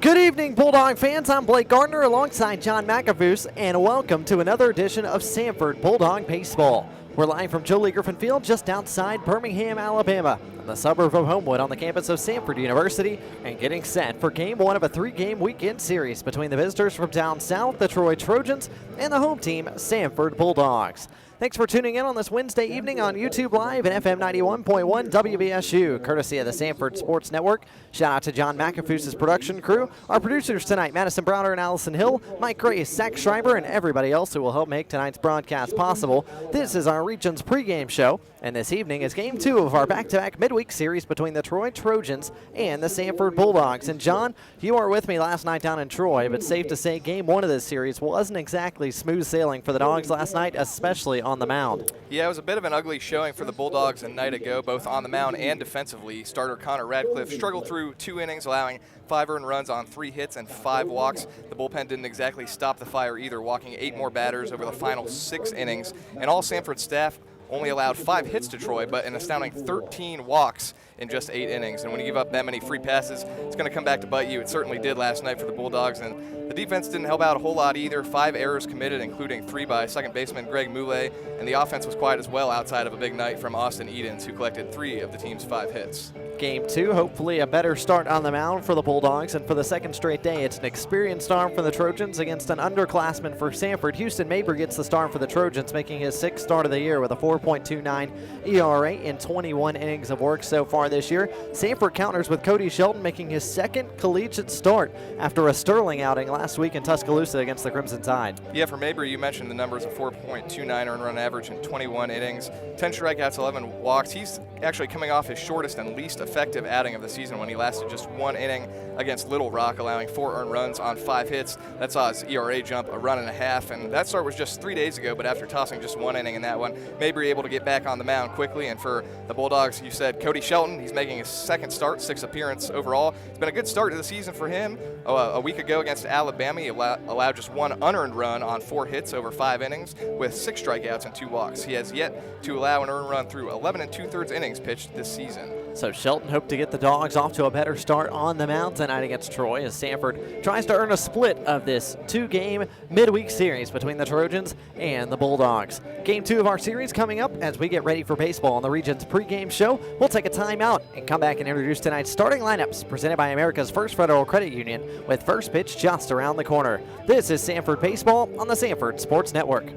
Good evening, Bulldog fans. I'm Blake Gardner alongside John McAvoose, and welcome to another edition of Samford Bulldog Baseball. We're live from Jolie Griffin Field just outside Birmingham, Alabama, in the suburb of Homewood on the campus of Samford University, and getting set for Game 1 of a three-game weekend series between the visitors from down south, the Troy Trojans, and the home team, Samford Bulldogs. Thanks for tuning in on this Wednesday evening on YouTube Live and FM 91.1 WBSU, courtesy of the Samford Sports Network. Shout out to John McAfoose's production crew, our producers tonight, Madison Browner and Allison Hill, Mike Grace, Zach Schreiber, and everybody else who will help make tonight's broadcast possible. This is our region's pregame show, and this evening is Game 2 of our back-to-back midweek series between the Troy Trojans and the Samford Bulldogs. And John, you were with me last night down in Troy, but safe to say Game 1 of this series wasn't exactly smooth sailing for the Dogs last night, especially on the mound. Yeah, it was a bit of an ugly showing for the Bulldogs a night ago, both on the mound and defensively. Starter Connor Radcliffe struggled through 2 innings, allowing 5 earned runs on 3 hits and 5 walks. The bullpen didn't exactly stop the fire either, walking 8 more batters over the final 6 innings. And all Samford staff only allowed 5 hits to Troy, but an astounding 13 walks in just 8 innings. And when you give up that many free passes, it's going to come back to bite you. It certainly did last night for the Bulldogs, and the defense didn't help out a whole lot either. 5 errors committed, including 3 by second baseman Greg Moulet, and the offense was quiet as well outside of a big night from Austin Edens, who collected 3 of the team's 5 hits. Game 2, hopefully a better start on the mound for the Bulldogs, and for the second straight day, it's an experienced arm for the Trojans against an underclassman for Samford. Houston Mabry gets the start for the Trojans, making his 6th start of the year with a 4.29 ERA in 21 innings of work so far this year. Samford counters with Cody Shelton making his 2nd collegiate start after a sterling outing last week in Tuscaloosa against the Crimson Tide. Yeah, for Mabry, you mentioned the numbers of 4.29 earned run average in 21 innings, 10 strikeouts, 11 walks. He's actually coming off his shortest and least effective outing of the season when he lasted just 1 inning against Little Rock, allowing 4 earned runs on 5 hits. That saw his ERA jump a run and a half, and that start was just 3 days ago, but after tossing just 1 inning in that one, Mabry able to get back on the mound quickly. And for the Bulldogs, you said Cody Shelton, he's making his 2nd start, 6th appearance overall. It's been a good start to the season for him. A week ago against Alabama, he allowed just 1 unearned run on 4 hits over 5 innings with 6 strikeouts and 2 walks. He has yet to allow an earned run through 11 2/3 innings pitched this season. So Shelton hoped to get the Dogs off to a better start on the mound tonight against Troy as Samford tries to earn a split of this 2-game midweek series between the Trojans and the Bulldogs. Game 2 of our series coming up as we get ready for baseball on the region's pregame show. We'll take a timeout and come back and introduce tonight's starting lineups presented by America's First Federal Credit Union with first pitch just around the corner. This is Samford Baseball on the Samford Sports Network.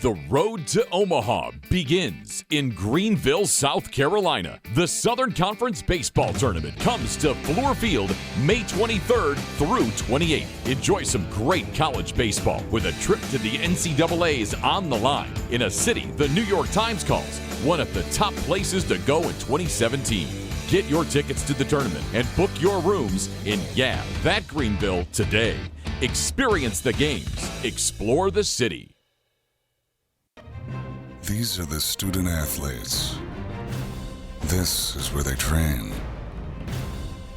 The road to Omaha begins in Greenville, South Carolina. The Southern Conference Baseball Tournament comes to Fluor Field May 23rd through 28th. Enjoy some great college baseball with a trip to the NCAA's on the line in a city the New York Times calls one of the top places to go in 2017. Get your tickets to the tournament and book your rooms in that Greenville today. Experience the games. Explore the city. These are the student athletes. This is where they train.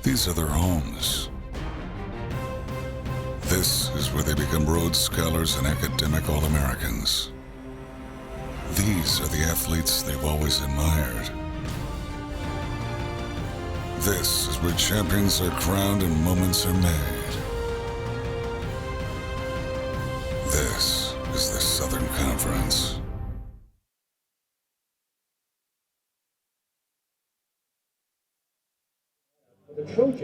These are their homes. This is where they become Rhodes Scholars and academic All-Americans. These are the athletes they've always admired. This is where champions are crowned and moments are made. This is the Southern Conference.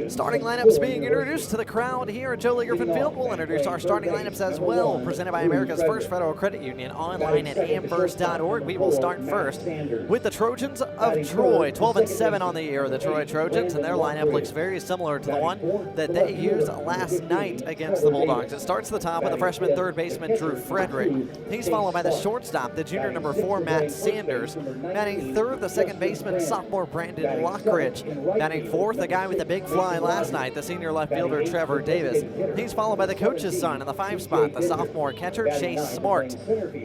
Starting lineups being introduced to the crowd here at Jolie Griffin Field. We'll introduce our starting lineups as well, presented by America's First Federal Credit Union, online at amfirst.org. We will start first with the Trojans of Troy. 12-7 on the year, the Troy Trojans, and their lineup looks very similar to the one that they used last night against the Bulldogs. It starts at the top with the freshman third baseman Drew Frederick. He's followed by the shortstop, the junior number 4 Matt Sanders. Batting third, the second baseman sophomore Brandon Lockridge. Batting fourth, the guy with the big fly last night, the senior left fielder Trevor Davis. He's followed by the coach's son in the 5 spot, the sophomore catcher Chase Smart.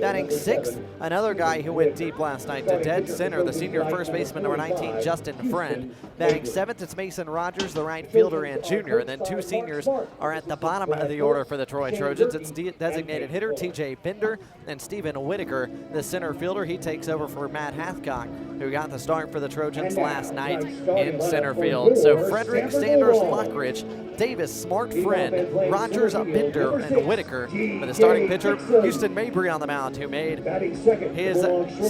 Batting sixth, another guy who went deep last night to dead center, the senior first baseman number 19 Justin Friend. Batting seventh, it's Mason Rogers, the right fielder and junior, and then 2 seniors are at the bottom of the order for the Troy Trojans. It's designated hitter TJ Bender and Stephen Whitaker, the center fielder. He takes over for Matt Hathcock, who got the start for the Trojans last night in center field. So Fred Frederick, Sanders, Lockridge, Davis, Smart, Friend, Rogers, Binder, and Whitaker. With the starting pitcher, Houston Mabry on the mound, who made his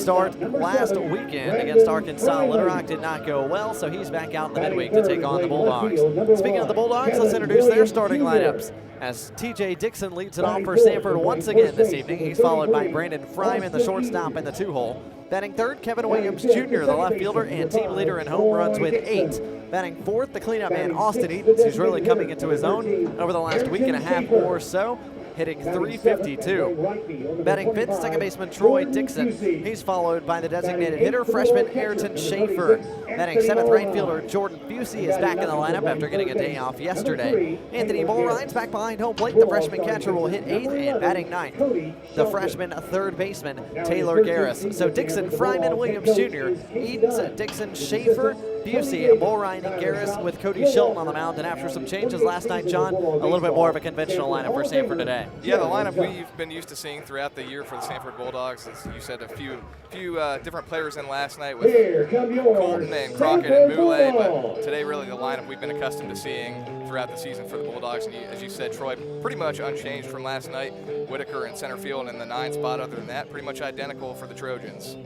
start last weekend against Arkansas. Little Rock did not go well, so he's back out in the midweek to take on the Bulldogs. Speaking of the Bulldogs, let's introduce their starting lineups. As TJ Dixon leads it off for Samford once again this evening. He's followed by Brandon Fryman, the shortstop, in the 2-hole. Batting third, Kevin Williams Jr., the left fielder and team leader in home runs with 8. Batting fourth, the cleanup man, Austin Edens, who's really coming into his own over the last week and a half or so, hitting .352. Batting fifth, second baseman Troy Dixon. He's followed by the designated hitter, freshman Ayrton Schaefer. Batting seventh, right fielder Jordan Busey is back in the lineup after getting a day off yesterday. Anthony Mulrine's back behind home plate. The freshman catcher will hit 8th, and batting 9th, the freshman third baseman Taylor Garris. So Dixon, Fryman, Williams Jr., Edens, Dixon, Schaefer, Busey, Mulrine, and Garris, with Cody Shelton on the mound. And after some changes last night, John, a little bit more of a conventional lineup for Samford today. Yeah, the lineup we've been used to seeing throughout the year for the Samford Bulldogs. As you said, a few different players in last night with Colton and Crockett and Boulay, but today really the lineup we've been accustomed to seeing throughout the season for the Bulldogs. And as you said, Troy, pretty much unchanged from last night. Whitaker in center field in the 9 spot. Other than that, pretty much identical for the Trojans.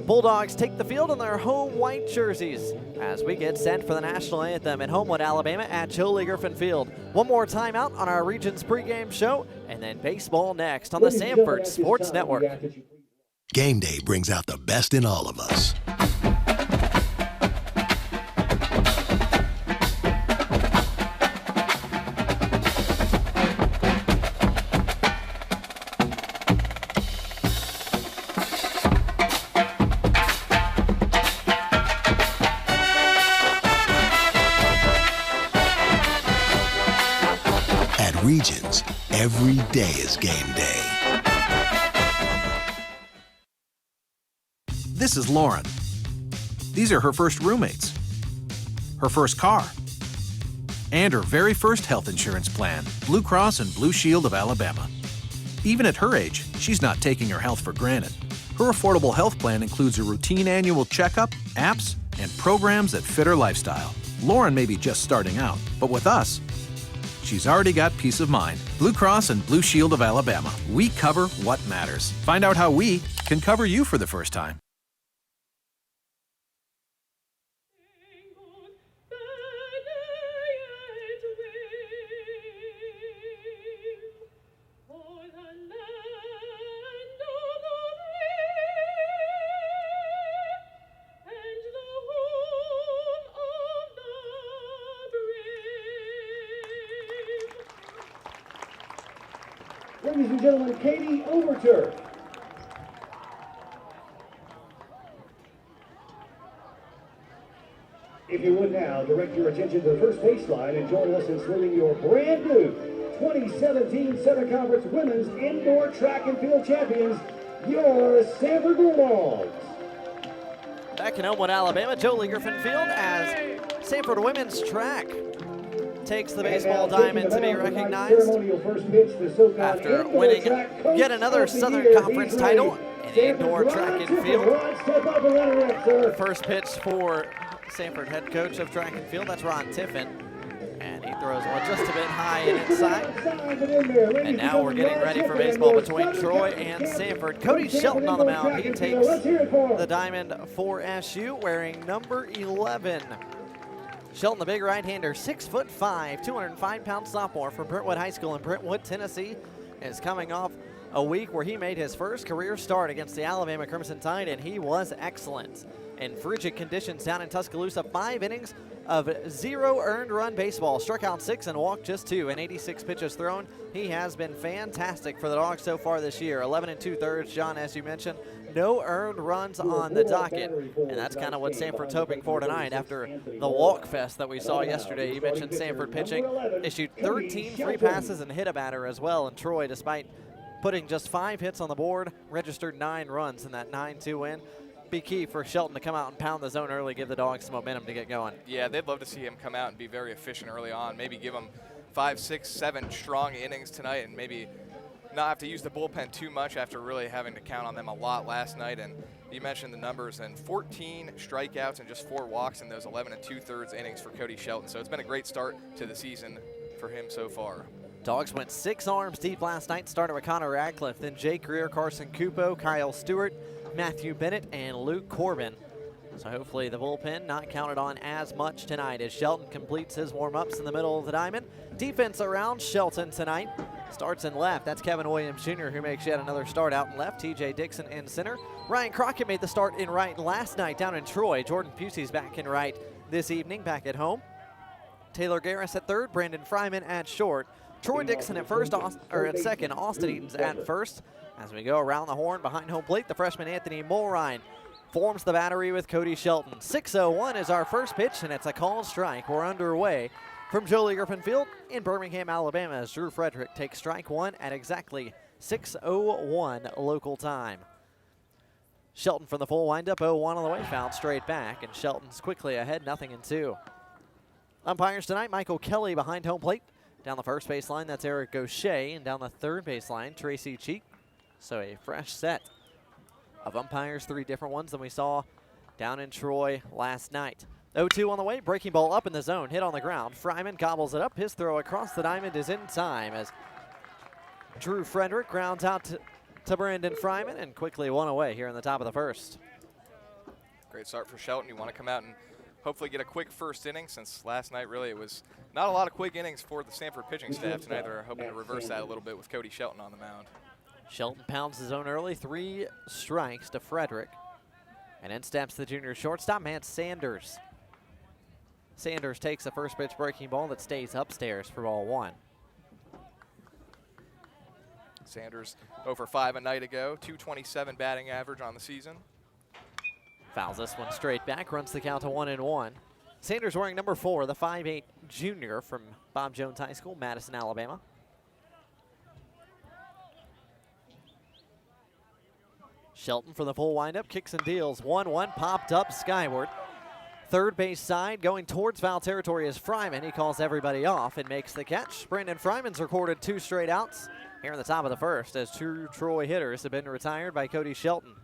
Bulldogs take the field in their home white jerseys as we get set for the national anthem in Homewood, Alabama at Joe Lee Griffin Field. One more timeout on our region's pregame show, and then baseball next on the Samford Sports Network. Game day brings out the best in all of us. Regions, every day is game day. This is Lauren. These are her first roommates, her first car, and her very first health insurance plan, Blue Cross and Blue Shield of Alabama. Even at her age, she's not taking her health for granted. Her affordable health plan includes a routine annual checkup, apps, and programs that fit her lifestyle. Lauren may be just starting out, but with us, she's already got peace of mind. Blue Cross and Blue Shield of Alabama. We cover what matters. Find out how we can cover you for the first time. Ladies and gentlemen, Katie Overture. If you would now, direct your attention to the first baseline and join us in saluting your brand new 2017 Southern Conference Women's Indoor Track and Field Champions, your Samford Bulldogs. Back in Homewood, Alabama, Joe Lee Griffin Field as Samford Women's Track takes the baseball diamond to be recognized after winning yet another Southern Conference title in the indoor track and field. First pitch for Samford head coach of track and field, that's Ron Tiffin, and he throws one just a bit high and inside. And now we're getting ready for baseball between Troy and Samford. Cody Shelton on the mound. He takes the diamond for SU wearing number 11. Shelton, the big right-hander, 6'5", 205-pound sophomore from Brentwood High School in Brentwood, Tennessee, is coming off a week where he made his first career start against the Alabama Crimson Tide, and he was excellent. In frigid conditions down in Tuscaloosa, 5 innings of 0 earned run baseball, struck out 6 and walked just 2, and 86 pitches thrown. He has been fantastic for the Dogs so far this year. 11 2/3, John, as you mentioned. No earned runs on the docket, and that's kind of what Samford's hoping for tonight after the walk fest that we saw yesterday. You mentioned Samford pitching, issued 13 free passes and hit a batter as well, and Troy, despite putting just 5 hits on the board, registered 9 runs in that 9-2 win. Be key for Shelton to come out and pound the zone early, give the Dogs some momentum to get going. Yeah, they'd love to see him come out and be very efficient early on, maybe give him 5, 6, 7 strong innings tonight, and maybe not have to use the bullpen too much after really having to count on them a lot last night. And you mentioned the numbers, and 14 strikeouts and just 4 walks in those 11 2/3 innings for Cody Shelton. So it's been a great start to the season for him so far. Dogs went 6 arms deep last night, started with Connor Radcliffe, then Jake Greer, Carson Cupo, Kyle Stewart, Matthew Bennett, and Luke Corbin. So hopefully the bullpen not counted on as much tonight as Shelton completes his warm-ups in the middle of the diamond. Defense around Shelton tonight. Starts in left. That's Kevin Williams Jr. who makes yet another start out in left. TJ Dixon in center. Ryan Crockett made the start in right last night down in Troy. Jordan Pusey's back in right this evening, back at home. Taylor Garris at third. Brandon Fryman at short. Troy Dixon at first, at second. Austin Eaton's at first. As we go around the horn behind home plate, the freshman Anthony Mulrine forms the battery with Cody Shelton. 6:01 is our first pitch, and it's a called strike. We're underway from Jolie Griffin Field in Birmingham, Alabama, as Drew Frederick takes strike one at exactly 6:01 local time. Shelton from the full windup, 0-1 on the way, fouled straight back, and Shelton's quickly ahead, 0-2. Umpires tonight, Michael Kelly behind home plate. Down the first baseline, that's Eric Gaucher, and down the third baseline, Tracy Cheek. So a fresh set of umpires, 3 different ones than we saw down in Troy last night. 0-2 on the way, breaking ball up in the zone, hit on the ground. Fryman gobbles it up. His throw across the diamond is in time as Drew Frederick grounds out to Brandon Fryman and quickly one away here in the top of the first. Great start for Shelton. You want to come out and hopefully get a quick first inning, since last night really it was not a lot of quick innings for the Samford pitching staff tonight. They're hoping to reverse that a little bit with Cody Shelton on the mound. Shelton pounds his own early, 3 strikes to Frederick. And in steps the junior shortstop, Matt Sanders. Sanders takes the first pitch breaking ball that stays upstairs for ball 1. Sanders 0-for-5 a night ago, .227 batting average on the season. Fouls this one straight back, runs the count to 1-1. Sanders wearing number 4, the 5'8 junior from Bob Jones High School, Madison, Alabama. Shelton for the full windup, kicks and deals. 1-1, popped up skyward. Third base side, going towards foul territory is Fryman. He calls everybody off and makes the catch. Brandon Fryman's recorded 2 straight outs here in the top of the first, as 2 Troy hitters have been retired by Cody Shelton.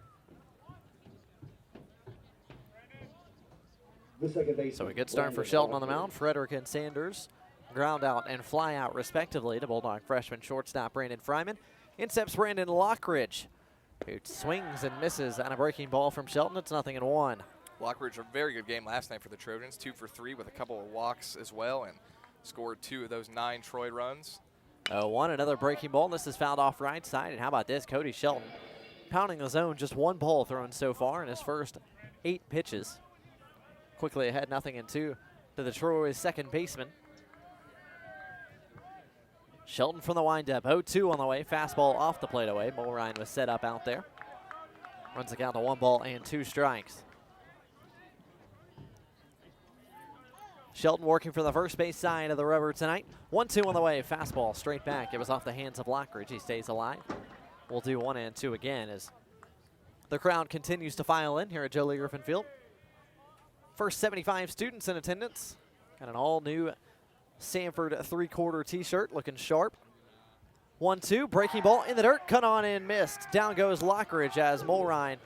So a good start for Shelton on the mound. Frederick and Sanders ground out and fly out respectively to Bulldog freshman shortstop Brandon Fryman. In steps Brandon Lockridge, who swings and misses on a breaking ball from Shelton. It's 0-1. Lockridge, a very good game last night for the Trojans, 2-for-3 with a couple of walks as well, and scored 2 of those 9 Troy runs. 0-1, another breaking ball. This is fouled off right side, and how about this? Cody Shelton pounding the zone, just 1 ball thrown so far in his first 8 pitches. Quickly ahead, 0-2 to the Troy's second baseman. Shelton from the windup, 0-2 on the way. Fastball off the plate away. Mulrine was set up out there. Runs the count to 1 ball and 2 strikes. Shelton working for the first base side of the rubber tonight. 1-2 on the way. Fastball straight back. It was off the hands of Lockridge. He stays alive. We'll do 1 and 2 again as the crowd continues to file in here at Jolie Griffin Field. First 75 students in attendance. Got an all-new Samford 3/4 t-shirt, looking sharp. 1-2, breaking ball in the dirt, cut on and missed. Down goes Lockridge as Mulrine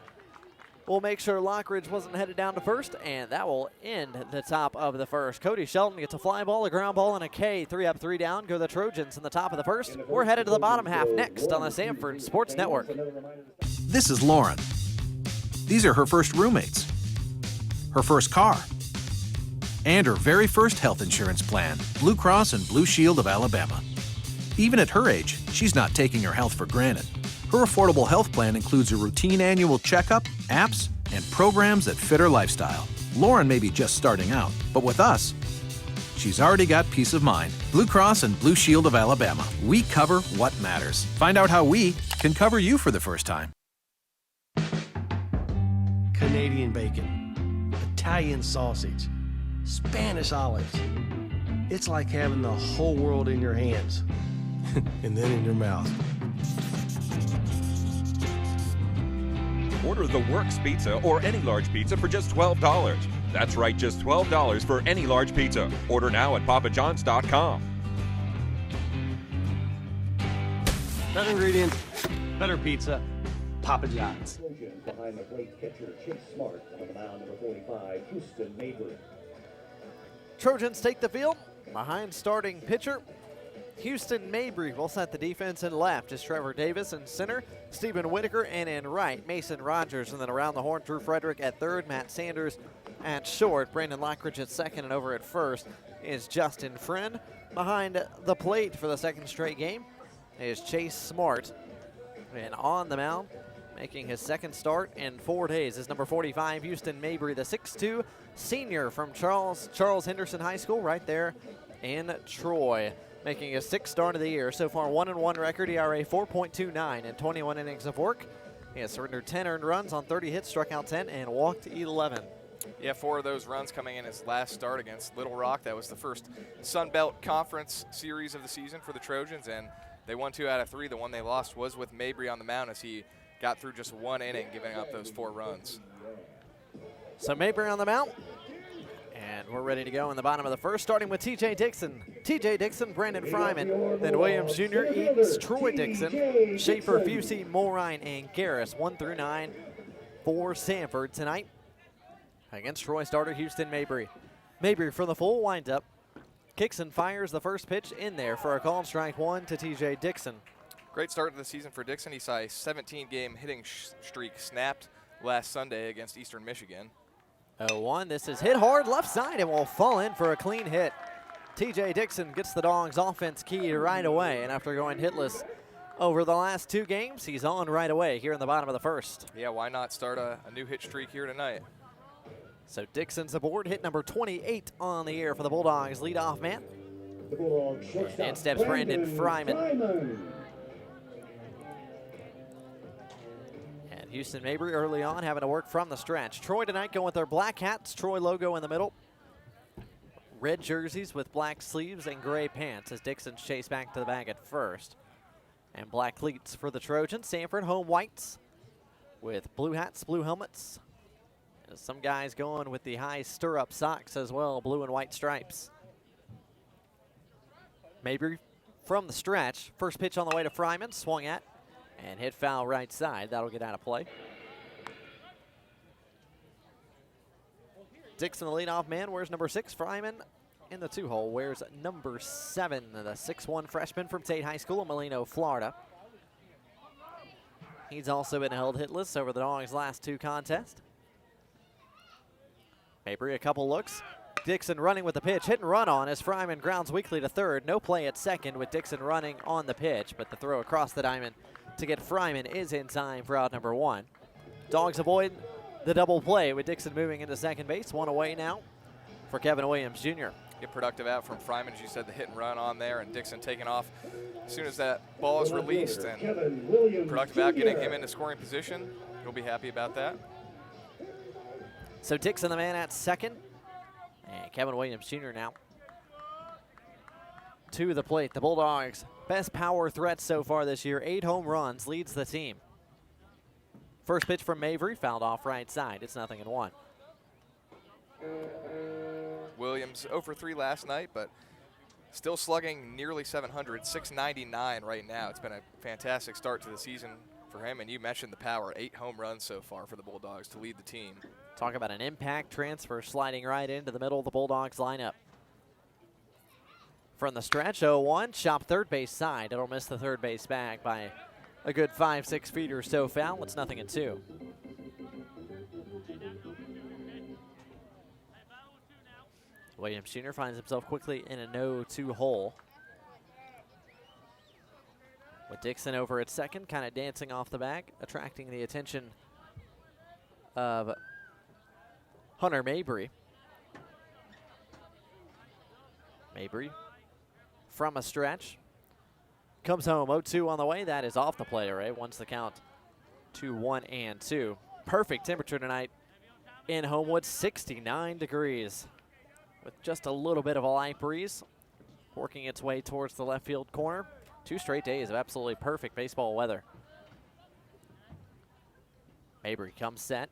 will make sure Lockridge wasn't headed down to first, and that will end the top of the first. Cody Shelton gets a fly ball, a ground ball, and a K. 3 up, 3 down. Go the Trojans in the top of the first. We're headed to the bottom half next on the Samford Sports Network. This is Lauren. These are her first roommates, her first car, and her very first health insurance plan, Blue Cross and Blue Shield of Alabama. Even at her age, she's not taking her health for granted. Her affordable health plan includes a routine annual checkup, apps, and programs that fit her lifestyle. Lauren may be just starting out, but with us, she's already got peace of mind. Blue Cross and Blue Shield of Alabama. We cover what matters. Find out how we can cover you for the first time. Canadian bacon, Italian sausage, Spanish olives. It's like having the whole world in your hands and then in your mouth. Order the Works Pizza or any large pizza for just $12. That's right, just $12 for any large pizza. Order now at papajohns.com. Better ingredients, better pizza, Papa John's. Behind the plate catcher, Chase Smart. On the mound, number 45, Houston Mabry. Trojans take the field behind starting pitcher Houston Mabry will set the defense in left is Trevor Davis in center, Stephen Whitaker, and in right, Mason Rogers. And then around the horn, Drew Frederick at third, Matt Sanders at short, Brandon Lockridge at second, and over at first is Justin Friend. Behind the plate for the second straight game is Chase Smart. And on the mound, making his second start in 4 days, is number 45, Houston Mabry, the 6'2 senior from Charles Henderson High School right there in Troy. Making his 6th start of the year. So far, 1-1 record, ERA 4.29 in 21 innings of work. He has surrendered 10 earned runs on 30 hits, struck out 10, and walked 11. Yeah, 4 of those runs coming in his last start against Little Rock. That was the first Sun Belt Conference series of the season for the Trojans, and they won 2 out of 3. The one they lost was with Mabry on the mound as he got through just 1 inning, giving up those 4 runs. So Mabry on the mound. And we're ready to go in the bottom of the first, starting with T.J. Dixon. T.J. Dixon, Brandon Fryman, then Williams Jr., Eads, Troy Dixon, Schaefer, Fusey, Mulrine, and Garris, 1 through 9 for Samford tonight. Against Troy starter Houston Mabry. Mabry from the full windup. Kicks and fires the first pitch in there for a called strike 1 to T.J. Dixon. Great start to the season for Dixon. He saw a 17-game hitting streak snapped last Sunday against Eastern Michigan. 0-1, this is hit hard left side and will fall in for a clean hit. T.J. Dixon gets the Dogs offense key right away, and after going hitless over the last 2 games, he's on right away here in the bottom of the first. Yeah, why not start a new hit streak here tonight? So Dixon's aboard, hit number 28 on the year for the Bulldogs leadoff man. And in steps Brandon Fryman. Houston Mabry early on having to work from the stretch. Troy tonight going with their black hats, Troy logo in the middle. Red jerseys with black sleeves and gray pants as Dixon's chased back to the bag at first. And black cleats for the Trojans. Samford home whites with blue hats, blue helmets. And some guys going with the high stirrup socks as well, blue and white stripes. Mabry from the stretch. First pitch on the way to Fryman, swung at. And hit foul right side. That'll get out of play. Dixon, the leadoff man, wears number 6. Fryman in the 2-hole wears number 7, the 6'1 freshman from Tate High School in Molino, Florida. He's also been held hitless over the Dogs' last 2 contests. Mabry, a couple looks. Dixon running with the pitch. Hit and run on as Fryman grounds weakly to third. No play at second with Dixon running on the pitch, but the throw across the diamond to get Fryman is in time for out number 1. Dogs avoid the double play with Dixon moving into second base. 1 away now for Kevin Williams Jr. Get productive out from Fryman, as you said, the hit and run on there, and Dixon taking off as soon as that ball is released, and productive out, getting him into scoring position. He'll be happy about that. So Dixon the man at second, and Kevin Williams Jr. now to the plate. The Bulldogs' best power threat so far this year, 8 home runs, leads the team. First pitch from Mabry, fouled off right side. It's 0-1. Williams 0 for 3 last night, but still slugging nearly 700, 699 right now. It's been a fantastic start to the season for him, and you mentioned the power, 8 home runs so far for the Bulldogs to lead the team. Talk about an impact transfer sliding right into the middle of the Bulldogs lineup. From the stretch, 0-1, chop third base side. It'll miss the third base bag by a good 5-6 feet or so foul. It's 0-2. Williams Jr. finds himself quickly in a 0-2 hole. With Dixon over at second, kind of dancing off the bag, attracting the attention of Hunter Mabry. Mabry from a stretch. Comes home, 0-2 on the way. That is off the plate array. Once the count to 1-2. Perfect temperature tonight in Homewood, 69 degrees. With just a little bit of a light breeze working its way towards the left field corner. 2 straight days of absolutely perfect baseball weather. Mabry comes set.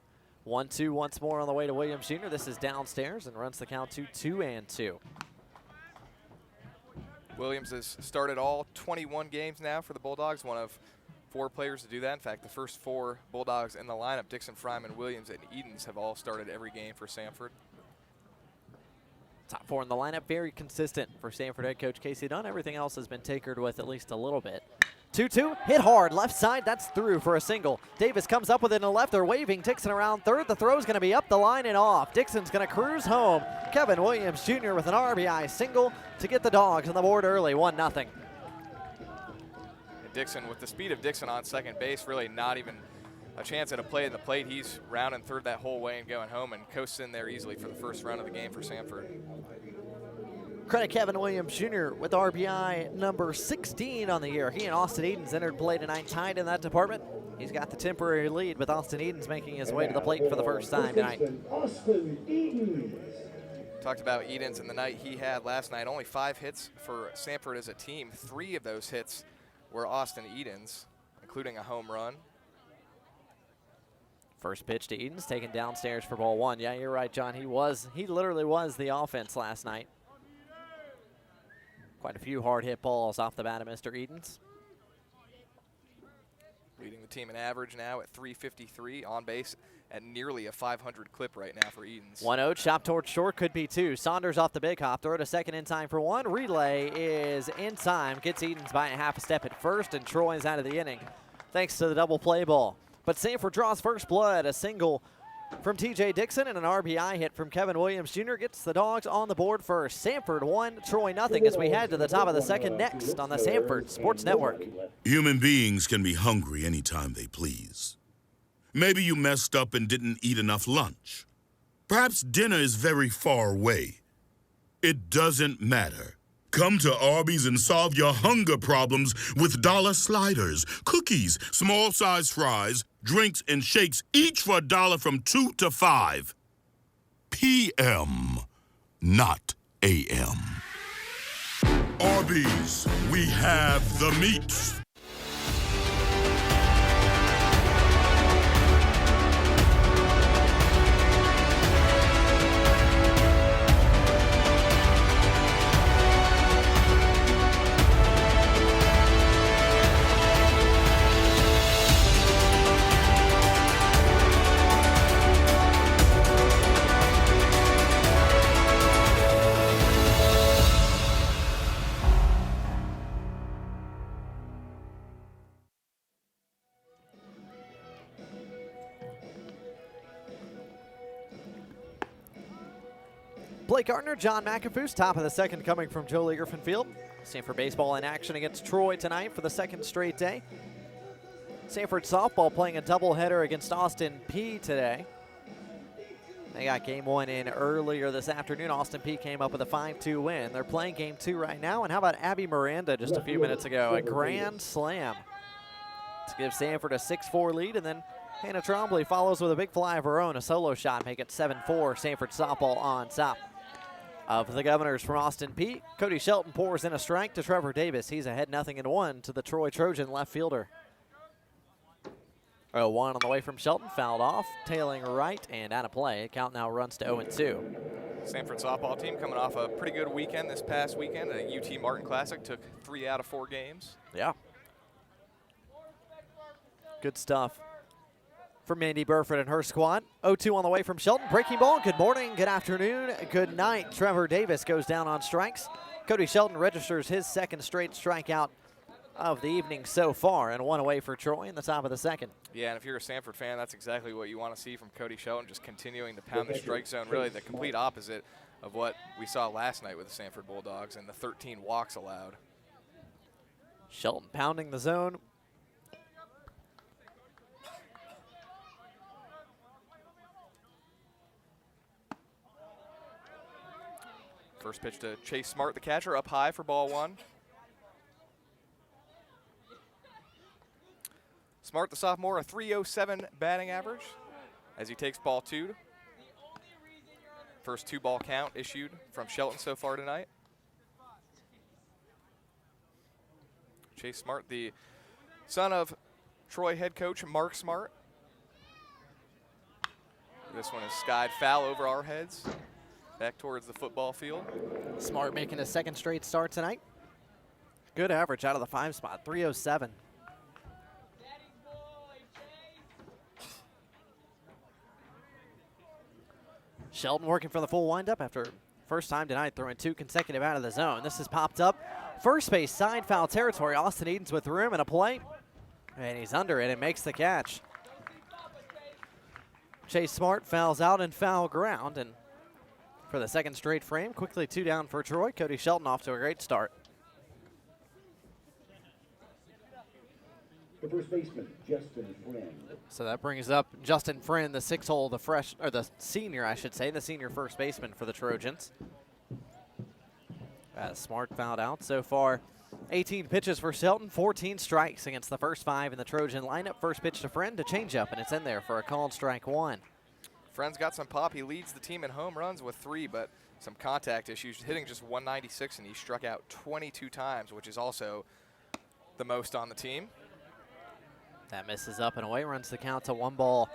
1-2 once more on the way to Williams Jr. This is downstairs and runs the count to 2-2. Williams has started all 21 games now for the Bulldogs, one of 4 players to do that. In fact, the first 4 Bulldogs in the lineup, Dixon, Fryman, Williams, and Edens, have all started every game for Samford. Top 4 in the lineup, very consistent for Samford head coach Casey Dunn. Everything else has been tinkered with at least a little bit. 2-2, hit hard, left side, that's through for a single. Davis comes up with it in the left, they're waving. Dixon around third, the throw's gonna be up the line and off. Dixon's gonna cruise home. Kevin Williams Jr. with an RBI single to get the Dogs on the board early, 1-0. Dixon, with the speed of Dixon on second base, really not even a chance at a play at the plate. He's rounding third that whole way and going home, and coasts in there easily for the first run of the game for Samford. Credit Kevin Williams Jr. with RBI number 16 on the year. He and Austin Edens entered play tonight tied in that department. He's got the temporary lead with Austin Edens making his way to the plate for the first time tonight. Austin Edens. Talked about Edens and the night he had last night. Only 5 hits for Samford as a team. 3 of those hits were Austin Edens, including a home run. First pitch to Edens, taken downstairs for ball 1. Yeah, you're right, John. He literally was the offense last night. Quite a few hard hit balls off the bat of Mr. Edens. Leading the team in average now at 353, on base at nearly a 500 clip right now for Edens. 1-0, chop towards short, could be 2. Saunders off the big hop, throw to second in time for 1. Relay is in time, gets Edens by a half a step at first, and Troy's out of the inning thanks to the double play ball. But Samford draws first blood, a single from TJ Dixon and an RBI hit from Kevin Williams Jr. gets the Dogs on the board first. Samford 1, Troy 0 as we head to the top of the second next on the Samford Sports Network. Human beings can be hungry anytime they please. Maybe you messed up and didn't eat enough lunch. Perhaps dinner is very far away. It doesn't matter. Come to Arby's and solve your hunger problems with dollar sliders, cookies, small-size fries, drinks, and shakes, each for $1 from 2 to 5 p.m., not a.m. Arby's, we have the meat. Blake Gardner, John McAfoose, top of the second coming from Joe Lee Griffin Field. Samford baseball in action against Troy tonight for the second straight day. Samford softball playing a doubleheader against Austin Peay today. They got game 1 in earlier this afternoon. Austin Peay came up with a 5-2 win. They're playing game 2 right now. And how about Abby Miranda just a few minutes ago? A grand slam to give Samford a 6-4 lead, and then Hannah Trombley follows with a big fly of her own, a solo shot, make it 7-4. Samford softball on top. Of the Governors from Austin Peay, Cody Shelton pours in a strike to Trevor Davis. He's ahead 0-1 to the Troy Trojan left fielder. 0-1 on the way from Shelton, fouled off, tailing right and out of play. Count now runs to 0-2. Samford softball team coming off a pretty good weekend this past weekend. The UT Martin Classic took 3 out of 4 games. Yeah. Good stuff for Mandy Burford and her squad. 0-2 on the way from Shelton. Breaking ball. Good morning, good afternoon, good night. Trevor Davis goes down on strikes. Cody Shelton registers his second straight strikeout of the evening so far, and 1 away for Troy in the top of the second. Yeah, and if you're a Samford fan, that's exactly what you want to see from Cody Shelton, just continuing to pound the strike zone, really the complete opposite of what we saw last night with the Samford Bulldogs and the 13 walks allowed. Shelton pounding the zone. First pitch to Chase Smart, the catcher, up high for ball 1. Smart, the sophomore, a .307 batting average as he takes ball 2. First 2-ball count issued from Shelton so far tonight. Chase Smart, the son of Troy head coach Mark Smart. This one is skied foul over our heads. Back towards the football field. Smart making a second straight start tonight. Good average out of the 5 spot, 307. Shelton working for the full windup after first time tonight throwing 2 consecutive out of the zone. This has popped up. First base side foul territory. Austin Edens with room and a play. And he's under it and makes the catch. Chase Smart fouls out in foul ground. And for the second straight frame, quickly 2 down for Troy. Cody Shelton off to a great start. The first baseman, Justin Friend. So that brings up Justin Friend, the 6-hole, the senior, I should say, the senior first baseman for the Trojans. Smart fouled out so far. 18 pitches for Shelton, 14 strikes against the first 5 in the Trojan lineup. First pitch to Friend, a changeup, and it's in there for a called strike 1. Friend's got some pop. He leads the team in home runs with 3, but some contact issues, hitting just 196, and he struck out 22 times, which is also the most on the team. That misses up and away, runs the count to 1 ball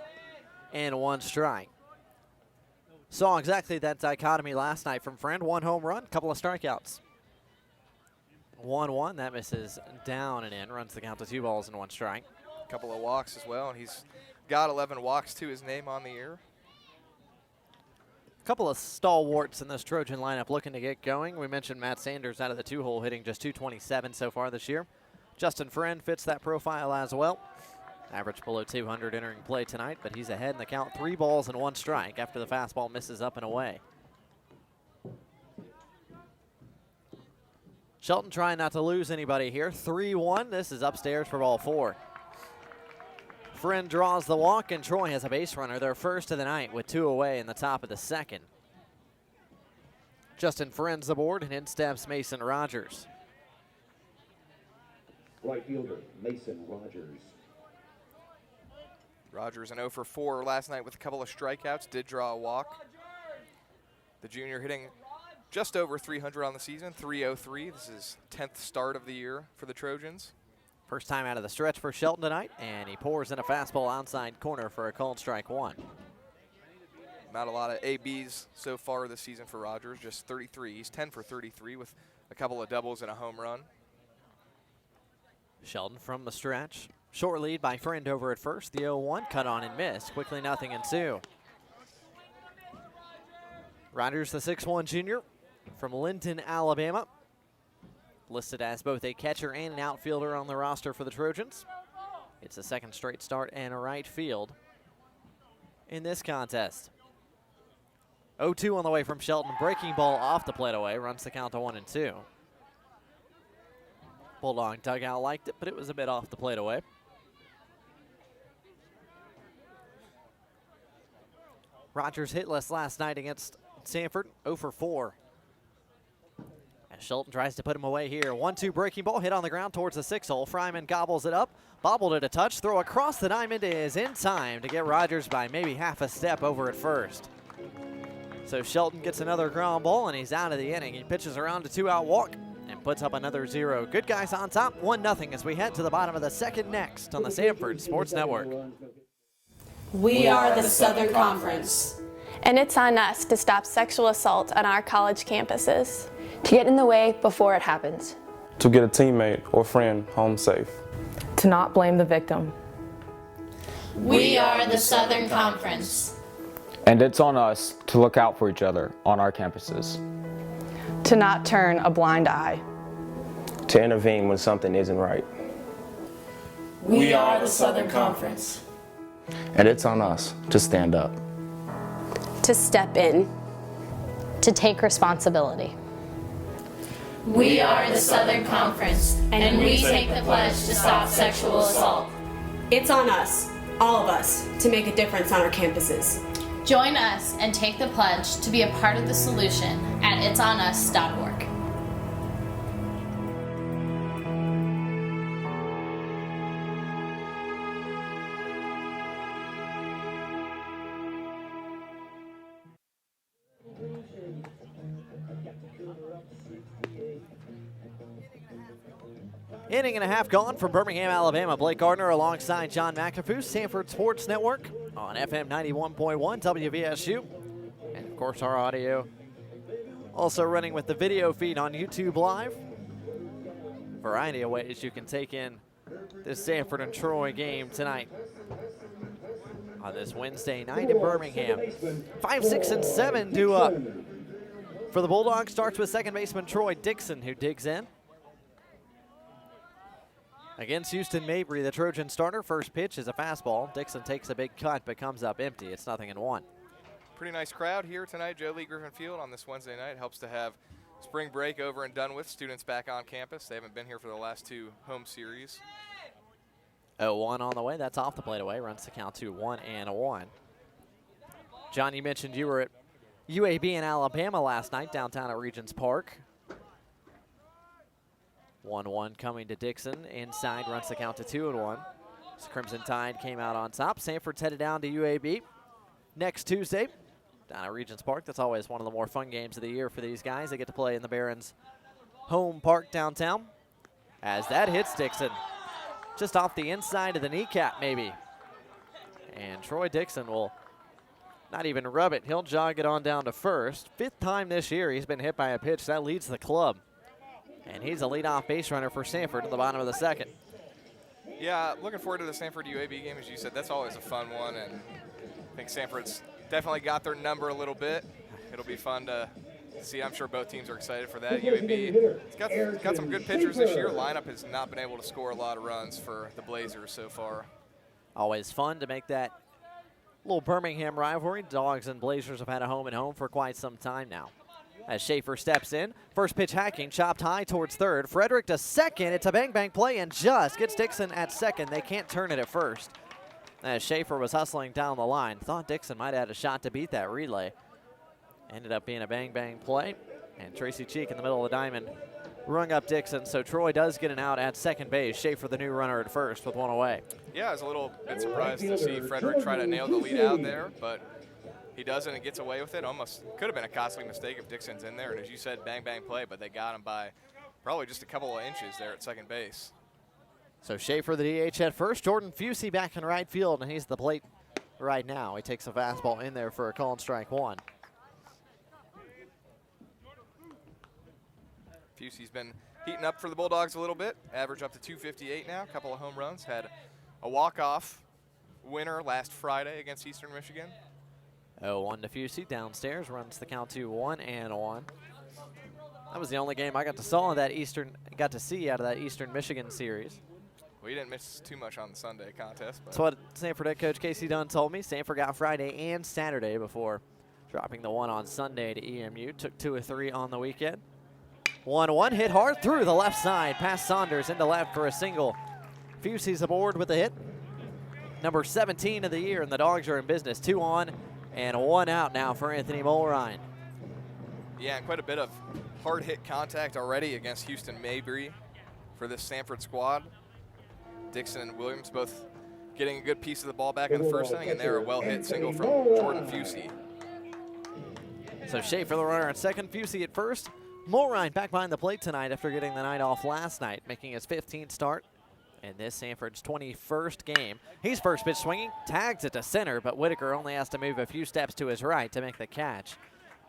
and 1 strike. Saw exactly that dichotomy last night from Friend. 1 home run, couple of strikeouts. 1-1, that misses down and in, runs the count to 2 balls and 1 strike. A couple of walks as well, and he's got 11 walks to his name on the year. A couple of stalwarts in this Trojan lineup looking to get going. We mentioned Matt Sanders out of the 2-hole hitting just 227 so far this year. Justin Friend fits that profile as well. Average below 200 entering play tonight, but he's ahead in the count. 3 balls and 1 strike after the fastball misses up and away. Shelton trying not to lose anybody here. 3-1. This is upstairs for ball 4. Friend draws the walk, and Troy has a base runner, their first of the night, with 2 away in the top of the second. Justin Friend's aboard, and in steps Mason Rogers. Right fielder, Mason Rogers. Rogers an 0 for 4 last night with a couple of strikeouts, did draw a walk. The junior hitting just over 300 on the season, 303. This is 10th start of the year for the Trojans. First time out of the stretch for Shelton tonight, and he pours in a fastball outside corner for a called strike 1. Not a lot of ABs so far this season for Rogers, just 33. He's 10 for 33 with a couple of doubles and a home run. Shelton from the stretch. Short lead by Friend over at first. The 0-1 cut on and missed. Quickly nothing and 2. Rogers, the 6'1 junior from Linton, Alabama. Listed as both a catcher and an outfielder on the roster for the Trojans. It's a second straight start and a right field in this contest. 0-2 on the way from Shelton. Breaking ball off the plate away. Runs the count to 1 and 2. Bulldog dugout liked it, but it was a bit off the plate away. Rogers hitless last night against Samford, 0 for 4. As Shelton tries to put him away here. 1-2 breaking ball, hit on the ground towards the 6-hole. Fryman gobbles it up, bobbled it a touch, throw across the diamond is in time to get Rogers by maybe half a step over at first. So Shelton gets another ground ball, and he's out of the inning. He pitches around a 2-out walk and puts up another 0. Good guys on top, 1-0 as we head to the bottom of the second next on the Samford Sports Network. We are the Southern Conference. And it's on us to stop sexual assault on our college campuses. To get in the way before it happens. To get a teammate or friend home safe. To not blame the victim. We are the Southern Conference. And it's on us to look out for each other on our campuses. To not turn a blind eye. To intervene when something isn't right. We are the Southern Conference. And it's on us to stand up. To step in. To take responsibility. We are the Southern Conference, and we take the pledge to stop sexual assault. It's on us, all of us, to make a difference on our campuses. Join us and take the pledge to be a part of the solution at itsonus.org. Inning and a half gone from Birmingham, Alabama. Blake Gardner alongside John McAfee, Samford Sports Network on FM 91.1 WVSU. And of course our audio also running with the video feed on YouTube Live. variety of ways you can take in this Samford and Troy game tonight on this Wednesday night in Birmingham. 5, 6, and 7 due up for the Bulldogs. Starts with second baseman Troy Dixon, who digs in. Against Houston Mabry, the Trojan starter, first pitch is a fastball. Dixon takes a big cut but comes up empty. It's 0-1. Pretty nice crowd here tonight, Joe Lee Griffin Field on this Wednesday night. Helps to have spring break over and done with, students back on campus. They haven't been here for the last 2 home series. 0-1 on the way. That's off the plate away. Runs the count to 1-1. John, you mentioned you were at UAB in Alabama last night downtown at Regents Park. 1-1 coming to Dixon. Inside, runs the count to 2-1. So Crimson Tide came out on top. Samford's headed down to UAB next Tuesday down at Regents Park. That's always one of the more fun games of the year for these guys. They get to play in the Barons' home park downtown. As that hits Dixon, just off the inside of the kneecap maybe. And Troy Dixon will not even rub it. He'll jog it on down to first. 5th time this year he's been hit by a pitch. That leads the club. And he's a leadoff base runner for Samford in the bottom of the second. Yeah, looking forward to the Samford UAB game. As you said, that's always a fun one. And I think Samford's definitely got their number a little bit. It'll be fun to see. I'm sure both teams are excited for that. UAB, it's got some good pitchers this year. Lineup has not been able to score a lot of runs for the Blazers so far. Always fun to make that little Birmingham rivalry. Dogs and Blazers have had a home and home for quite some time now. As Schaefer steps in, first pitch hacking, chopped high towards third. Frederick to second. It's a bang-bang play and just gets Dixon at second. They can't turn it at first. As Schaefer was hustling down the line, thought Dixon might have had a shot to beat that relay. Ended up being a bang-bang play. And Tracy Cheek in the middle of the diamond rung up Dixon. So Troy does get an out at second base. Schaefer, the new runner at first, with one away. Yeah, I was a little bit surprised to see Frederick try to nail the lead out there, but he doesn't and gets away with it. Almost could have been a costly mistake if Dixon's in there. And as you said, bang-bang play, but they got him by probably just a couple of inches there at second base. So Schaefer, the DH at first. Jordan Fusey back in right field, and he's at the plate right now. He takes a fastball in there for a called strike one. Fusey's been heating up for the Bulldogs a little bit. Average up to 258 now. A couple of home runs. Had a walk-off winner last Friday against Eastern Michigan. 0-1 to Fusey downstairs, runs the count to 1-1. That was the only game I got to see out of that Eastern Michigan series. We didn't miss too much on the Sunday contest. But that's what Samford head coach Casey Dunn told me. Samford got Friday and Saturday before dropping the one on Sunday to EMU. Took 2 or 3 on the weekend. 1-1 hit hard through the left side, past Saunders into left for a single. Fusey's aboard with the hit. Number 17 of the year, and the Dogs are in business. 2 on. And 1 out now for Anthony Mulrine. Yeah, and quite a bit of hard hit contact already against Houston Mabry for this Samford squad. Dixon and Williams both getting a good piece of the ball back in the first inning, and there a well hit single from Jordan Fusey. So Schaefer the runner at second, Fusey at first. Mulrine back behind the plate tonight after getting the night off last night, making his 15th start. And this Samford's 21st game. He's first pitch swinging, tags it to center, but Whitaker only has to move a few steps to his right to make the catch.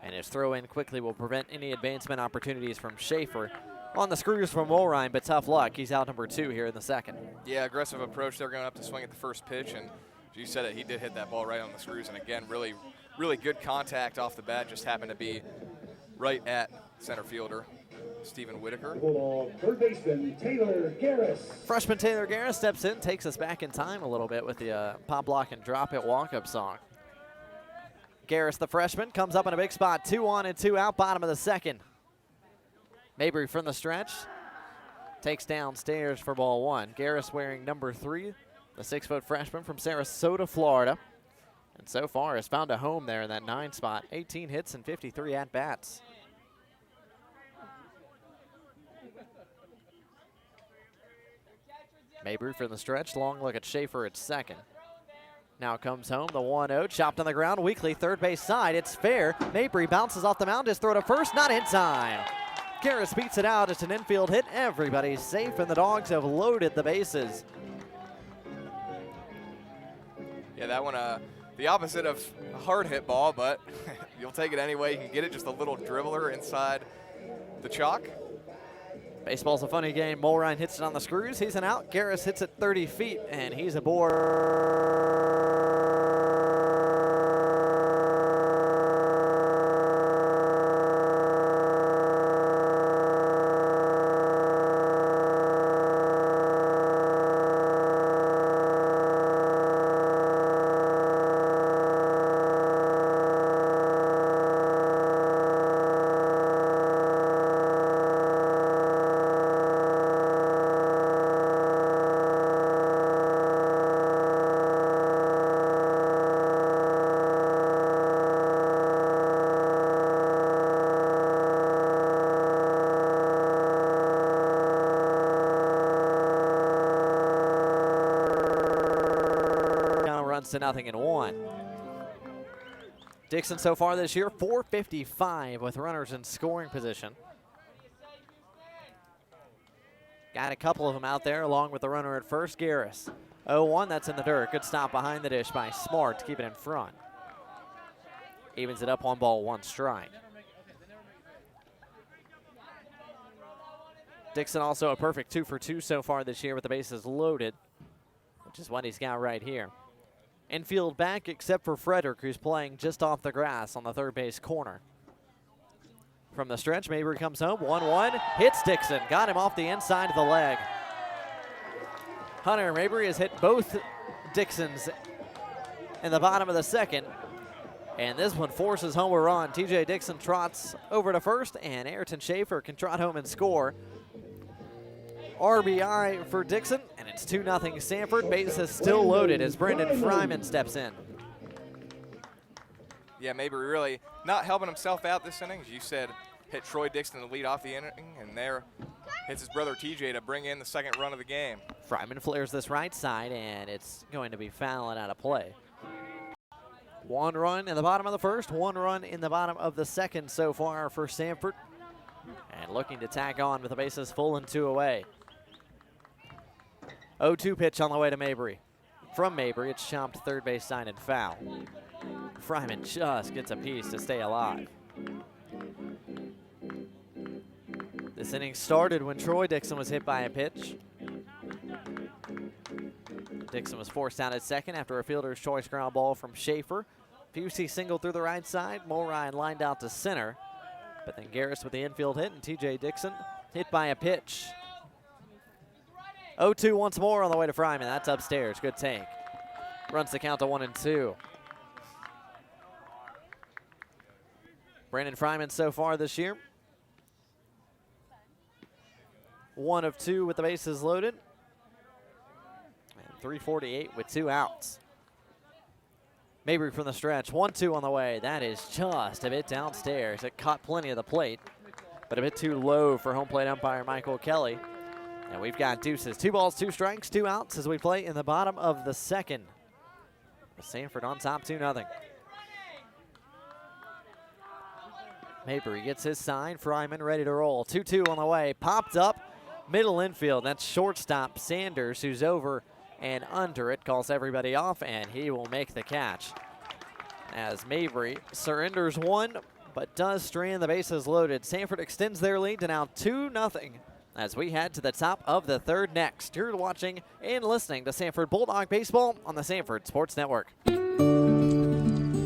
And his throw in quickly will prevent any advancement opportunities from Schaefer. On the screws from Mulrine, but tough luck. He's out number 2 here in the second. Yeah, aggressive approach. They're going up to swing at the first pitch, and as you said it, he did hit that ball right on the screws. And again, really, really good contact off the bat. Just happened to be right at center fielder Stephen Whitaker. Third baseman Taylor Garris. Freshman Taylor Garris steps in, takes us back in time a little bit with the pop block and drop it walk-up song. Garris, the freshman, comes up in a big spot. 2 on and 2 out, bottom of the second. Mabry from the stretch takes downstairs for ball 1. Garris wearing number 3, the 6-foot freshman from Sarasota, Florida. And so far has found a home there in that 9 spot. 18 hits and 53 at-bats. Mabry from the stretch, long look at Schaefer at second. Now comes home, the 1-0, chopped on the ground, weakly third base side, it's fair. Mabry bounces off the mound, his throw to first, not in time. Garris beats it out, it's an infield hit, everybody's safe, and the Dogs have loaded the bases. Yeah, that one, the opposite of a hard hit ball, but you'll take it anyway. You can get it, just a little dribbler inside the chalk. Baseball's a funny game. Mulrine hits it on the screws. He's an out. Garris hits it 30 feet, and he's aboard. To nothing in one. Dixon so far this year, 455 with runners in scoring position. Got a couple of them out there along with the runner at first, Garris. 0-1, that's in the dirt. Good stop behind the dish by Smart to keep it in front. Evens it up on ball, 1 strike. Dixon also a perfect 2 for 2 so far this year with the bases loaded, which is what he's got right here. Infield back except for Frederick, who's playing just off the grass on the third base corner. From the stretch, Mabry comes home, 1-1, hits Dixon, got him off the inside of the leg. Hunter Mabry has hit both Dixons in the bottom of the second, and this one forces home a run. TJ Dixon trots over to first, and Ayrton Schaefer can trot home and score. RBI for Dixon, and it's 2-0 Samford. Bases still loaded as Brendan Fryman steps in. Yeah, Mabry really not helping himself out this inning. As you said, hit Troy Dixon to lead off the inning, and there hits his brother TJ to bring in the second run of the game. Fryman flares this right side, and it's going to be foul and out of play. 1 run in the bottom of the first, 1 run in the bottom of the second so far for Samford. And looking to tack on with the bases full and 2 away. 0-2 pitch on the way to Mabry. From Mabry, it's chopped third base side and foul. Fryman just gets a piece to stay alive. This inning started when Troy Dixon was hit by a pitch. Dixon was forced out at second after a fielder's choice ground ball from Schaefer. Busey singled through the right side. Mulrine lined out to center. But then Garris with the infield hit, and TJ Dixon hit by a pitch. 0-2 once more on the way to Fryman. That's upstairs. Good take. Runs the count to 1-2. Brandon Fryman so far this year. 1 of 2 with the bases loaded. And 348 with 2 outs. Mabry from the stretch. 1-2 on the way. That is just a bit downstairs. It caught plenty of the plate, but a bit too low for home plate umpire Michael Kelly. And we've got deuces. 2 balls, 2 strikes, 2 outs as we play in the bottom of the second. Samford on top, 2-0. Mabry gets his sign. Fryman ready to roll. 2-2 on the way. Popped up. Middle infield. That's shortstop Sanders, who's over and under it. Calls everybody off, and he will make the catch. As Mabry surrenders 1, but does strand the bases loaded. Samford extends their lead to now 2-0. As we head to the top of the third next. You're watching and listening to Samford Bulldog Baseball on the Samford Sports Network.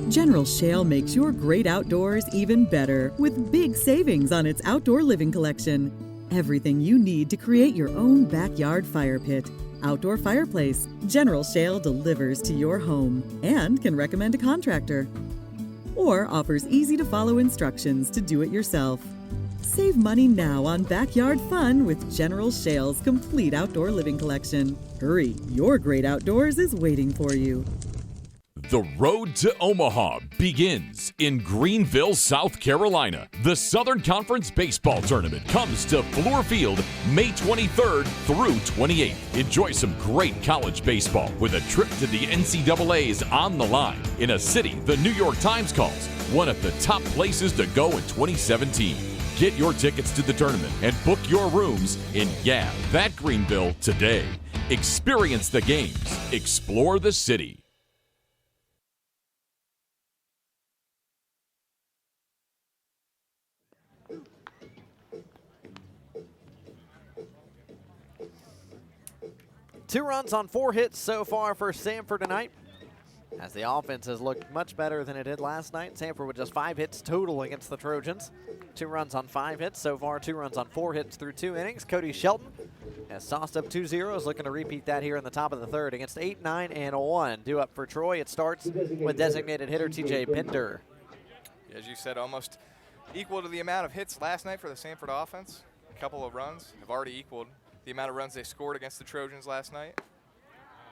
General Shale makes your great outdoors even better with big savings on its outdoor living collection. Everything you need to create your own backyard fire pit, outdoor fireplace, General Shale delivers to your home and can recommend a contractor. Or offers easy-to-follow instructions to do it yourself. Save money now on backyard fun with General Shale's complete outdoor living collection. Hurry, your great outdoors is waiting for you. The road to Omaha begins in Greenville, South Carolina. The Southern Conference Baseball Tournament comes to Fluor Field May 23rd through 28th. Enjoy some great college baseball with a trip to the NCAA's on the line in a city the New York Times calls one of the top places to go in 2017. Get your tickets to the tournament and book your rooms in that Greenville today. Experience the games. Explore the city. 2 runs on 4 hits so far for Samford tonight, as the offense has looked much better than it did last night. Samford with just 5 hits total against the Trojans. 2 runs on 5 hits so far, 2 runs on 4 hits through 2 innings. Cody Shelton has tossed up 2 zeros, looking to repeat that here in the top of the 3rd against 8, 9, and 1. Due up for Troy, it starts with designated hitter TJ Bender. As you said, almost equal to the amount of hits last night for the Samford offense. A couple of runs have already equaled the amount of runs they scored against the Trojans last night.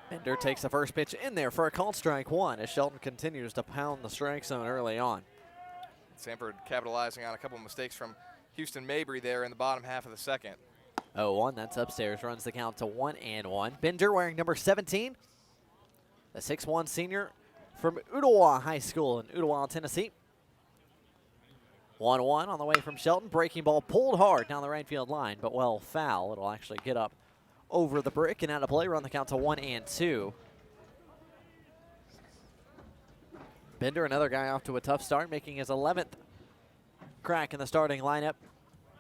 Bender takes the first pitch in there for a called strike 1 as Shelton continues to pound the strike zone early on. Samford capitalizing on a couple of mistakes from Houston Mabry there in the bottom half of the 2nd. 0-1, that's upstairs, runs the count to 1-1. Bender wearing number 17, the 6'1 senior from Ottawa High School in Ottawa, Tennessee. 1-1 on the way from Shelton. Breaking ball pulled hard down the right field line, but well foul. It'll actually get up over the brick and out of play. Run the count to 1-2. Bender, another guy off to a tough start, making his 11th crack in the starting lineup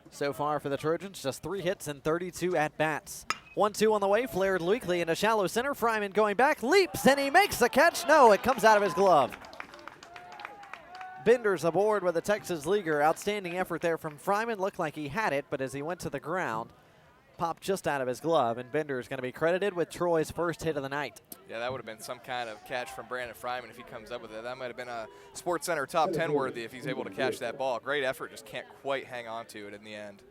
so far for the Trojans. Just 3 hits and 32 at-bats. 1-2 on the way, flared weakly into shallow center. Fryman going back, leaps, and he makes the catch. No, it comes out of his glove. Bender's aboard with a Texas leaguer. Outstanding effort there from Fryman. Looked like he had it, but as he went to the ground, popped just out of his glove, and Bender is going to be credited with Troy's first hit of the night. Yeah, that would have been some kind of catch from Brandon Fryman if he comes up with it. That might have been a Sports Center top 10 worthy if he's able to catch that ball. Great effort, just can't quite hang on to it in the end.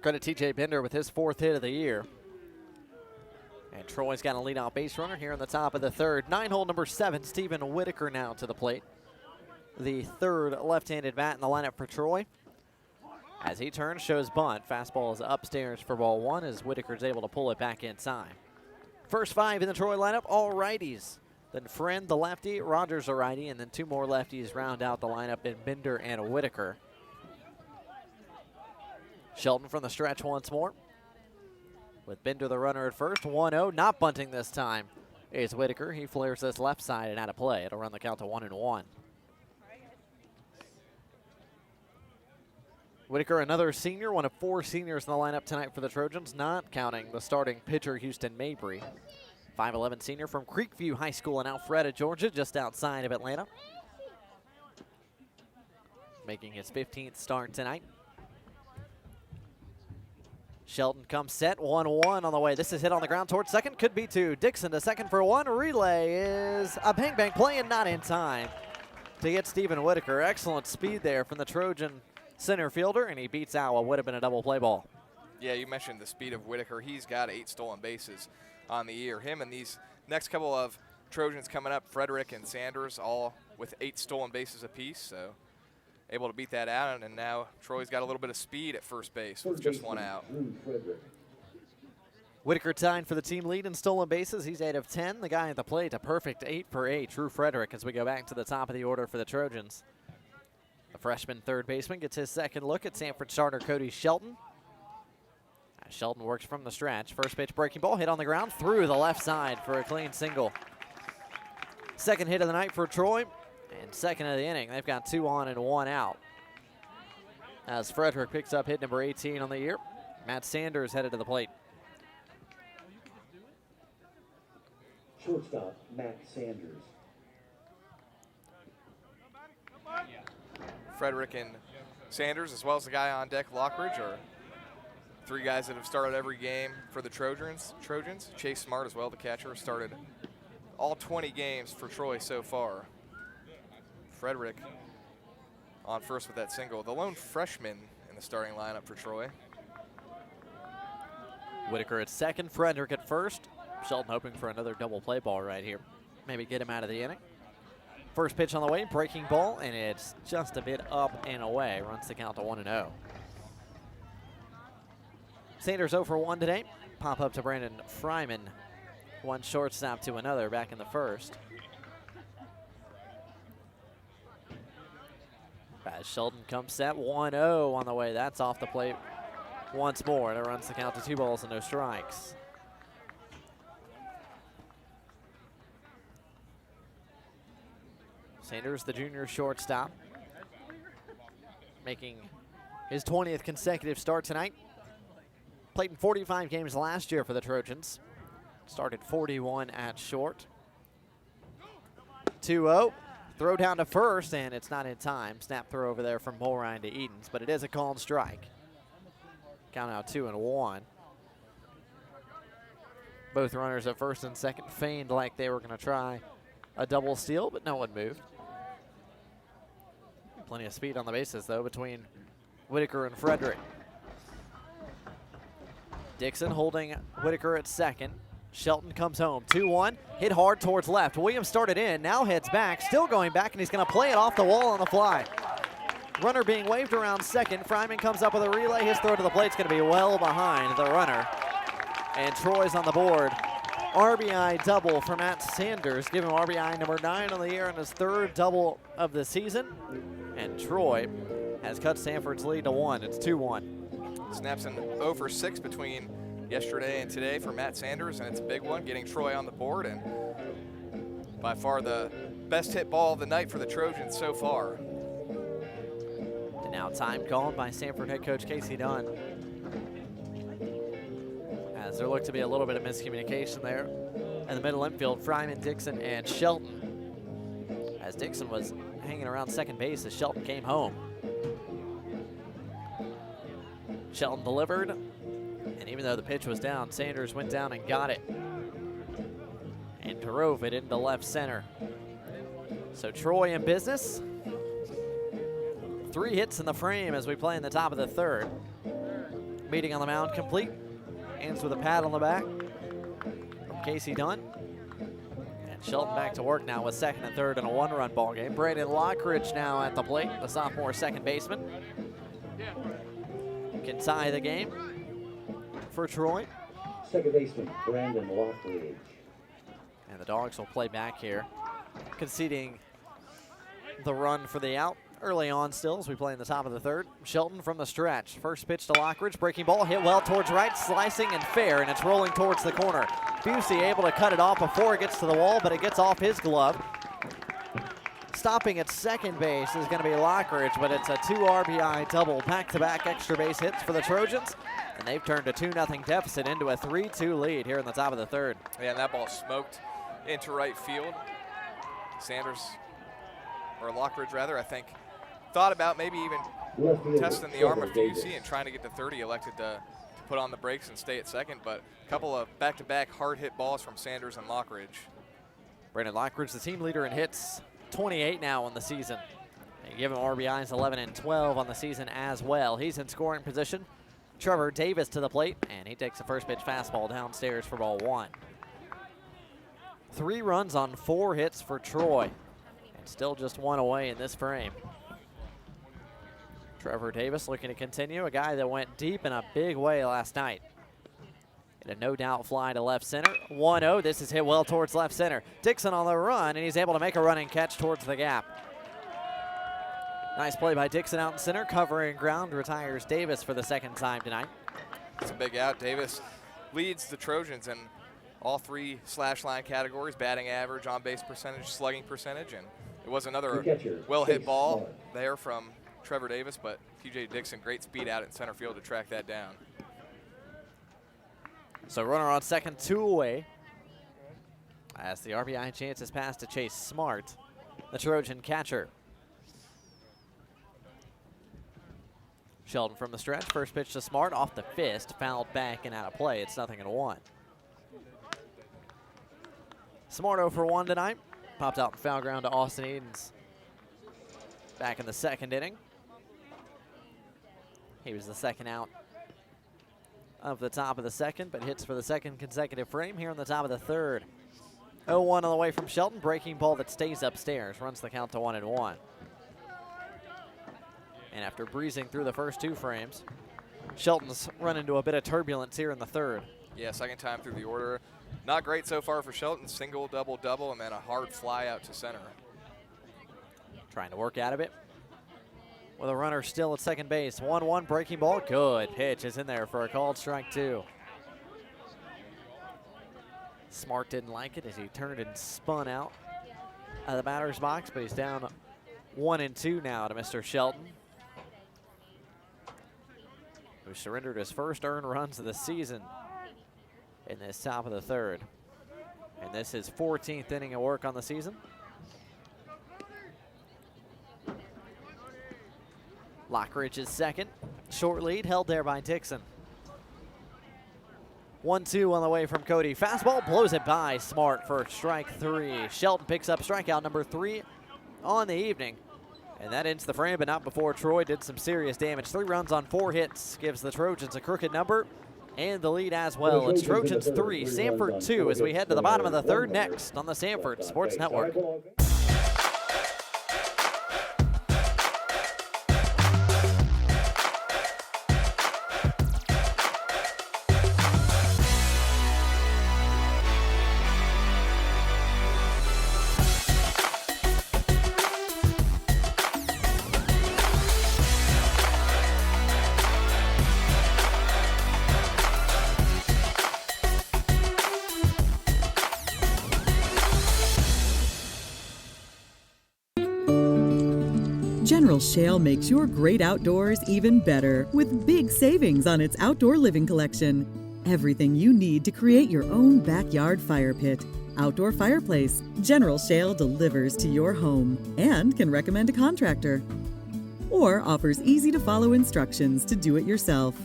Credit TJ Bender with his 4th hit of the year. And Troy's got a leadoff base runner here in the top of the 3rd. 9-hole number 7, Stephen Whitaker now to the plate. The 3rd left-handed bat in the lineup for Troy. As he turns, shows bunt. Fastball is upstairs for ball 1 as Whitaker's able to pull it back inside. First 5 in the Troy lineup, all righties. Then Friend, the lefty, Rogers, a righty, and then 2 more lefties round out the lineup in Bender and Whitaker. Shelton from the stretch once more. With Bender the runner at first, 1-0, not bunting this time is Whitaker. He flares this left side and out of play. It'll run the count to 1-1. Whitaker, another senior, one of 4 seniors in the lineup tonight for the Trojans, not counting the starting pitcher, Houston Mabry. 5'11 senior from Creekview High School in Alpharetta, Georgia, just outside of Atlanta. Making his 15th start tonight. Shelton comes set, 1-1 on the way. This is hit on the ground towards second, could be 2. Dixon to second for 1. Relay is a bang-bang play and not in time to get Stephen Whitaker. Excellent speed there from the Trojan center fielder, and he beats out what would have been a double play ball. Yeah, you mentioned the speed of Whitaker. He's got 8 stolen bases on the year. Him and these next couple of Trojans coming up, Frederick and Sanders, all with 8 stolen bases apiece, so able to beat that out, and now Troy's got a little bit of speed at first base with just 1 out. Whitaker tied for the team lead in stolen bases. He's 8 of 10. The guy at the plate, a perfect 8 for 8. Drew Frederick as we go back to the top of the order for the Trojans. The freshman 3rd baseman gets his 2nd look at Samford starter Cody Shelton. As Shelton works from the stretch. First pitch breaking ball hit on the ground through the left side for a clean single. 2nd hit of the night for Troy and 2nd of the inning. They've got 2 on and 1 out. As Frederick picks up hit number 18 on the year. Matt Sanders headed to the plate. Shortstop, Matt Sanders. Frederick and Sanders, as well as the guy on deck, Lockridge, are 3 guys that have started every game for the Trojans. Chase Smart as well, the catcher, started all 20 games for Troy so far. Frederick on first with that single. The lone freshman in the starting lineup for Troy. Whitaker at 2nd, Frederick at 1st. Shelton hoping for another double play ball right here. Maybe get him out of the inning. First pitch on the way, breaking ball, and it's just a bit up and away. Runs the count to 1-0. Sanders 0 for 1 today. Pop up to Brandon Fryman. 1 shortstop to another back in the 1st. As Shelton comes set, 1-0 on the way. That's off the plate once more, and it runs the count to 2 balls and no strikes. Sanders, the junior shortstop, making his 20th consecutive start tonight. Played in 45 games last year for the Trojans. Started 41 at short. 2-0. Throw down to first, and it's not in time. Snap throw over there from Mulrine to Edens, but it is a called strike. Count out 2-1. Both runners at first and second feigned like they were going to try a double steal, but no one moved. Plenty of speed on the bases, though, between Whitaker and Frederick. Dixon holding Whitaker at second. Shelton comes home. 2-1. Hit hard towards left. Williams started in, now heads back. Still going back, and he's going to play it off the wall on the fly. Runner being waved around second. Fryman comes up with a relay. His throw to the plate's going to be well behind the runner. And Troy's on the board. RBI double for Matt Sanders. Give him RBI number 9 on the year and his 3rd double of the season. And Troy has cut Samford's lead to 1. It's 2-1. Snaps an 0 for 6 between yesterday and today for Matt Sanders, and it's a big one, getting Troy on the board, and by far the best hit ball of the night for the Trojans so far. And now time called by Samford head coach Casey Dunn. As there looked to be a little bit of miscommunication there in the middle infield, Fryman, Dixon, and Shelton. As Dixon was hanging around second base as Shelton came home. Shelton delivered, and even though the pitch was down, Sanders went down and got it. And drove it into left center. So Troy in business. 3 hits in the frame as we play in the top of the 3rd. Meeting on the mound complete. Ends with a pat on the back from Casey Dunn. And Shelton back to work now with 2nd and 3rd in a 1-run ball game. Brandon Lockridge now at the plate, the sophomore second baseman. Can tie the game for Troy. Second baseman, Brandon Lockridge. And the Dogs will play back here, conceding the run for the out early on still as we play in the top of the 3rd. Shelton from the stretch. First pitch to Lockridge, breaking ball, hit well towards right, slicing and fair, and it's rolling towards the corner. Busey able to cut it off before it gets to the wall, but it gets off his glove. Stopping at second base is going to be Lockridge, but it's a 2 RBI double, back-to-back extra base hits for the Trojans, and they've turned a 2-0 deficit into a 3-2 lead here in the top of the 3rd. Yeah, and that ball smoked into right field. Sanders, or Lockridge rather, I think, thought about maybe even testing the arm of Busey and trying to get to 30, elected to put on the brakes and stay at second, but a couple of back-to-back hard-hit balls from Sanders and Lockridge. Brandon Lockridge, the team leader in hits, 28 now on the season. They give him RBIs 11 and 12 on the season as well. He's in scoring position. Trevor Davis to the plate, and he takes the first pitch fastball downstairs for ball 1. 3 runs on 4 hits for Troy, and still just 1 away in this frame. Trevor Davis looking to continue, a guy that went deep in a big way last night. And a no-doubt fly to left center. 1-0, this is hit well towards left center. Dixon on the run, and he's able to make a running catch towards the gap. Nice play by Dixon out in center, covering ground, retires Davis for the 2nd time tonight. It's a big out. Davis leads the Trojans in all 3 slash line categories, batting average, on-base percentage, slugging percentage, and it was another well-hit ball there from Trevor Davis, but TJ Dixon, great speed out in center field to track that down. So runner on second, 2 away. As the RBI chance is passed to Chase Smart, the Trojan catcher. Shelton from the stretch, first pitch to Smart, off the fist, fouled back and out of play. It's 0-1. Smart 0 for 1 tonight. Popped out in foul ground to Austin Edens back in the 2nd inning. He was the 2nd out of the top of the 2nd, but hits for the 2nd consecutive frame here in the top of the 3rd. 0-1 on the way from Shelton. Breaking ball that stays upstairs, runs the count to 1-1. And after breezing through the first 2 frames, Shelton's run into a bit of turbulence here in the 3rd. Yeah, 2nd time through the order. Not great so far for Shelton. Single, double, double, and then a hard fly out to center. Trying to work out of it with a runner still at second base. 1-1 breaking ball. Good pitch is in there for a called strike 2. Smart didn't like it as he turned and spun out of the batter's box, but he's down 1-2 now to Mr. Shelton, who surrendered his first earned runs of the season in this top of the 3rd. And this is 14th inning of work on the season. Lockridge is second. Short lead held there by Dixon. 1-2 on the way from Cody. Fastball blows it by. Smart for strike 3. Shelton picks up strikeout number 3 on the evening. And that ends the frame, but not before Troy did some serious damage. 3 runs on 4 hits gives the Trojans a crooked number and the lead as well. It's Trojans 3, Samford 2 as we head to the bottom of the 3rd next on the Samford Sports Network. General Shale makes your great outdoors even better with big savings on its outdoor living collection. Everything you need to create your own backyard fire pit. Outdoor fireplace, General Shale delivers to your home and can recommend a contractor. Or offers easy-to-follow instructions to do it yourself.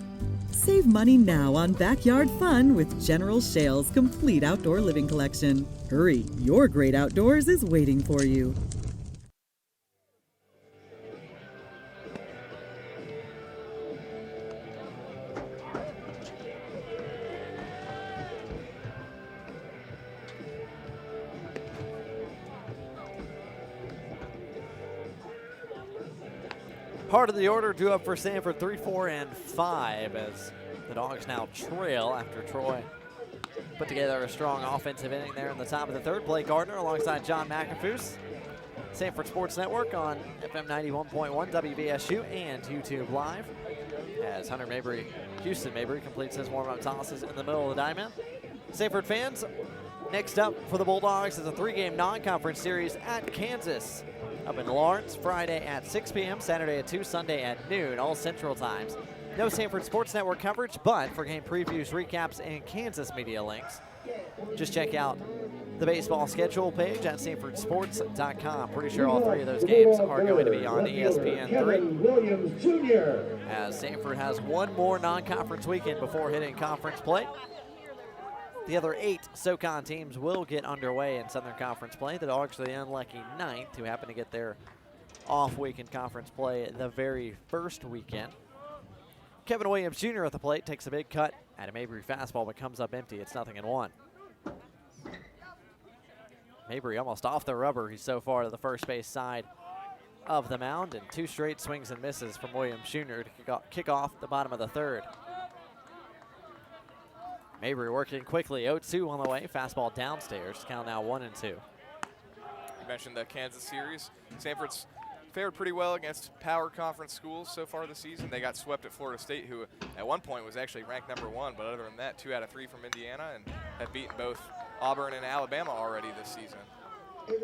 Save money now on backyard fun with General Shale's complete outdoor living collection. Hurry, your great outdoors is waiting for you. Part of the order due up for Samford 3, 4, and 5 as the Dogs now trail after Troy put together a strong offensive inning there in the top of the 3rd. Blake Gardner alongside John McAfoose. Samford Sports Network on FM 91.1 WVSU and YouTube Live as Houston Mabry completes his warm-up tosses in the middle of the diamond. Samford fans, next up for the Bulldogs is a 3-game non-conference series at Kansas. Up in Lawrence, Friday at 6 p.m., Saturday at 2, Sunday at noon, all Central Times. No Samford Sports Network coverage, but for game previews, recaps, and Kansas media links, just check out the baseball schedule page at SamfordSports.com. Pretty sure all 3 of those games are going to be on ESPN3. As Samford has 1 more non-conference weekend before hitting conference play. The other 8 SoCon teams will get underway in Southern Conference play. The Dogs are the unlucky 9th, who happen to get their off week in conference play the very first weekend. Kevin Williams Jr. at the plate takes a big cut at a Mabry fastball, but comes up empty. It's 0-1. Mabry almost off the rubber. He's so far to the first base side of the mound, and 2 straight swings and misses from Williams Jr. to kick off the bottom of the 3rd. Mabry working quickly, 0-2 on the way. Fastball downstairs, count now 1-2. You mentioned the Kansas series. Samford's fared pretty well against power conference schools so far this season. They got swept at Florida State, who at one point was actually ranked number 1, but other than that, 2 out of 3 from Indiana, and have beaten both Auburn and Alabama already this season.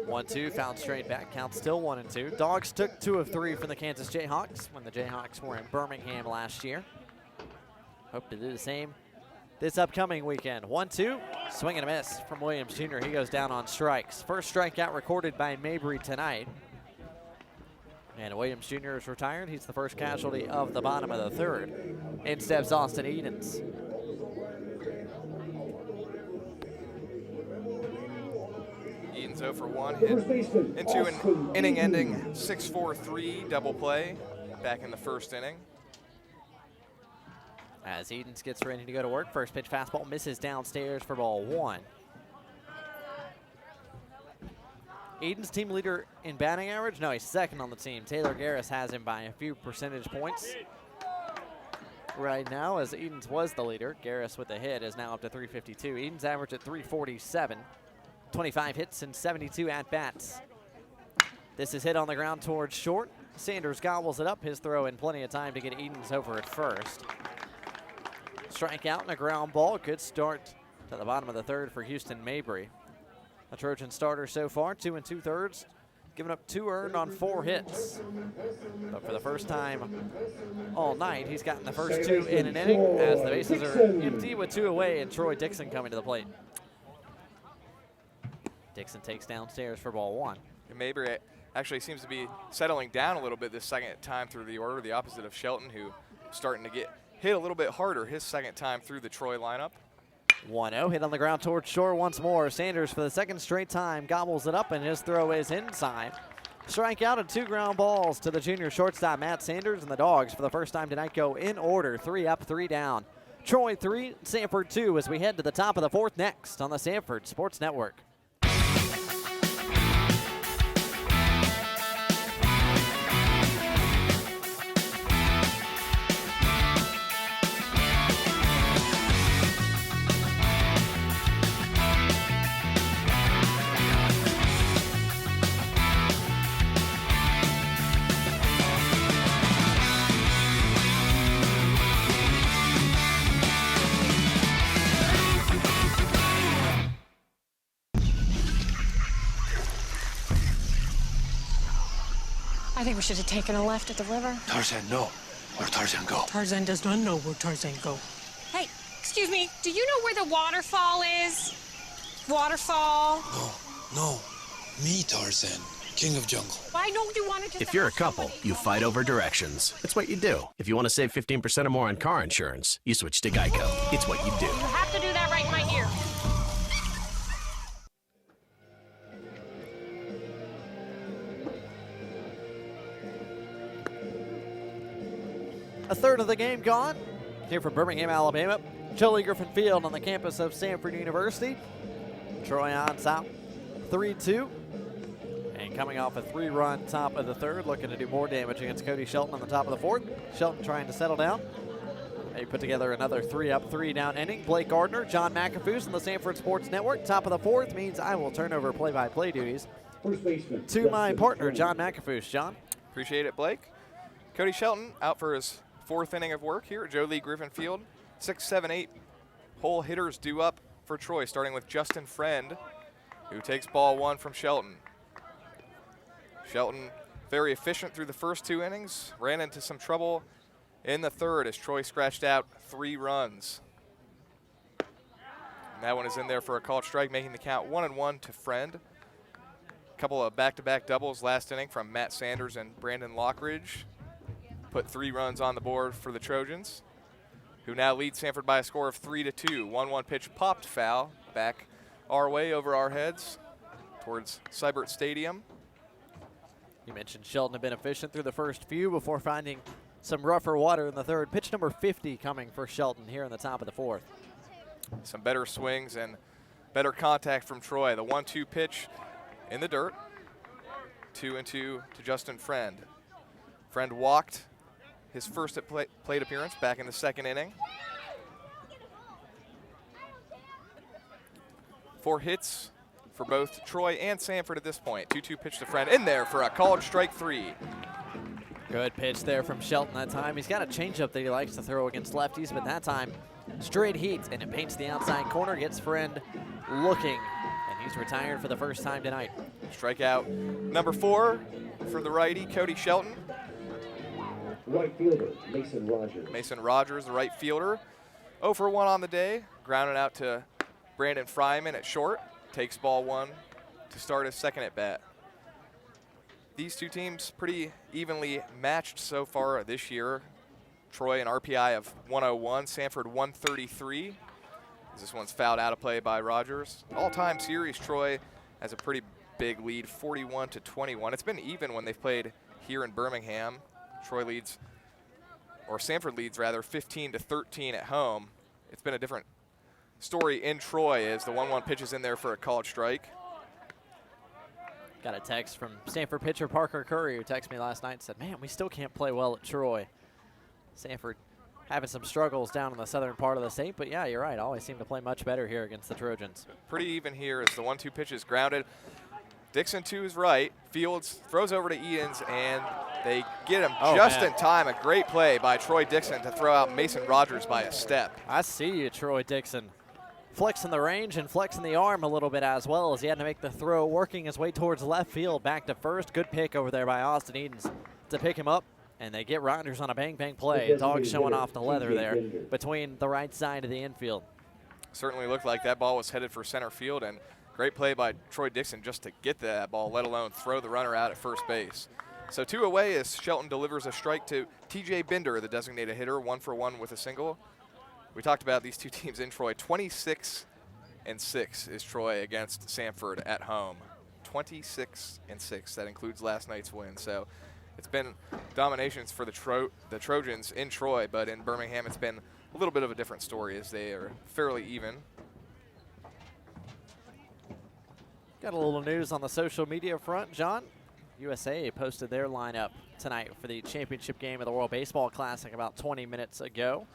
1-2, found straight back, count still 1-2. Dogs took 2 of 3 from the Kansas Jayhawks when the Jayhawks were in Birmingham last year. Hope to do the same this upcoming weekend. 1-2, swing and a miss from Williams Jr. He goes down on strikes. First strikeout recorded by Mabry tonight. And Williams Jr. is retired. He's the first casualty of the bottom of the 3rd. In steps Austin Edens. Edens 0 for 1, hit into an inning-ending 6-4-3 double play back in the 1st inning. As Edens gets ready to go to work, first pitch fastball misses downstairs for ball 1. Edens team leader in batting average? No, he's 2nd on the team. Taylor Garris has him by a few percentage points right now, as Edens was the leader. Garris with the hit is now up to 352. Edens average at 347. 25 hits and 72 at-bats. This is hit on the ground towards short. Sanders gobbles it up. His throw in plenty of time to get Edens over at first. Strikeout and a ground ball. Good start to the bottom of the 3rd for Houston Mabry. A Trojan starter so far, 2 2/3, giving up 2 earned on 4 hits. But for the first time all night, he's gotten the first 2 in an inning as the bases are empty with 2 away and Troy Dixon coming to the plate. Dixon takes downstairs for ball 1. And Mabry actually seems to be settling down a little bit this second time through the order, the opposite of Shelton, who starting to get hit a little bit harder his second time through the Troy lineup. 1-0, hit on the ground towards shore once more. Sanders, for the second straight time, gobbles it up, and his throw is inside. Strikeout and 2 ground balls to the junior shortstop, Matt Sanders, and the Dogs for the first time tonight go in order, 3 up, 3 down. Troy 3, Samford 2 as we head to the top of the 4th next on the Samford Sports Network. I think we should have taken a left at the river. Tarzan, no. Where Tarzan go? Tarzan does not know where Tarzan go. Hey, excuse me, do you know where the waterfall is? Waterfall? No. Me, Tarzan. King of jungle. Why don't you want to just... If you're a couple, you fight over directions. It's what you do. If you want to save 15% or more on car insurance, you switch to Geico. It's what you do. You have to do that right in my ear. A third of the game gone. Here from Birmingham, Alabama. Jolie Griffin Field on the campus of Samford University. Troy on top, 3-2. And coming off a 3-run top of the third, looking to do more damage against Cody Shelton on the top of the 4th. Shelton trying to settle down. They put together another 3 up, 3 down inning. Blake Gardner, John McAfoose on the Samford Sports Network. Top of the 4th means I will turn over play-by-play duties to my partner, John McAfoose. John? Appreciate it, Blake. Cody Shelton out for his 4th inning of work here at Jolie Griffin Field. 6, 7, 8 hole hitters due up for Troy, starting with Justin Friend, who takes ball 1 from Shelton. Shelton very efficient through the first 2 innings, ran into some trouble in the 3rd as Troy scratched out 3 runs. And that one is in there for a called strike, making the count 1-1 to Friend. A couple of back-to-back doubles last inning from Matt Sanders and Brandon Lockridge. Put 3 runs on the board for the Trojans, who now lead Samford by a score of 3-2. 1-1 pitch popped foul back our way over our heads towards Seibert Stadium. You mentioned Shelton had been efficient through the first few before finding some rougher water in the 3rd. Pitch number 50 coming for Shelton here in the top of the 4th. Some better swings and better contact from Troy. The 1-2 pitch in the dirt. 2-2 to Justin Friend. Friend walked his first at plate appearance back in the 2nd inning. 4 hits for both Troy and Samford at this point. 2-2 pitch to Friend in there for a called strike 3. Good pitch there from Shelton that time. He's got a changeup that he likes to throw against lefties, but that time straight heat, and it paints the outside corner, gets Friend looking, and he's retired for the first time tonight. Strikeout number 4 for the righty, Cody Shelton. Right fielder, Mason Rogers. Mason Rogers, the right fielder. 0 for 1 on the day. Grounded out to Brandon Fryman at short. Takes ball 1 to start his 2nd at bat. These two teams pretty evenly matched so far this year. Troy an RPI of 101, Samford 133. This one's fouled out of play by Rogers. All-time series, Troy has a pretty big lead, 41-21. It's been even when they've played here in Birmingham. Troy leads, or Samford leads rather, 15-13 at home. It's been a different story in Troy as the 1-1 pitch is in there for a called strike. Got a text from Samford pitcher Parker Curry, who texted me last night and said, man, we still can't play well at Troy. Samford having some struggles down in the southern part of the state, but yeah, you're right. Always seem to play much better here against the Trojans. Pretty even here as the 1-2 pitch is grounded. Dixon to his right. Fields throws over to Edens, and they get him just in time. A great play by Troy Dixon to throw out Mason Rogers by a step. I see you, Troy Dixon. Flexing the range and flexing the arm a little bit as well as he had to make the throw, working his way towards left field, back to first. Good pick over there by Austin Edens to pick him up, and they get Rogers on a bang-bang play. Dog showing off the leather there between the right side of the infield. Certainly looked like that ball was headed for center field, and Great play by Troy Dixon just to get that ball, let alone throw the runner out at first base. So 2 away as Shelton delivers a strike to TJ Binder, the designated hitter, 1 for 1 with a single. We talked about these two teams in Troy. 26-6 is Troy against Samford at home. 26-6. That includes last night's win. So it's been dominations for the Trojans in Troy, but in Birmingham it's been a little bit of a different story as they are fairly even. Got a little news on the social media front, John. USA posted their lineup tonight for the championship game of the World Baseball Classic about 20 minutes ago.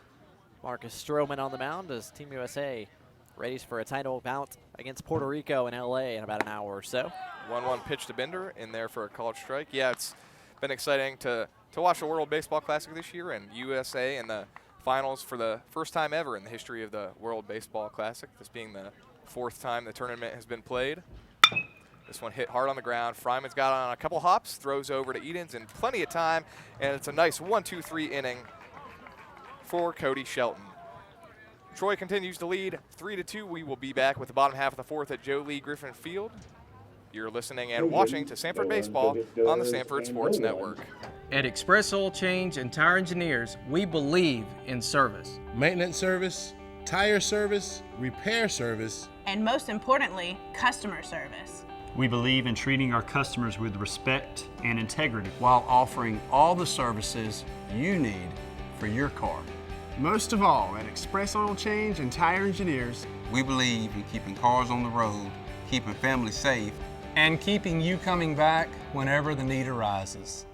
Marcus Stroman on the mound as Team USA readies for a title bout against Puerto Rico in LA in about an hour or so. 1-1 pitch to Binder in there for a called strike. Yeah, it's been exciting to watch the World Baseball Classic this year, and USA in the finals for the first time ever in the history of the World Baseball Classic, this being the 4th time the tournament has been played. This one hit hard on the ground. Fryman's got on a couple hops, throws over to Edens in plenty of time, and it's a nice 1-2-3 inning for Cody Shelton. Troy continues to lead 3-2. We will be back with the bottom half of the 4th at Joe Lee Griffin Field. You're listening and watching to Samford Baseball on the Samford Sports Network. At Express Oil Change and Tire Engineers, we believe in service. Maintenance service, tire service, repair service, and most importantly, customer service. We believe in treating our customers with respect and integrity while offering all the services you need for your car. Most of all, at Express Oil Change and Tire Engineers, we believe in keeping cars on the road, keeping families safe, and keeping you coming back whenever the need arises.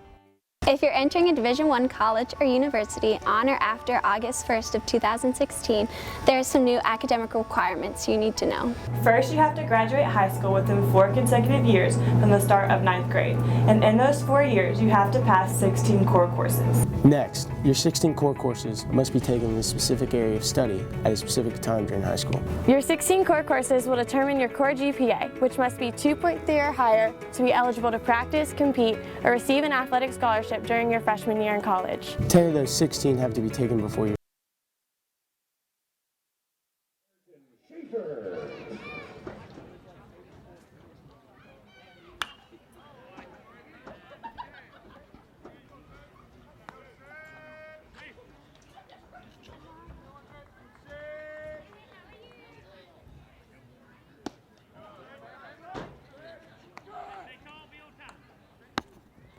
If you're entering a Division I college or university on or after August 1st of 2016, there are some new academic requirements you need to know. First, you have to graduate high school within 4 consecutive years from the start of 9th grade. And in those 4 years, you have to pass 16 core courses. Next, your 16 core courses must be taken in a specific area of study at a specific time during high school. Your 16 core courses will determine your core GPA, which must be 2.3 or higher to be eligible to practice, compete, or receive an athletic scholarship during your freshman year in college. 10 of those 16 have to be taken before you.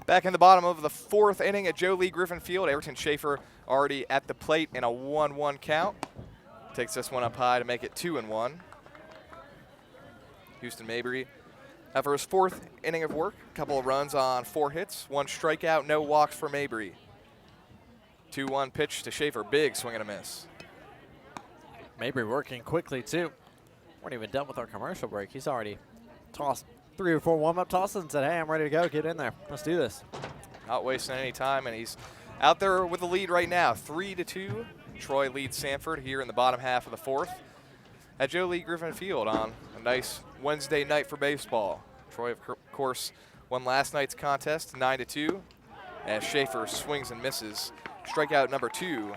Back in the bottom of the 4th inning at Joe Lee Griffin Field, Ayrton Schaefer already at the plate in a 1-1 count. Takes this one up high to make it 2-1. Houston Mabry for his 4th inning of work, a couple of runs on 4 hits, 1 strikeout, no walks for Mabry. 2-1 pitch to Schaefer, big swing and a miss. Mabry working quickly too. Weren't even done with our commercial break. He's already tossed 3 or 4 warm-up tosses and said, hey, I'm ready to go. Get in there. Let's do this. Not wasting any time, and he's out there with the lead right now, 3-2. Troy leads Samford here in the bottom half of the 4th at Joe Lee Griffin Field on a nice Wednesday night for baseball. Troy, of course, won last night's contest 9-2 as Schaefer swings and misses. Strikeout number 2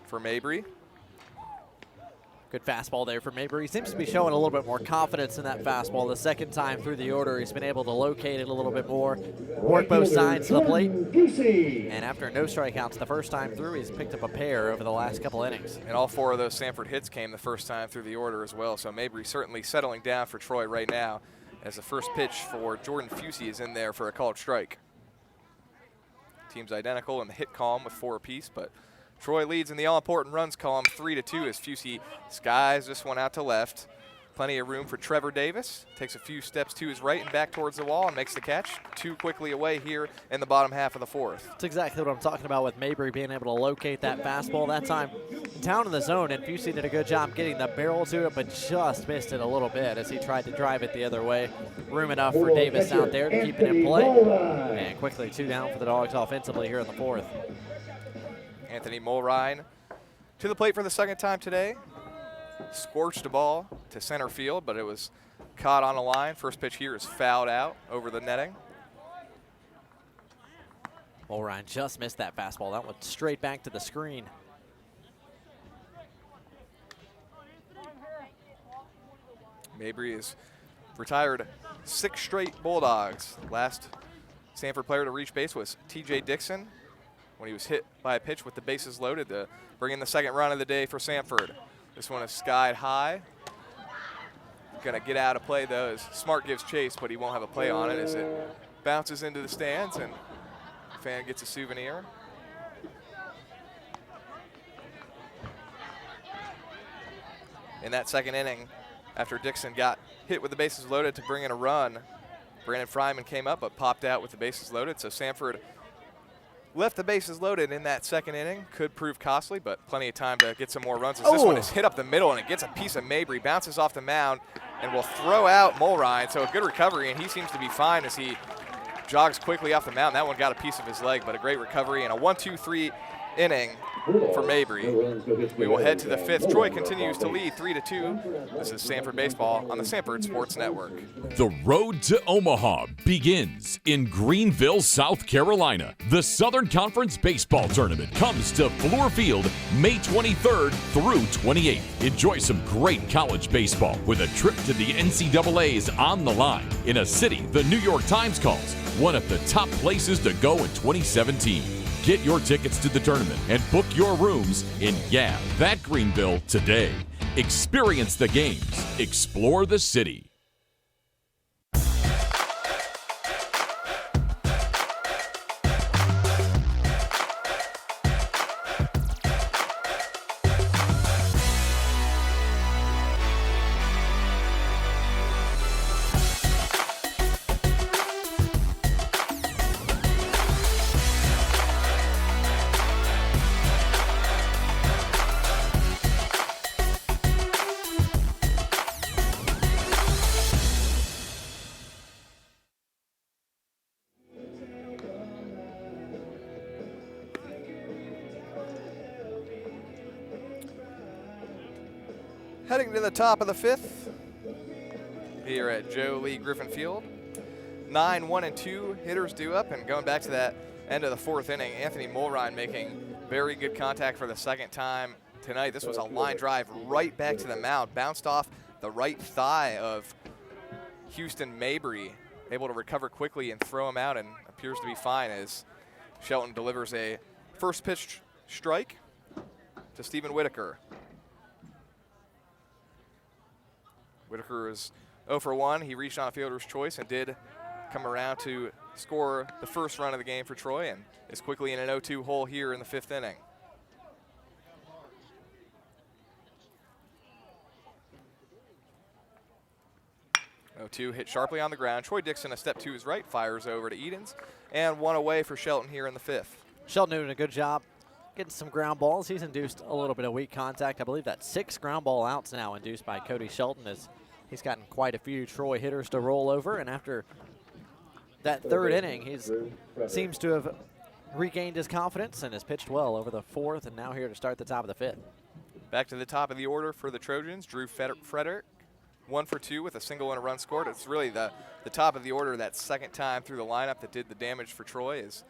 for Mabry. Good fastball there for Mabry. He seems to be showing a little bit more confidence in that fastball. The second time through the order, he's been able to locate it a little bit more, work both sides of the plate. And after no strikeouts the first time through, he's picked up a pair over the last couple innings. And all 4 of those Samford hits came the first time through the order as well. So Mabry certainly settling down for Troy right now as the first pitch for Jordan Fusey is in there for a called strike. Team's identical in the hit column with 4 apiece, but Troy leads in the all-important runs column 3-2 as Fusey skies this one out to left. Plenty of room for Trevor Davis. Takes a few steps to his right and back towards the wall and makes the catch. 2 quickly away here in the bottom half of the 4th. That's exactly what I'm talking about with Mabry being able to locate that fastball. That time down in the zone, and Fusey did a good job getting the barrel to it, but just missed it a little bit as he tried to drive it the other way. Room enough for Davis out there to keep it in play. And quickly 2 down for the Dogs offensively here in the 4th. Anthony Mulrine to the plate for the 2nd time today. Scorched a ball to center field, but it was caught on a line. First pitch here is fouled out over the netting. Mulrine just missed that fastball. That went straight back to the screen. Mabry has retired 6 straight Bulldogs. Last Samford player to reach base was TJ Dixon when he was hit by a pitch with the bases loaded to bring in the second run of the day for Samford. This one is skied high. Gonna get out of play though as Smart gives chase, but he won't have a play on it as it bounces into the stands and the fan gets a souvenir. In that second inning, after Dixon got hit with the bases loaded to bring in a run, Brandon Fryman came up but popped out with the bases loaded, so Samford left the bases loaded in that second inning. Could prove costly, but plenty of time to get some more runs. As this one is hit up the middle and it gets a piece of Mabry, bounces off the mound, and will throw out Mulrine. So a good recovery, and he seems to be fine as he jogs quickly off the mound. That one got a piece of his leg, but a great recovery and a 1-2-3 inning for Mabry. We will head to the 5th. Troy continues to lead 3-2. This is Samford Baseball on the Samford Sports Network. The road to Omaha begins in Greenville, South Carolina. The Southern Conference Baseball Tournament comes to Fluor Field May 23rd through 28th. Enjoy some great college baseball with a trip to the NCAA's on the line in a city the New York Times calls one of the top places to go in 2017. Get your tickets to the tournament and book your rooms in that Greenville today. Experience the games. Explore the city. Heading to the top of the 5th here at Joe Lee Griffin Field. 9-1-2 hitters due up, and going back to that end of the 4th inning, Anthony Mulrine making very good contact for the second time tonight. This was a line drive right back to the mound, bounced off the right thigh of Houston Mabry, able to recover quickly and throw him out, and appears to be fine as Shelton delivers a first pitch strike to Stephen Whitaker. Whitaker is 0 for 1. He reached on a fielder's choice and did come around to score the first run of the game for Troy, and is quickly in an 0-2 hole here in the 5th inning. Oh, 0-2 hit sharply on the ground. Troy Dixon a step to his right, fires over to Edens, and one away for Shelton here in the 5th. Shelton doing a good job getting some ground balls. He's induced a little bit of weak contact. I believe that's 6 ground ball outs now induced by Cody Shelton, as he's gotten quite a few Troy hitters to roll over. And after that 3rd inning, he seems to have regained his confidence and has pitched well over the 4th, and now here to start the top of the 5th. Back to the top of the order for the Trojans. Drew Frederick, 1 for 2 with a single and a run scored. It's really the top of the order that second time through the lineup that did the damage for Troy, as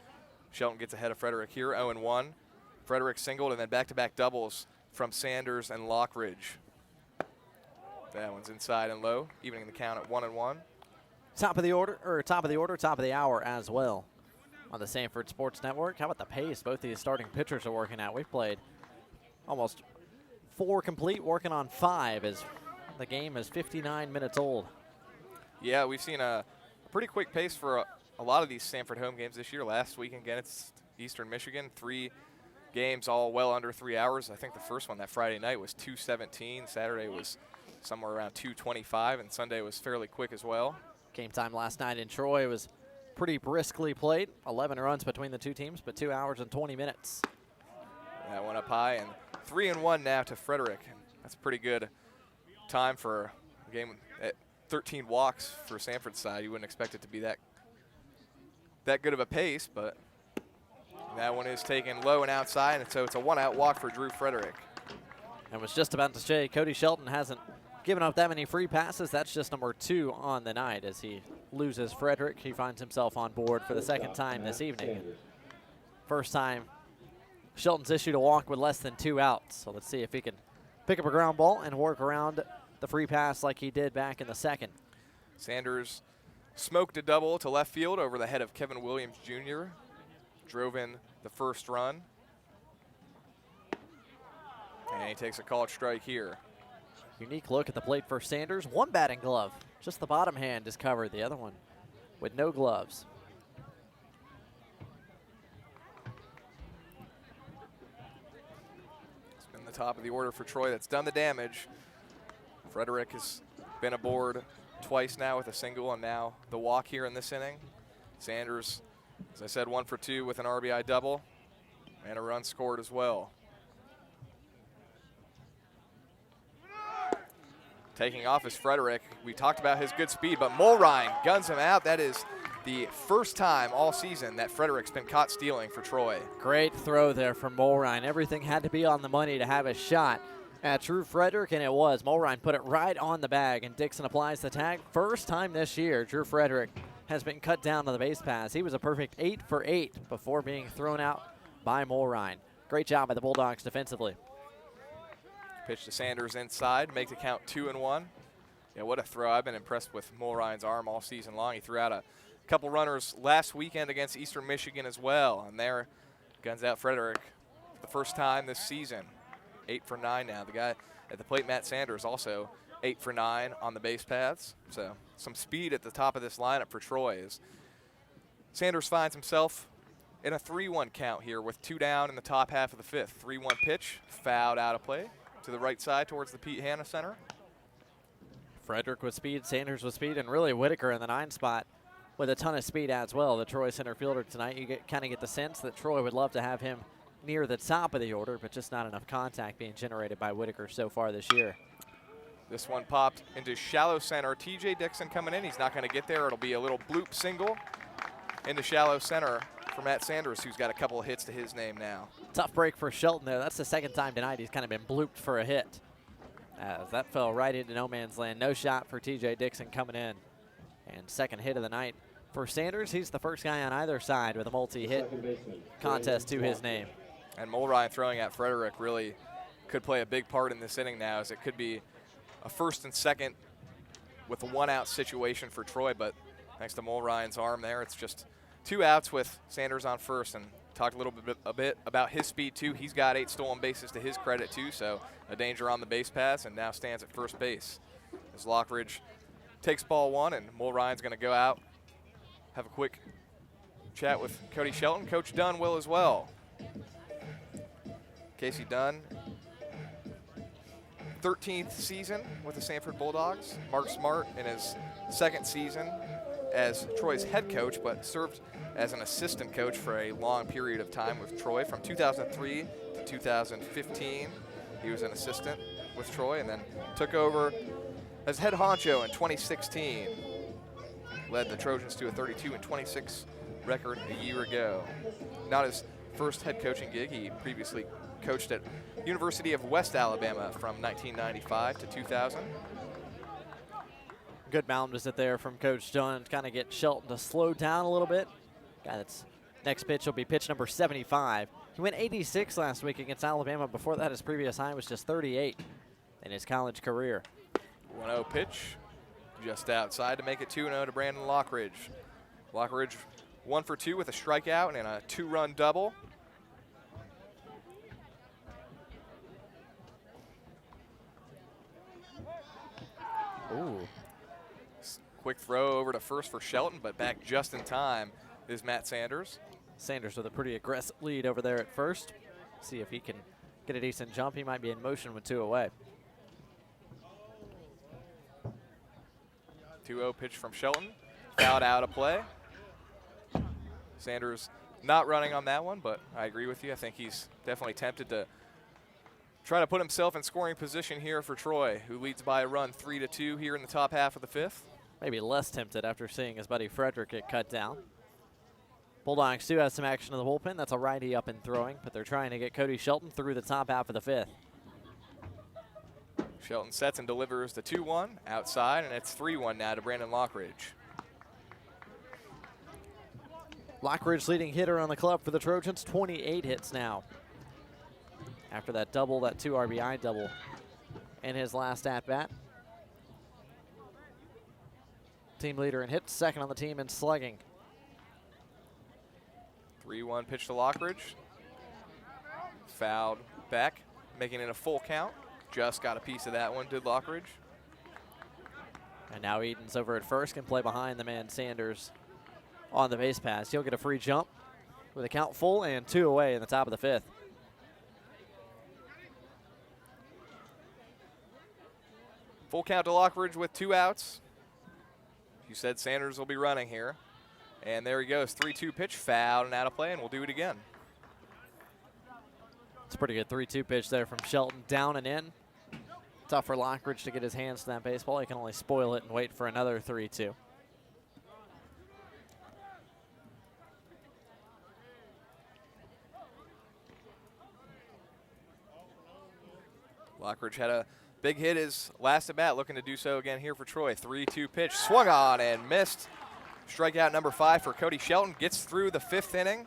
Shelton gets ahead of Frederick here, 0-1. Frederick singled, and then back-to-back doubles from Sanders and Lockridge. That one's inside and low, evening the count at 1-1. Top of the order, top of the hour as well on the Samford Sports Network. How about the pace both these starting pitchers are working at? We've played almost 4 complete, working on 5 as the game is 59 minutes old. Yeah, we've seen a pretty quick pace for a lot of these Samford home games this year. Last week against Eastern Michigan, 3 games all well under 3 hours. I think the first one that Friday night was 2:17. Saturday was somewhere around 2:25, and Sunday was fairly quick as well. Game time last night in Troy was pretty briskly played. 11 runs between the two teams, but 2 hours and 20 minutes. That one up high, and 3-1 now to Frederick. That's a pretty good time for a game at 13 walks for Samford's side. You wouldn't expect it to be that good of a pace, but that one is taken low and outside, and so it's a 1-out walk for Drew Frederick. I was just about to say, Cody Shelton hasn't given up that many free passes. That's just number 2 on the night as he loses Frederick. He finds himself on board for the second time this evening. First time Shelton's issued a walk with less than 2 outs. So let's see if he can pick up a ground ball and work around the free pass like he did back in the second. Sanders smoked a double to left field over the head of Kevin Williams Jr. Drove in the first run. And he takes a called strike here. Unique look at the plate for Sanders. One batting glove. Just the bottom hand is covered. The other one with no gloves. It's been the top of the order for Troy that's done the damage. Frederick has been aboard twice now with a single and now the walk here in this inning. Sanders, as I said, 1 for 2 with an RBI double and a run scored as well. Taking off is Frederick. We talked about his good speed, but Mulrine guns him out. That is the first time all season that Frederick's been caught stealing for Troy. Great throw there from Mulrine. Everything had to be on the money to have a shot at Drew Frederick, and it was. Mulrine put it right on the bag, and Dixon applies the tag. First time this year, Drew Frederick has been cut down on the base pass. He was a perfect 8 for 8 before being thrown out by Mulrine. Great job by the Bulldogs defensively. Pitch to Sanders inside, make the count 2-1. Yeah, what a throw. I've been impressed with Mulrine's arm all season long. He threw out a couple runners last weekend against Eastern Michigan as well. And there, guns out Frederick for the first time this season. 8 for 9 now. The guy at the plate, Matt Sanders, also 8 for 9 on the base paths. So some speed at the top of this lineup for Troy. As Sanders finds himself in a 3-1 count here with 2 down in the top half of the 5th. 3-1 pitch, fouled out of play to the right side towards the Pete Hanna Center. Frederick with speed, Sanders with speed, and really Whitaker in the 9 spot with a ton of speed as well. The Troy center fielder tonight, you kind of get the sense that Troy would love to have him near the top of the order, but just not enough contact being generated by Whitaker so far this year. This one popped into shallow center. TJ Dixon coming in. He's not going to get there. It'll be a little bloop single into shallow center for Matt Sanders, who's got a couple of hits to his name now. Tough break for Shelton there. That's the second time tonight he's kind of been blooped for a hit. As that fell right into no man's land. No shot for TJ Dixon coming in. And second hit of the night for Sanders. He's the first guy on either side with a multi-hit contest to his name. And Mulrine throwing at Frederick really could play a big part in this inning now, as it could be a first and second with a 1-out situation for Troy, but thanks to Mulrine's arm there, it's just 2 outs with Sanders on first. And talked a bit about his speed too. He's got 8 stolen bases to his credit too, so a danger on the base pass, and now stands at first base. As Lockridge takes ball 1, and Mulrine's going to go out, have a quick chat with Cody Shelton. Coach Dunn will as well. Casey Dunn, 13th season with the Samford Bulldogs. Mark Smart in his 2nd season as Troy's head coach, but served as an assistant coach for a long period of time with Troy from 2003 to 2015. He was an assistant with Troy and then took over as head honcho in 2016. Led the Trojans to a 32-26 record a year ago. Not his first head coaching gig. He previously coached at University of West Alabama from 1995 to 2000. Good mound visit there from Coach Dunn to kind of get Shelton to slow down a little bit. Guy that's next pitch will be pitch number 75. He went 86 last week against Alabama. Before that, his previous high was just 38 in his college career. 1-0 pitch just outside to make it 2-0 to Brandon Lockridge. Lockridge 1 for 2 with a strikeout and a 2-run double. Ooh. Quick throw over to first for Shelton, but back just in time is Matt Sanders. Sanders with a pretty aggressive lead over there at first. See if he can get a decent jump. He might be in motion with 2 away. 2-0 pitch from Shelton. Fouled out of play. Sanders not running on that one, but I agree with you. I think he's definitely tempted to try to put himself in scoring position here for Troy, who leads by a run 3-2 here in the top half of the 5th. Maybe less tempted after seeing his buddy Frederick get cut down. Bulldogs do have some action in the bullpen. That's a righty up and throwing, but they're trying to get Cody Shelton through the top half of the 5th. Shelton sets and delivers the 2-1 outside, and it's 3-1 now to Brandon Lockridge. Lockridge leading hitter on the club for the Trojans, 28 hits now. After that double, that 2 RBI double in his last at-bat. Team leader in hits, second on the team in slugging. 3-1 pitch to Lockridge. Fouled back, making it a full count. Just got a piece of that one, did Lockridge. And now Eden's over at first, can play behind the man Sanders on the base pass. He'll get a free jump with a count full and 2 away in the top of the 5th. Full count to Lockridge with 2 outs. You said Sanders will be running here. And there he goes, 3-2 pitch, fouled and out of play, and we'll do it again. It's a pretty good 3-2 pitch there from Shelton, down and in. Tough for Lockridge to get his hands to that baseball. He can only spoil it and wait for another 3-2. Lockridge had a big hit his last at bat, looking to do so again here for Troy. 3-2 pitch, swung on and missed. Strikeout number 5 for Cody Shelton. Gets through the 5th inning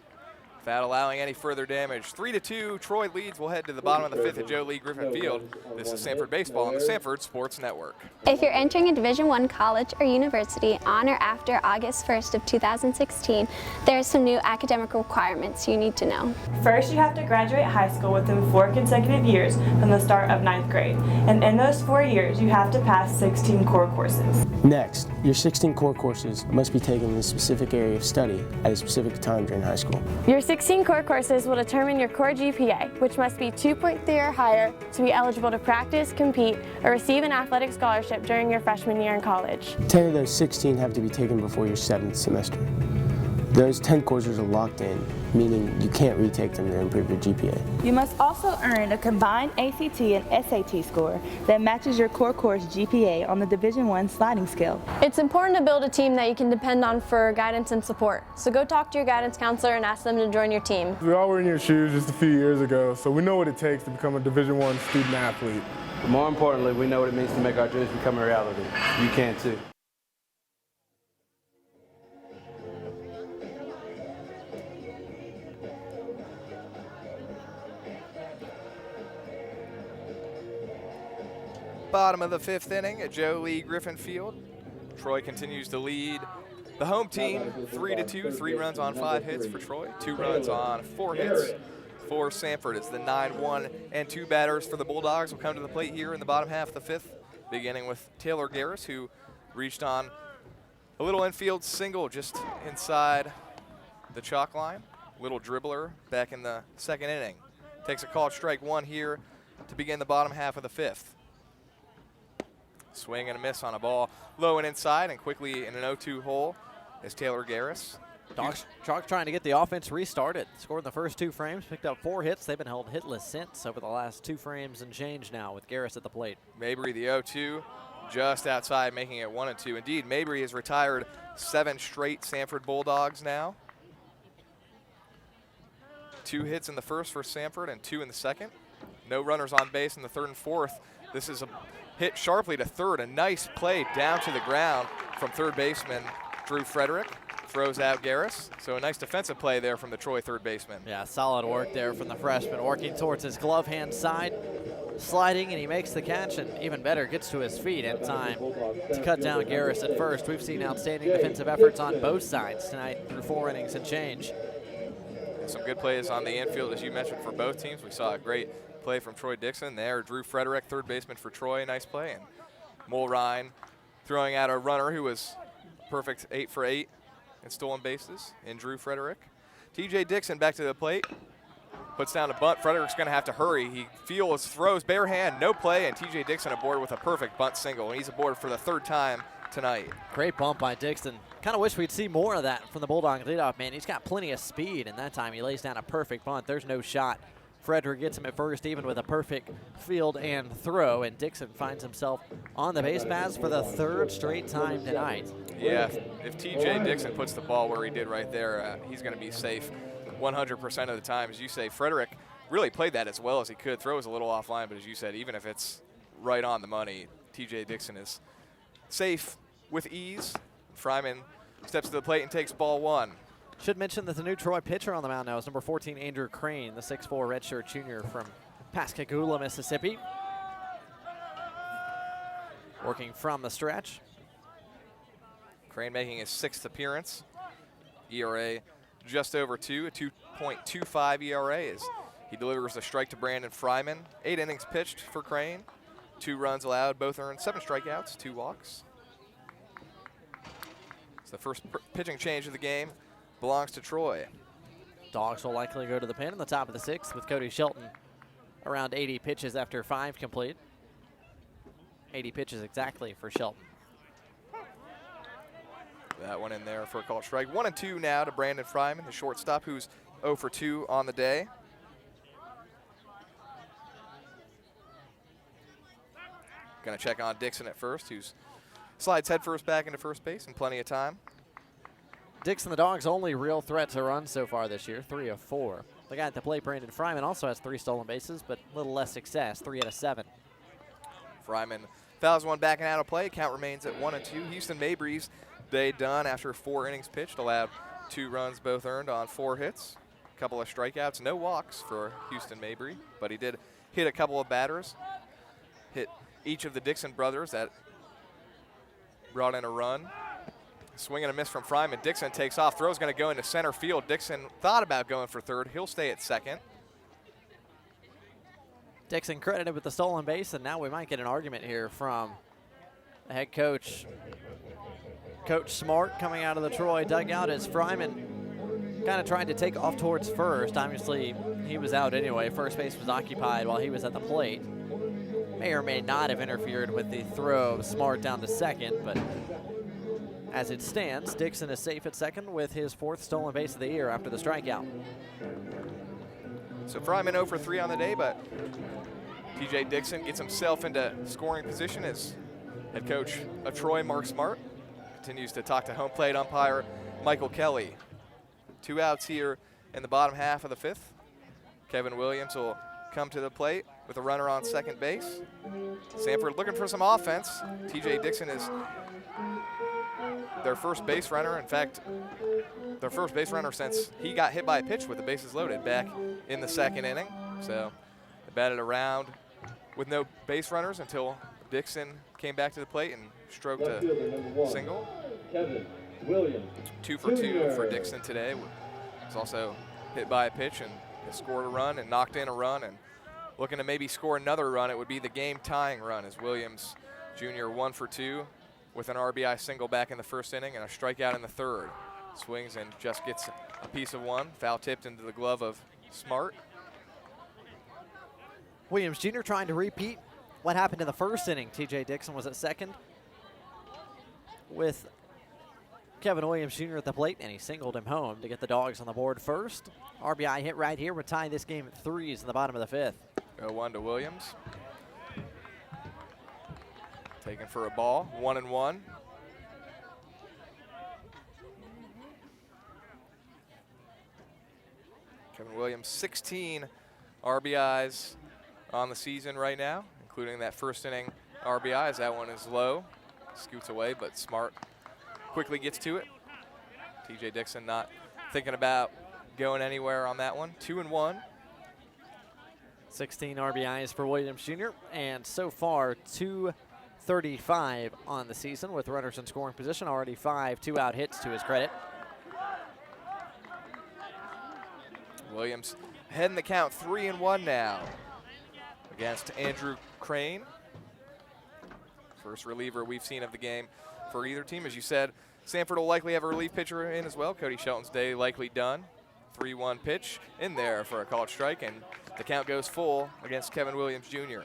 without allowing any further damage. 3-2, Troy leads. We'll head to the bottom of the 5th at Joe Lee Griffin Field. This is Samford Baseball on the Samford Sports Network. If you're entering a Division I college or university on or after August 1st of 2016, there are some new academic requirements you need to know. First, you have to graduate high school within 4 consecutive years from the start of 9th grade. And in those 4 years, you have to pass 16 core courses. Next, your 16 core courses must be taken in a specific area of study at a specific time during high school. Your 16 core courses will determine your core GPA, which must be 2.3 or higher to be eligible to practice, compete, or receive an athletic scholarship during your freshman year in college. 10 of those 16 have to be taken before your 7th semester. Those 10 courses are locked in, meaning you can't retake them to improve your GPA. You must also earn a combined ACT and SAT score that matches your core course GPA on the Division I sliding scale. It's important to build a team that you can depend on for guidance and support. So go talk to your guidance counselor and ask them to join your team. We all were in your shoes just a few years ago, so we know what it takes to become a Division I student athlete. But more importantly, we know what it means to make our dreams become a reality. You can too. Bottom of the 5th inning at Joe Lee Griffin Field. Troy continues to lead the home team 3-2, 3 runs on 5 hits for Troy, 2 runs on 4 hits for Samford. It's the 9-1 and 2 batters for the Bulldogs will come to the plate here in the bottom half of the 5th, beginning with Taylor Garris, who reached on a little infield single just inside the chalk line. Little dribbler back in the 2nd inning. Takes a called strike 1 here to begin the bottom half of the 5th. Swing and a miss on a ball low and inside, and quickly in an 0-2 hole is Taylor Garris. Chalk trying to get the offense restarted. Scored in the first 2 frames, picked up 4 hits. They've been held hitless since over the last 2 frames and change now with Garris at the plate. Mabry the 0-2 just outside, making it 1-2. Indeed, Mabry has retired 7 straight Samford Bulldogs now. 2 hits in the first for Samford and 2 in the second. No runners on base in the 3rd and 4th. This is a hit sharply to 3rd. A nice play down to the ground from 3rd baseman Drew Frederick. Throws out Garris. So a nice defensive play there from the Troy 3rd baseman. Yeah, solid work there from the freshman, working towards his glove hand side, sliding, and he makes the catch, and even better, gets to his feet in time to cut down Garris at first. We've seen outstanding defensive efforts on both sides tonight through 4 innings and change. Some good plays on the infield, as you mentioned, for both teams. We saw a great play from Troy Dixon there. Drew Frederick, 3rd baseman for Troy, nice play. And Mulrine throwing out a runner who was perfect 8 for 8 in stolen bases in Drew Frederick. TJ Dixon back to the plate, puts down a bunt. Frederick's going to have to hurry. He feels, throws, bare hand, no play, and TJ Dixon aboard with a perfect bunt single. And he's aboard for the 3rd time tonight. Great bump by Dixon. Kind of wish we'd see more of that from the Bulldog leadoff man. He's got plenty of speed, and that time he lays down a perfect bunt. There's no shot. Frederick gets him at first, even with a perfect field and throw, and Dixon finds himself on the base paths for the 3rd straight time tonight. Yeah, if TJ Dixon puts the ball where he did right there, he's going to be safe 100% of the time. As you say, Frederick really played that as well as he could. Throw was a little offline, but as you said, even if it's right on the money, TJ Dixon is safe with ease. Fryman steps to the plate and takes ball 1. Should mention that the new Troy pitcher on the mound now is number 14, Andrew Crane, the 6'4 redshirt junior from Pascagoula, Mississippi. Working from the stretch. Crane making his 6th appearance. ERA just over 2, a 2.25 ERA as he delivers a strike to Brandon Fryman. 8 innings pitched for Crane. 2 runs allowed, both earned, 7 strikeouts, 2 walks. So the first pitching change of the game belongs to Troy. Dogs will likely go to the pen in the top of the 6th with Cody Shelton around 80 pitches after 5 complete. 80 pitches exactly for Shelton. That one in there for a called strike. 1-2 now to Brandon Fryman, the shortstop, who's 0 for 2 on the day. Going to check on Dixon at first, who's slides headfirst back into first base in plenty of time. Dixon, the Dogs' only real threat to run so far this year, 3 of 4. The guy at the plate, Brandon Fryman, also has 3 stolen bases, but a little less success, 3 out of 7. Fryman fouls one back and out of play. Count remains at 1-2. Houston Mabry's day done after 4 innings pitched, allowed 2 runs, both earned on 4 hits. A couple of strikeouts, no walks for Houston Mabry, but he did hit a couple of batters. Hit each of the Dixon brothers that brought in a run. Swing and a miss from Fryman. Dixon takes off. Throw's going to go into center field. Dixon thought about going for third. He'll stay at second. Dixon credited with the stolen base, and now we might get an argument here from the head coach, Coach Smart, coming out of the Troy dugout as Fryman kind of tried to take off towards first. Obviously, he was out anyway. First base was occupied while he was at the plate. May or may not have interfered with the throw of Smart down to second, but as it stands, Dixon is safe at second with his 4th stolen base of the year after the strikeout. So Fryman 0 for 3 on the day, but TJ Dixon gets himself into scoring position as head coach of Troy, Mark Smart, continues to talk to home plate umpire Michael Kelly. 2 outs here in the bottom half of the 5th. Kevin Williams will come to the plate with a runner on second base. Samford looking for some offense. TJ Dixon is their first base runner. In fact, their first base runner since he got hit by a pitch with the bases loaded back in the 2nd inning. So they batted around with no base runners until Dixon came back to the plate and stroked a single. Kevin Williams. 2 for 2 for Dixon today. Was also hit by a pitch and has scored a run and knocked in a run, and looking to maybe score another run. It would be the game-tying run as Williams Jr. 1 for 2 with an RBI single back in the 1st inning and a strikeout in the 3rd. Swings and just gets a piece of one. Foul tipped into the glove of Smart. Williams Jr. trying to repeat what happened in the 1st inning. TJ Dixon was at second with Kevin Williams Jr. at the plate, and he singled him home to get the Dogs on the board first. RBI hit right here would tie this game at 3s in the bottom of the 5th. 0-1 to Williams. Taken for a ball, 1-1. Kevin Williams, 16 RBIs on the season right now, including that 1st inning RBI, as that one is low. Scoots away, but Smart quickly gets to it. TJ Dixon not thinking about going anywhere on that one. 2-1. 16 RBIs for Williams Jr. and so far 235 on the season with runners in scoring position. Already 5 2-out hits to his credit. Williams heading the count 3-1 now against Andrew Crane. First reliever we've seen of the game for either team. As you said, Samford will likely have a relief pitcher in as well. Cody Shelton's day likely done. 3-1 pitch in there for a called strike, and the count goes full against Kevin Williams Jr.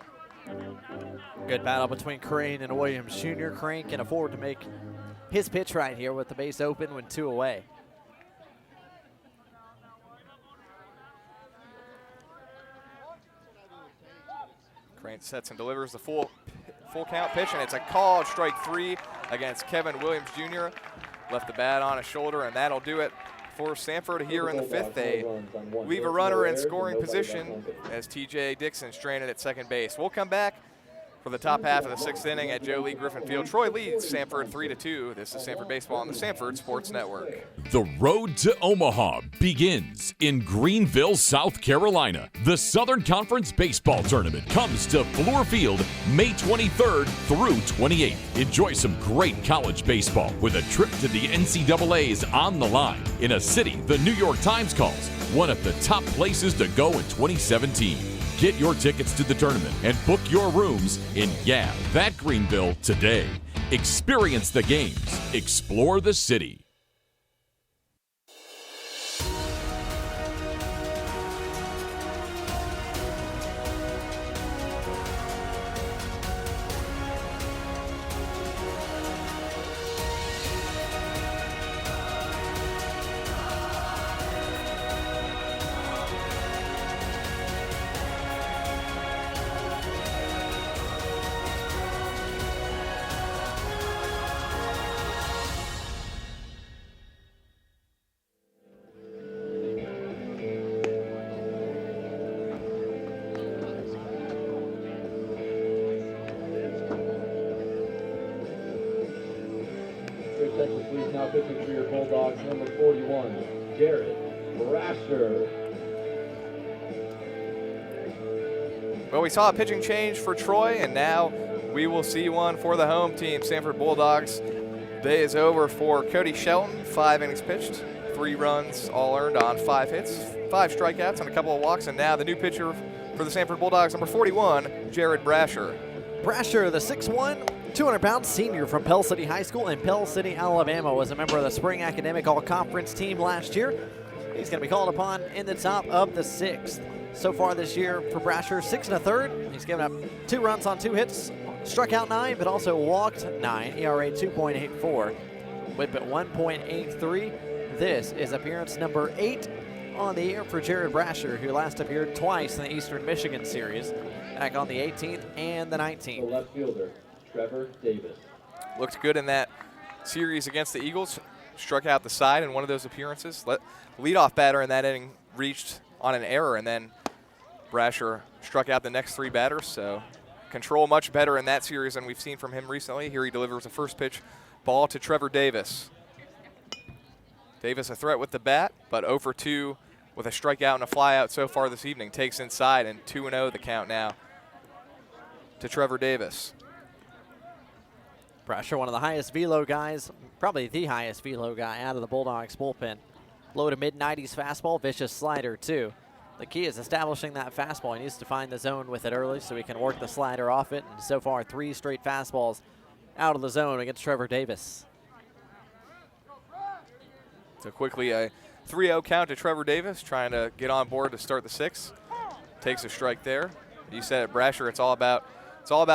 Good battle between Crane and Williams Jr. Crane can afford to make his pitch right here with the base open with 2 away. Crane sets and delivers the full count pitch, and it's a called strike 3 against Kevin Williams Jr. Left the bat on his shoulder, and that'll do it for Samford here in the 5th. They leave a runner in scoring position as TJ Dixon stranded at second base. We'll come back for the top half of the 6th inning at Joe Lee Griffin Field. Troy leads Samford 3-2. This is Samford Baseball on the Samford Sports Network. The road to Omaha begins in Greenville, South Carolina. The Southern Conference Baseball Tournament comes to Fluor Field May 23rd through 28th. Enjoy some great college baseball with a trip to the NCAA's on the line in a city the New York Times calls one of the top places to go in 2017. Get your tickets to the tournament and book your rooms in that Greenville today. Experience the games. Explore the city. Please now pitching for your Bulldogs, number 41, Jared Brasher. Well, we saw a pitching change for Troy, and now we will see one for the home team, Samford Bulldogs. Day is over for Cody Shelton. 5 innings pitched, 3 runs, all earned on 5 hits, 5 strikeouts, and a couple of walks. And now the new pitcher for the Samford Bulldogs, number 41, Jared Brasher. Brasher, the 6'1", 200-pound senior from Pell City High School in Pell City, Alabama, was a member of the Spring Academic All-Conference team last year. He's going to be called upon in the top of the 6th. So far this year for Brasher, 6 1/3. He's given up 2 runs on 2 hits, struck out 9, but also walked 9. ERA 2.84, whip at 1.83. This is appearance number 8 on the year for Jared Brasher, who last appeared twice in the Eastern Michigan Series, back on the 18th and the 19th. The left fielder, Trevor Davis. Looked good in that series against the Eagles. Struck out the side in one of those appearances. Leadoff batter in that inning reached on an error, and then Brasher struck out the next 3 batters. So control much better in that series than we've seen from him recently. Here he delivers a first pitch ball to Trevor Davis. Davis a threat with the bat, but 0 for 2 with a strikeout and a flyout so far this evening. Takes inside, and 2-0 the count now to Trevor Davis. Brasher, one of the highest velo guys, probably the highest velo guy out of the Bulldogs bullpen. Low to mid-90s fastball, vicious slider too. The key is establishing that fastball. He needs to find the zone with it early so he can work the slider off it. And so far, 3 straight fastballs out of the zone against Trevor Davis. So quickly a 3-0 count to Trevor Davis, trying to get on board to start the 6th. Takes a strike there. You said it, Brasher, it's all about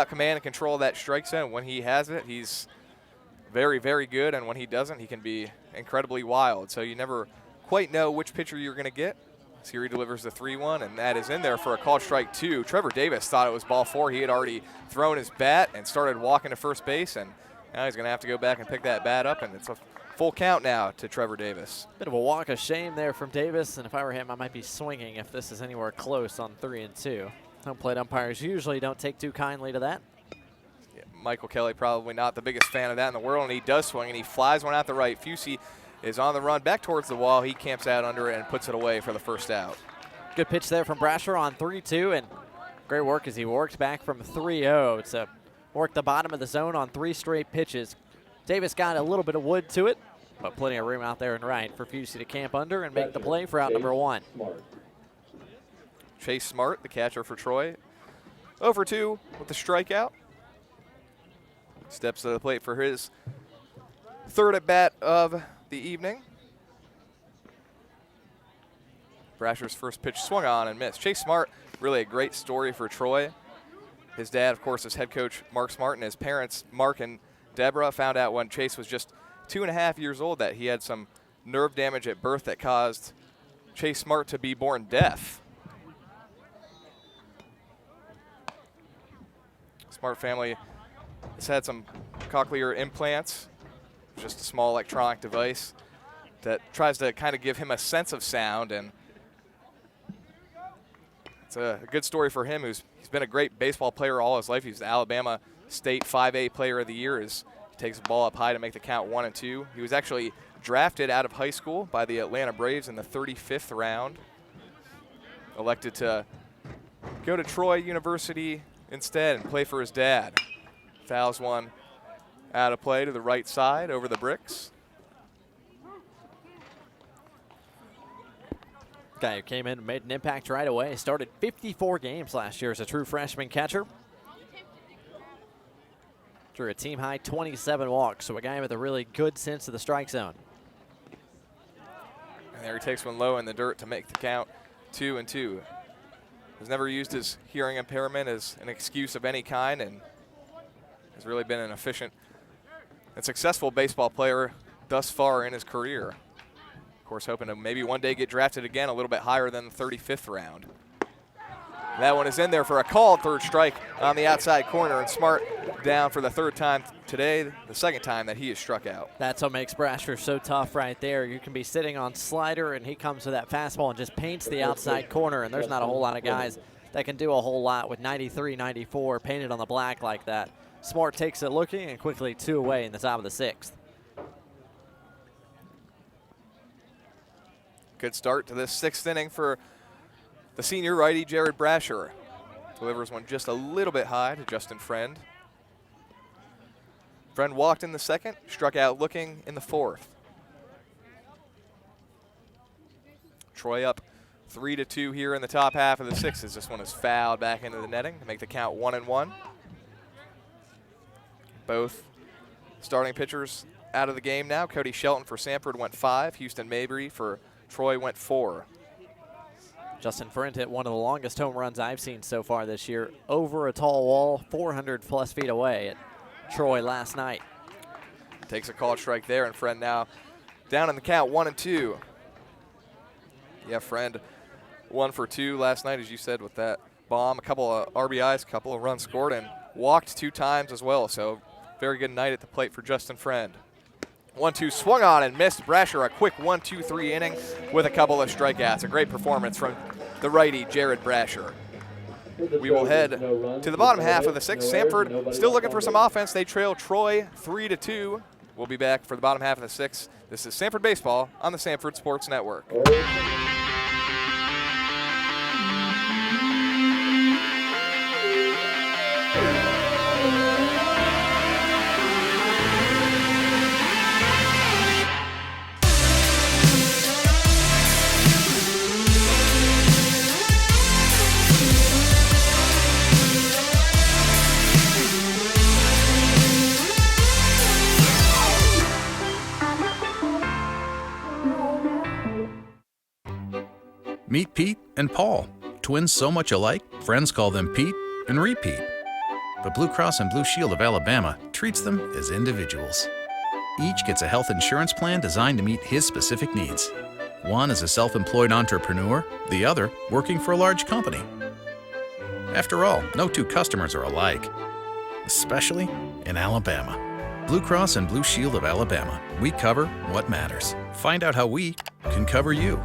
command and control of that strike zone. When he has it, he's very, very good, and when he doesn't, he can be incredibly wild. So you never quite know which pitcher you're going to get. So here he delivers the 3-1, and that is in there for a called strike 2. Trevor Davis thought it was ball 4. He had already thrown his bat and started walking to first base, and now he's going to have to go back and pick that bat up, and it's a full count now to Trevor Davis. Bit of a walk of shame there from Davis, and if I were him, I might be swinging if this is anywhere close on 3-2. Home plate umpires usually don't take too kindly to that. Yeah, Michael Kelly probably not the biggest fan of that in the world, and he does swing, and he flies one out the right. Fusey is on the run back towards the wall. He camps out under it and puts it away for the first out. Good pitch there from Brasher on 3-2, and great work as he worked back from 3-0 to work the bottom of the zone on 3 straight pitches. Davis got a little bit of wood to it, but plenty of room out there and right for Fusey to camp under and make the play for out number 1. Chase Smart, the catcher for Troy, 0 for 2 with the strikeout. Steps to the plate for his 3rd at bat of the evening. Brasher's first pitch swung on and missed. Chase Smart, really a great story for Troy. His dad, of course, is head coach Mark Smart, and his parents, Mark and Deborah, found out when Chase was just 2.5 years old that he had some nerve damage at birth that caused Chase Smart to be born deaf. Smart family has had some cochlear implants, just a small electronic device that tries to kind of give him a sense of sound, and It's a good story for him. He's been a great baseball player all his life. He's the Alabama State 5A Player of the Year. He takes the ball up high to make the count 1-2. He was actually drafted out of high school by the Atlanta Braves in the 35th round. Elected to go to Troy University instead and play for his dad. Fouls one out of play to the right side over the bricks. Guy who came in and made an impact right away. Started 54 games last year as a true freshman catcher. Drew a team-high 27 walks, so a guy with a really good sense of the strike zone. And there he takes one low in the dirt to make the count 2-2. Has never used his hearing impairment as an excuse of any kind and has really been an efficient and successful baseball player thus far in his career. Of course, hoping to maybe one day get drafted again a little bit higher than the 35th round. That one is in there for a called third strike on the outside corner, and Smart down for the third time today, the second time that he is struck out. That's what makes Brasher so tough right there. You can be sitting on slider, and he comes with that fastball and just paints the outside corner, and there's not a whole lot of guys that can do a whole lot with 93, 94 painted on the black like that. Smart takes it looking, and quickly 2 away in the top of the 6th. Good start to this 6th inning for the senior righty, Jared Brasher. Delivers one just a little bit high to Justin Friend. Friend walked in the 2nd, struck out looking in the 4th. Troy up 3-2 here in the top half of the 6th as this one is fouled back into the netting to make the count 1-1. Both starting pitchers out of the game now. Cody Shelton for Samford went 5. Houston Mabry for Troy went 4. Justin Friend hit one of the longest home runs I've seen so far this year, over a tall wall, 400+ feet away at Troy last night. Takes a called strike there, and Friend now down in the count 1-2. Yeah, Friend 1 for 2 last night, as you said, with that bomb. A couple of RBIs, a couple of runs scored, and walked 2 times as well. So very good night at the plate for Justin Friend. 1-2 swung on and missed. Brasher a quick 1-2-3 inning with a couple of strikeouts. A great performance from the righty, Jared Brasher. We will head to the bottom half of the 6th. Samford still looking for some offense. They trail Troy 3-2. We'll be back for the bottom half of the 6th. This is Samford Baseball on the Samford Sports Network. Meet Pete and Paul, twins so much alike, friends call them Pete and repeat. But Blue Cross and Blue Shield of Alabama treats them as individuals. Each gets a health insurance plan designed to meet his specific needs. One is a self-employed entrepreneur, the other working for a large company. After all, no 2 customers are alike, especially in Alabama. Blue Cross and Blue Shield of Alabama. We cover what matters. Find out how we can cover you.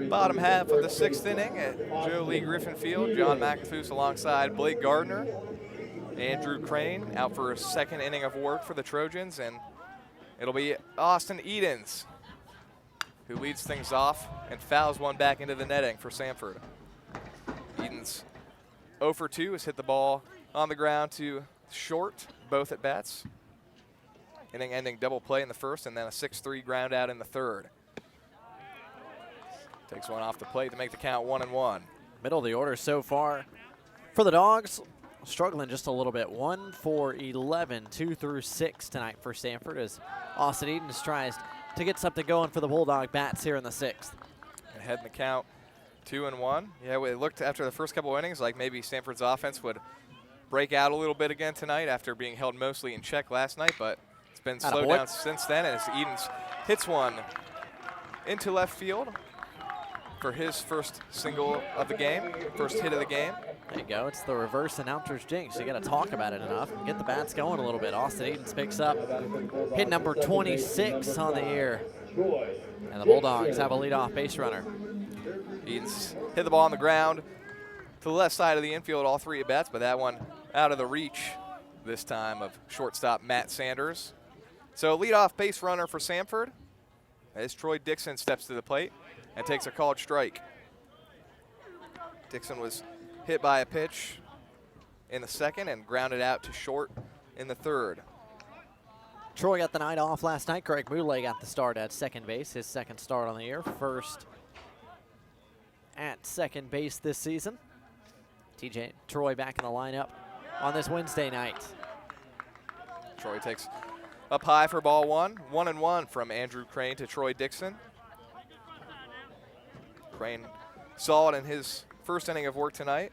Bottom half of the 6th inning at Joe Lee Griffin Field. John McAfoose alongside Blake Gardner. Andrew Crane out for a 2nd inning of work for the Trojans, and it'll be Austin Edens who leads things off and fouls one back into the netting for Samford. Edens 0 for 2 has hit the ball on the ground to short, both at bats. Inning-ending double play in the 1st, and then a 6-3 ground out in the 3rd. Takes one off the plate to make the count 1-1. Middle of the order so far for the Dogs. Struggling just a little bit. 1 for 11, 2 through 6 tonight for Samford as Austin Edens tries to get something going for the Bulldog bats here in the 6th. Ahead in the count 2-1. Yeah, it looked after the first couple innings like maybe Samford's offense would break out a little bit again tonight after being held mostly in check last night, but it's been slowed down since then as Edens hits one into left field. for his first single of the game, first hit of the game. There you go. It's the reverse announcer's jinx. You got to talk about it enough and get the bats going a little bit. Austin Edens picks up hit number 26 on the year. And the Bulldogs have a leadoff base runner. Edens hit the ball on the ground to the left side of the infield, all three at bats, but that one out of the reach this time of shortstop Matt Sanders. So leadoff base runner for Samford as Troy Dixon steps to the plate and takes a called strike. Dixon was hit by a pitch in the second and grounded out to short in the third. Troy got the night off last night. Greg Boulay got the start at second base, his second start on the year, first at second base this season. Troy back in the lineup on this Wednesday night. Troy takes up high for ball one. 1-1 from Andrew Crane to Troy Dixon. Crane saw it in his first inning of work tonight.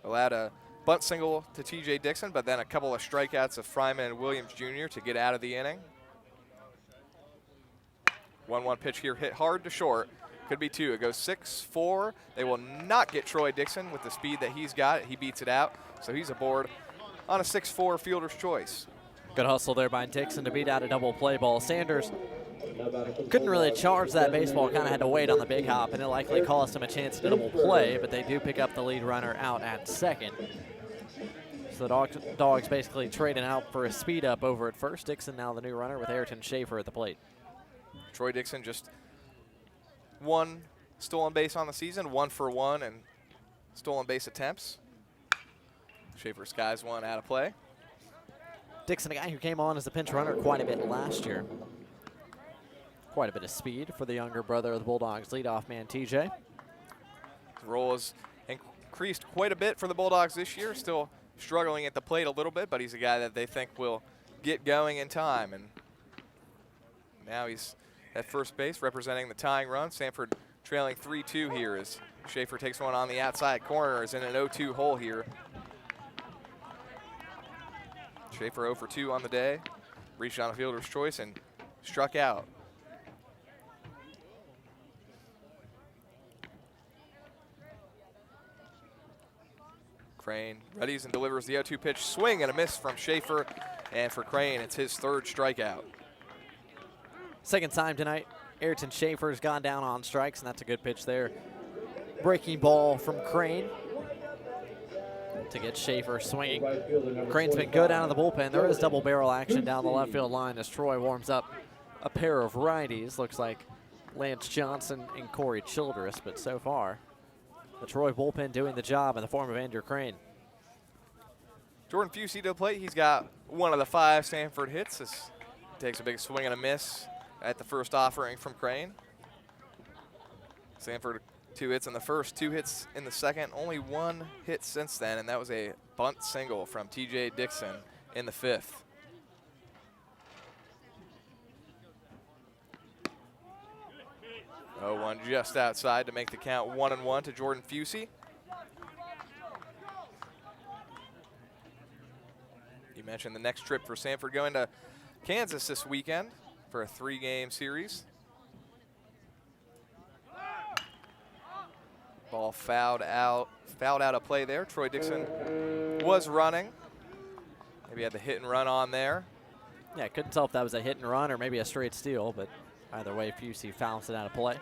Allowed a bunt single to TJ Dixon, but then a couple of strikeouts of Fryman and Williams Jr. to get out of the inning. 1-1 pitch here, hit hard to short. Could be two. It goes 6-4. They will not get Troy Dixon with the speed that he's got. He beats it out, so he's aboard on a 6-4 fielder's choice. Good hustle there by Dixon to beat out a double play ball. Sanders couldn't really charge that baseball, kind of had to wait on the big hop, and it likely cost him a chance to double play, but they do pick up the lead runner out at second. So the Dogs basically trading out for a speed up over at first. Dixon now the new runner with Ayrton Schaefer at the plate. Troy Dixon just one stolen base on the season, 1 for 1 and stolen base attempts. Schaefer skies one out of play. Dixon, a guy who came on as a pinch runner quite a bit last year. Quite a bit of speed for the younger brother of the Bulldogs leadoff man, TJ. His role has increased quite a bit for the Bulldogs this year. Still struggling at the plate a little bit, but he's a guy that they think will get going in time. And now he's at first base representing the tying run. Samford trailing 3-2 here as Schaefer takes one on the outside corner, is in an 0-2 hole here. Schaefer 0 for 2 on the day, reached on a fielder's choice and struck out. Crane readies and delivers the 0-2 pitch. Swing and a miss from Schaefer, and for Crane, it's his third strikeout. Second time tonight, Ayrton Schaefer's gone down on strikes, and that's a good pitch there. Breaking ball from Crane to get Schaefer swinging. Crane's been good out of the bullpen. There is double barrel action down the left field line as Troy warms up a pair of righties. Looks like Lance Johnson and Corey Childress, but so far, the Troy bullpen doing the job in the form of Andrew Crane. Jordan Fusey to the plate. He's got one of the 5 Samford hits. Takes a big swing and a miss at the first offering from Crane. Samford 2 hits in the first, 2 hits in the second, only 1 hit since then, and that was a bunt single from TJ Dixon in the 5th. Oh, 1 just outside to make the count 1-1 to Jordan Fusey. You mentioned the next trip for Samford going to Kansas this weekend for a 3-game series. Ball fouled out a play there. Troy Dixon was running. Maybe had the hit and run on there. Yeah, couldn't tell if that was a hit and run or maybe a straight steal, but either way, Fusey fouls it out of play.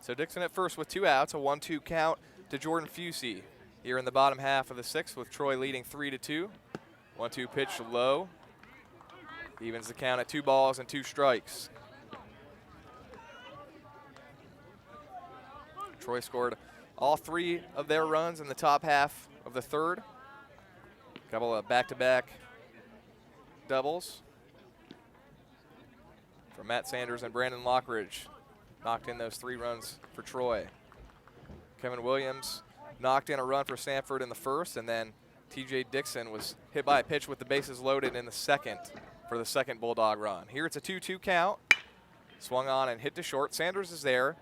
So Dixon at first with 2 outs, a 1-2 count to Jordan Fusey here in the bottom half of the 6th with Troy leading 3-2. 1-2 pitch low. Evens the count at 2 balls and 2 strikes. Troy scored all 3 of their runs in the top half of the 3rd. A couple of back-to-back doubles from Matt Sanders and Brandon Lockridge. Knocked in those 3 runs for Troy. Kevin Williams knocked in a run for Samford in the 1st, and then TJ Dixon was hit by a pitch with the bases loaded in the 2nd for the 2nd Bulldog run. Here it's a 2-2 count. Swung on and hit to short. Sanders is there.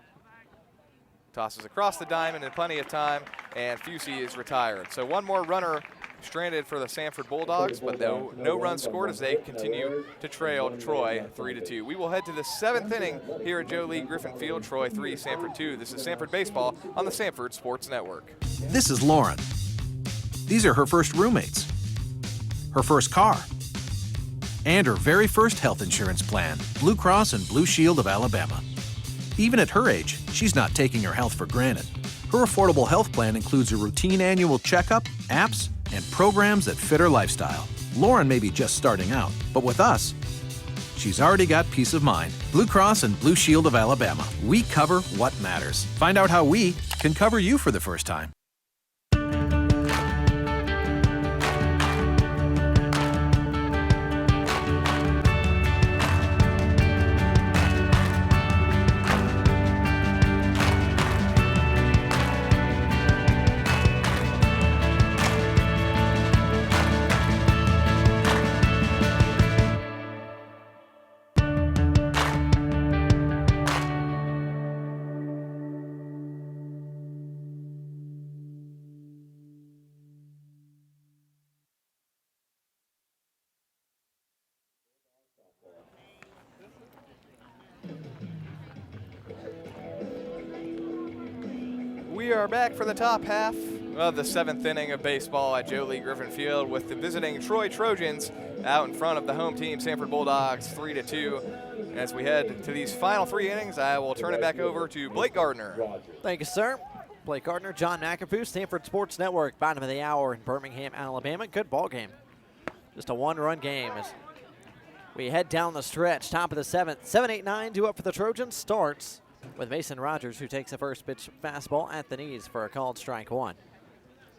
Tosses across the diamond in plenty of time, and Fusey is retired. So 1 more runner stranded for the Samford Bulldogs, but no runs scored as they continue to trail Troy 3-2. We will head to the 7th inning here at Joe Lee Griffin Field. Troy 3, Samford 2. This is Samford Baseball on the Samford Sports Network. This is Lauren. These are her first roommates, her first car, and her very first health insurance plan, Blue Cross and Blue Shield of Alabama. Even at her age, she's not taking her health for granted. Her affordable health plan includes a routine annual checkup, apps, and programs that fit her lifestyle. Lauren may be just starting out, but with us, she's already got peace of mind. Blue Cross and Blue Shield of Alabama. We cover what matters. Find out how we can cover you for the first time. We are back for the top half of the 7th inning of baseball at Joe Lee Griffin Field with the visiting Troy Trojans out in front of the home team, Samford Bulldogs, 3-2. As we head to these final 3 innings, I will turn it back over to Blake Gardner. Thank you, sir. Blake Gardner, John McAfee, Samford Sports Network, bottom of the hour in Birmingham, Alabama. Good ball game. Just a one-run game as we head down the stretch. Top of the 7th. 7-8-9 due up for the Trojans. Starts with Mason Rogers, who takes the first pitch fastball at the knees for a called strike 1.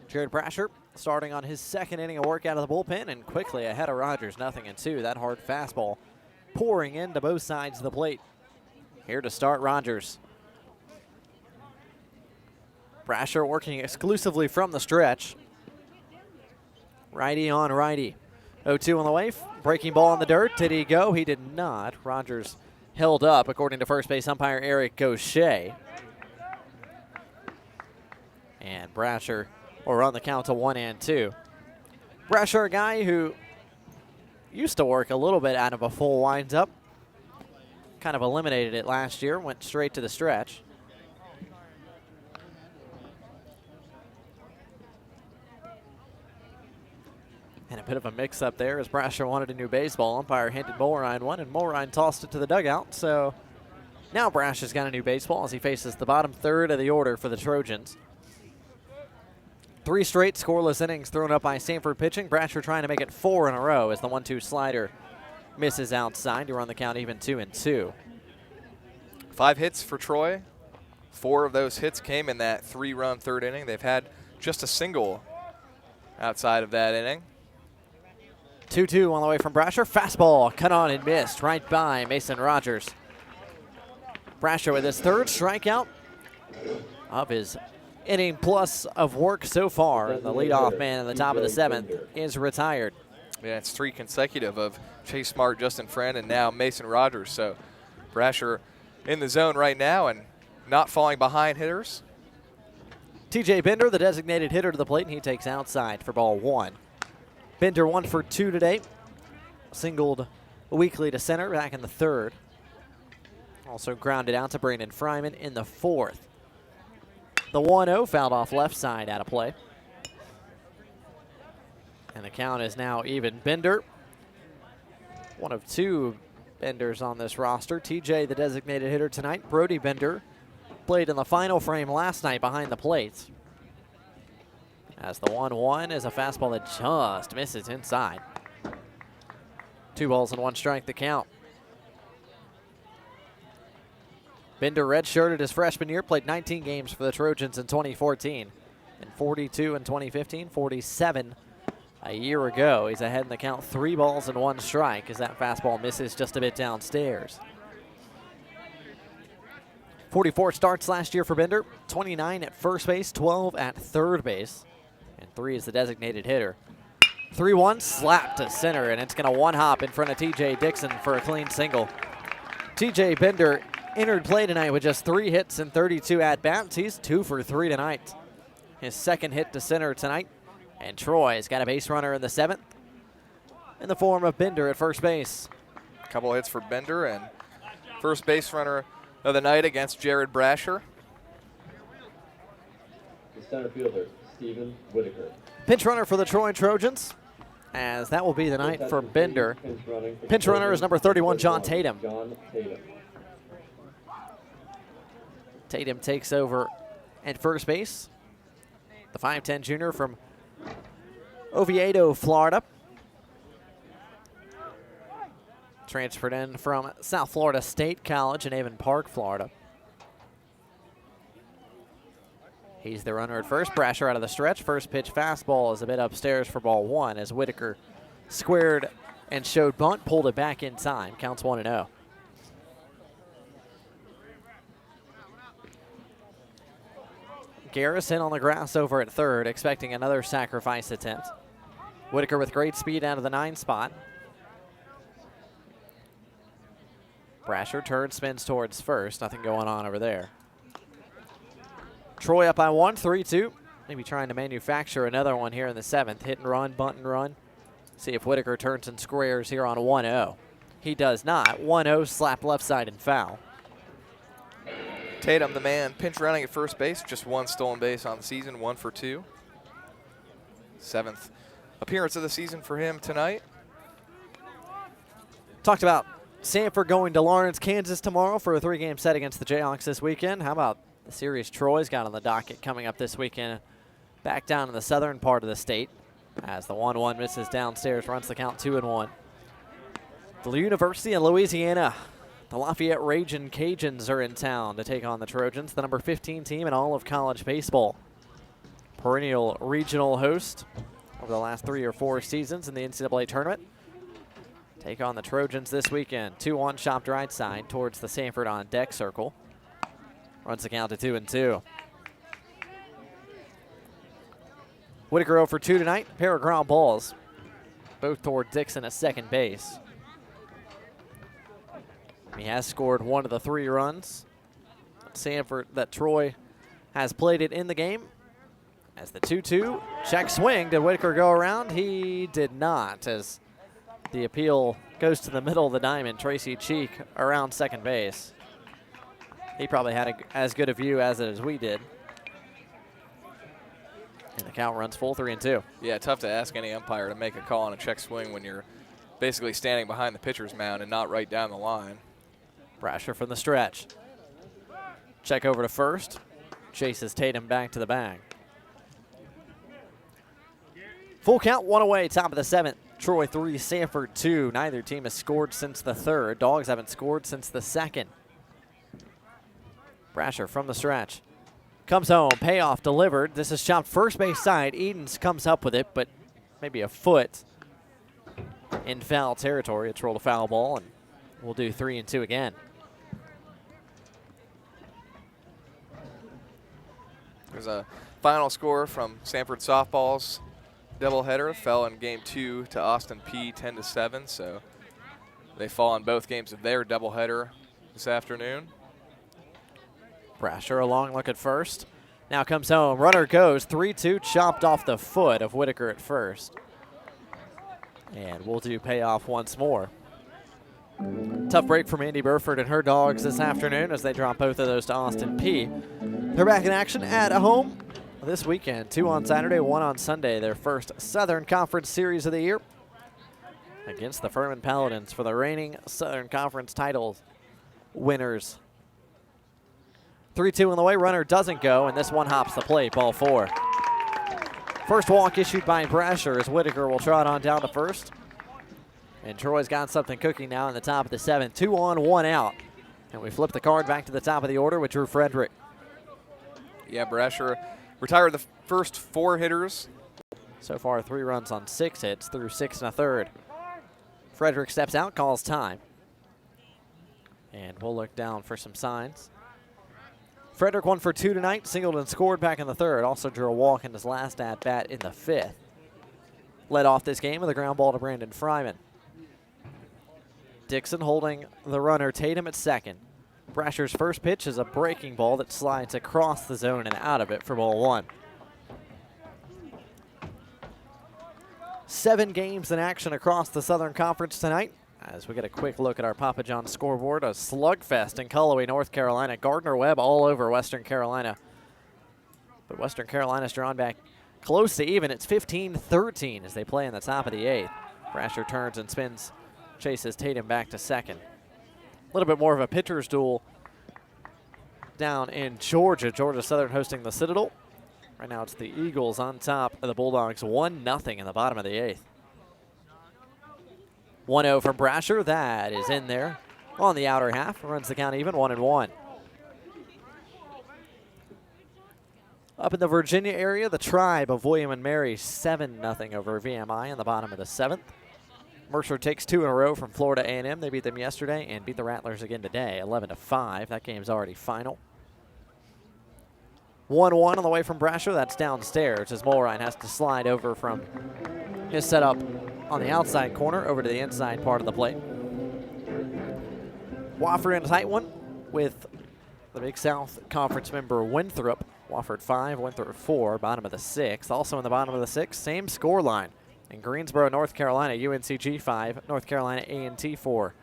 Jared Brasher starting on his 2nd inning of work out of the bullpen and quickly ahead of Rogers, 0-2. That hard fastball pouring into both sides of the plate. Here to start Rogers. Brasher working exclusively from the stretch. Righty on righty. 0-2 on the way. Breaking ball in the dirt. Did he go? He did not. Rogers held up, according to first base umpire Eric Gaucher. And Brasher will run the count to 1-2. Brasher, a guy who used to work a little bit out of a full windup. Kind of eliminated it last year, went straight to the stretch. And a bit of a mix-up there as Brasher wanted a new baseball. Umpire handed Mulrine one, and Mulrine tossed it to the dugout. So now Brasher's got a new baseball as he faces the bottom 3rd of the order for the Trojans. 3 straight scoreless innings thrown up by Samford pitching. Brasher trying to make it 4 in a row as the 1-2 slider misses outside to run the count even 2-2. 5 hits for Troy. 4 of those hits came in that 3-run 3rd inning. They've had just a single outside of that inning. 2-2 on the way from Brasher. Fastball cut on and missed right by Mason Rogers. Brasher with his 3rd strikeout of his inning plus of work so far. The leadoff man at the top of the 7th is retired. Yeah, it's 3 consecutive of Chase Smart, Justin Friend, and now Mason Rogers. So Brasher in the zone right now and not falling behind hitters. TJ Bender, the designated hitter to the plate, and he takes outside for ball 1. Bender 1 for 2 today. Singled weakly to center back in the 3rd. Also grounded out to Brandon Fryman in the 4th. The 1-0 fouled off left side out of play. And the count is now even. Bender, one of 2 Benders on this roster. TJ, the designated hitter tonight. Brody Bender played in the final frame last night behind the plate. As the 1-1 is a fastball that just misses inside. 2 balls and 1 strike the count. Bender redshirted his freshman year, played 19 games for the Trojans in 2014, and 42 in 2015, 47 a year ago. He's ahead in the count, 3 balls and 1 strike as that fastball misses just a bit downstairs. 44 starts last year for Bender, 29 at first base, 12 at third base, and 3 is the designated hitter. 3-1 slap to center, and it's going to one-hop in front of TJ Dixon for a clean single. TJ Bender entered play tonight with just 3 hits and 32 at-bats. He's 2 for 3 tonight. His 2nd hit to center tonight And Troy's got a base runner in the 7th in the form of Bender at first base. A couple hits for Bender, and first base runner of the night against Jared Brasher. The center fielder, Stephen Whitaker. Pinch runner for the Troy Trojans, as that will be the night for Bender. Pinch runner is number 31, John Tatum. Tatum takes over at first base. The 5'10 junior from Oviedo, Florida. Transferred in from South Florida State College in Avon Park, Florida. He's the runner at first. Brasher out of the stretch. First pitch fastball is a bit upstairs for ball 1 as Whitaker squared and showed bunt, pulled it back in time. Counts 1-0. Garrison on the grass over at third, expecting another sacrifice attempt. Whitaker with great speed out of the 9 spot. Brasher turns, spins towards first. Nothing going on over there. Troy up by 1, 3-2. Maybe trying to manufacture another one here in the 7th. Hit and run, bunt and run. See if Whitaker turns and squares here on 1-0. He does not. 1-0, slap left side and foul. Tatum, the man, pinch running at first base. Just 1 stolen base on the season, 1 for 2. 7th appearance of the season for him tonight. Talked about Samford going to Lawrence, Kansas tomorrow for a 3-game set against the Jayhawks this weekend. How about the series Troy's got on the docket coming up this weekend back down in the southern part of the state as the 1-1 misses downstairs, runs the count 2-1. The University of Louisiana, the Lafayette Ragin' Cajuns are in town to take on the Trojans, the number 15 team in all of college baseball. Perennial regional host over the last 3 or 4 seasons in the NCAA tournament. Take on the Trojans this weekend. 2-1 chopped right side towards the Samford on deck circle. Runs the count to 2-2. Whitaker 0 for 2 tonight. Pair of ground balls, both toward Dixon at second base. He has scored 1 of the 3 runs Samford that Troy has played it in the game. As the 2-2 check swing, did Whitaker go around? He did not, as the appeal goes to the middle of the diamond. Tracy Cheek around second base. He probably had as good a view as we did. And the count runs full, 3-2. Yeah, tough to ask any umpire to make a call on a check swing when you're basically standing behind the pitcher's mound and not right down the line. Brasher from the stretch. Check over to first. Chases Tatum back to the bag. Full count, 1 away, top of the 7th. Troy 3, Samford 2. Neither team has scored since the 3rd. Dogs haven't scored since the 2nd. Brasher from the stretch. Comes home, payoff delivered. This is chopped first base side. Edens comes up with it, but maybe a foot in foul territory. It's rolled a foul ball, and we'll do 3-2 again. There's a final score from Samford softball's doubleheader. Fell in game 2 to Austin P 10-7, so they fall in both games of their doubleheader this afternoon. Brasher a long look at first. Now comes home. Runner goes. 3-2 chopped off the foot of Whitaker at first. And we'll do payoff once more. Tough break from Andy Burford and her dogs this afternoon as they drop both of those to Austin P. They're back in action at home this weekend. 2 on Saturday, 1 on Sunday. Their first Southern Conference series of the year against the Furman Paladins for the reigning Southern Conference title winners. 3-2 on the way. Runner doesn't go, and this one hops the plate. Ball 4. First walk issued by Brasher as Whitaker will trot on down to first. And Troy's got something cooking now in the top of the 7th. 2 on, 1 out. And we flip the card back to the top of the order with Drew Frederick. Yeah, Brasher retired the first 4 hitters. So far, 3 runs on 6 hits through 6 1/3. Frederick steps out, calls time. And we'll look down for some signs. Frederick 1 for 2 tonight, singled and scored back in the 3rd. Also drew a walk in his last at-bat in the 5th. Led off this game with a ground ball to Brandon Fryman. Dixon holding the runner Tatum at second. Brasher's first pitch is a breaking ball that slides across the zone and out of it for ball 1. 7 games in action across the Southern Conference tonight. As we get a quick look at our Papa John's scoreboard, a slugfest in Cullowhee, North Carolina. Gardner Webb all over Western Carolina. But Western Carolina's drawn back close to even. It's 15-13 as they play in the top of the 8th. Brasher turns and spins, chases Tatum back to second. A little bit more of a pitcher's duel down in Georgia. Georgia Southern hosting the Citadel. Right now it's the Eagles on top of the Bulldogs, 1-0 in the bottom of the 8th. 1-0 from Brasher. That is in there on the outer half. Runs the count even, 1-1. Up in the Virginia area, the Tribe of William and Mary 7-0 over VMI in the bottom of the 7th. Mercer takes 2 in a row from Florida A&M. They beat them yesterday and beat the Rattlers again today, 11-5. That game's already final. 1-1 on the way from Brasher. That's downstairs as Mulrine has to slide over from his setup on the outside corner over to the inside part of the plate. Wofford in a tight one with the Big South Conference member Winthrop. Wofford 5, Winthrop 4, bottom of the 6th. Also in the bottom of the 6th, same score line. In Greensboro, North Carolina, UNCG 5, North Carolina A&T 4.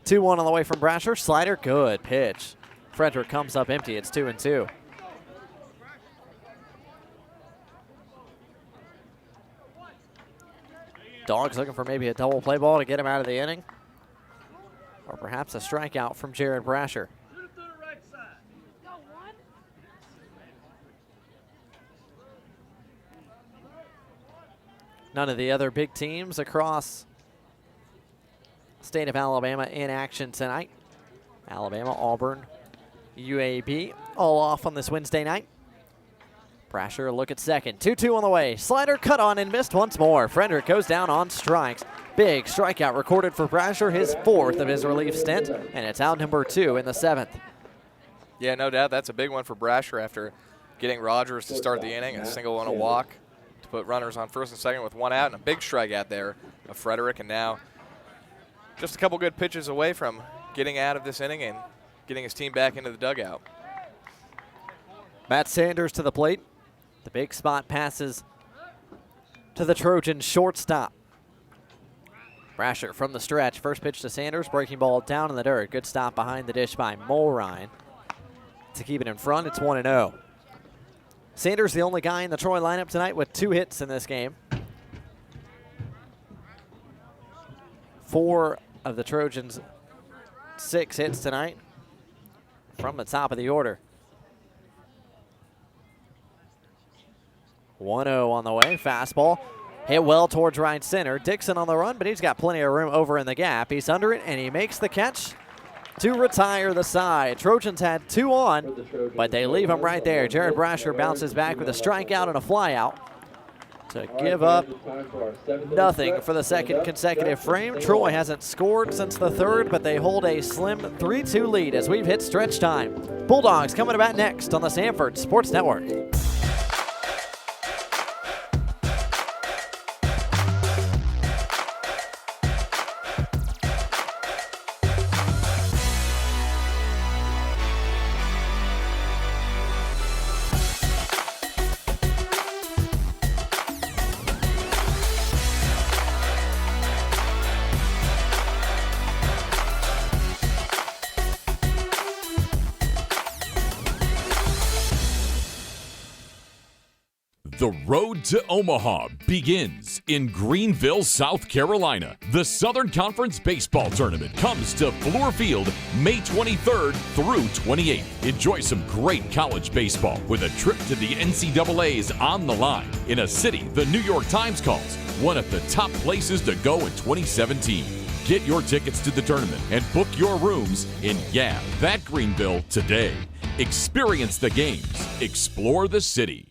2-1 on the way from Brasher. Slider, good pitch. Frederick comes up empty. It's 2-2. Dogs looking for maybe a double play ball to get him out of the inning. Or perhaps a strikeout from Jared Brasher. None of the other big teams across the state of Alabama in action tonight. Alabama, Auburn, UAB, all off on this Wednesday night. Brasher a look at second. 2-2 on the way. Slider cut on and missed once more. Frederick goes down on strikes. Big strikeout recorded for Brasher, his 4th of his relief stint, and it's out number 2 in the 7th. Yeah, no doubt. That's a big one for Brasher after getting Rogers to start the inning, a single on a walk to put runners on first and second with 1 out, and a big strikeout there of Frederick, and now just a couple good pitches away from getting out of this inning and getting his team back into the dugout. Matt Sanders to the plate. The big spot passes to the Trojan shortstop. Brasher from the stretch. First pitch to Sanders. Breaking ball down in the dirt. Good stop behind the dish by Mulrine. To keep it in front, it's 1-0. Sanders the only guy in the Troy lineup tonight with 2 hits in this game. 4 of the Trojans' 6 hits tonight from the top of the order. 1-0 on the way. Fastball hit well towards right center. Dixon on the run, but he's got plenty of room over in the gap. He's under it, and he makes the catch to retire the side. Trojans had 2 on, but they leave him right there. Jared Brasher bounces back with a strikeout and a flyout to give up nothing for the 2nd consecutive frame. Troy hasn't scored since the 3rd, but they hold a slim 3-2 lead as we've hit stretch time. Bulldogs coming to bat next on the Samford Sports Network. The road to Omaha begins in Greenville, South Carolina. The Southern Conference Baseball Tournament comes to Fluor Field May 23rd through 28th. Enjoy some great college baseball with a trip to the NCAA's on the line in a city the New York Times calls one of the top places to go in 2017. Get your tickets to the tournament and book your rooms in that Greenville today. Experience the games. Explore the city.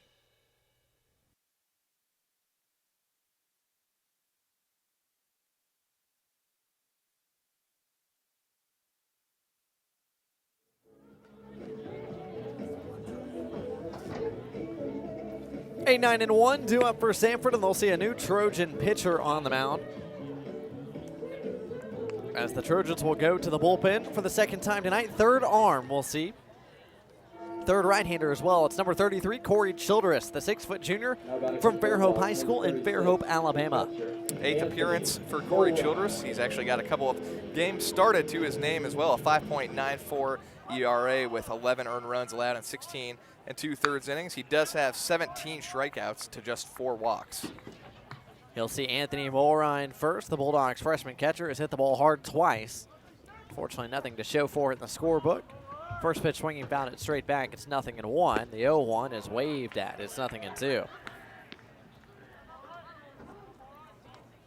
A 9-1 due up for Samford, and they'll see a new Trojan pitcher on the mound. As the Trojans will go to the bullpen for the 2nd time tonight. 3rd arm we'll see third right-hander as well. It's number 33, Corey Childress, the 6-foot junior from Fairhope High School in Fairhope, Alabama. 8th appearance for Corey Childress. He's actually got a couple of games started to his name as well, a 5.94 ERA with 11 earned runs allowed in 16 and 2/3 innings. He does have 17 strikeouts to just 4 walks. He'll see Anthony Mulrine first. The Bulldogs freshman catcher has hit the ball hard twice. Fortunately, nothing to show for it in the scorebook. First pitch swinging, found it straight back. It's 0-1. The 0-1 is waved at. It's 0-2.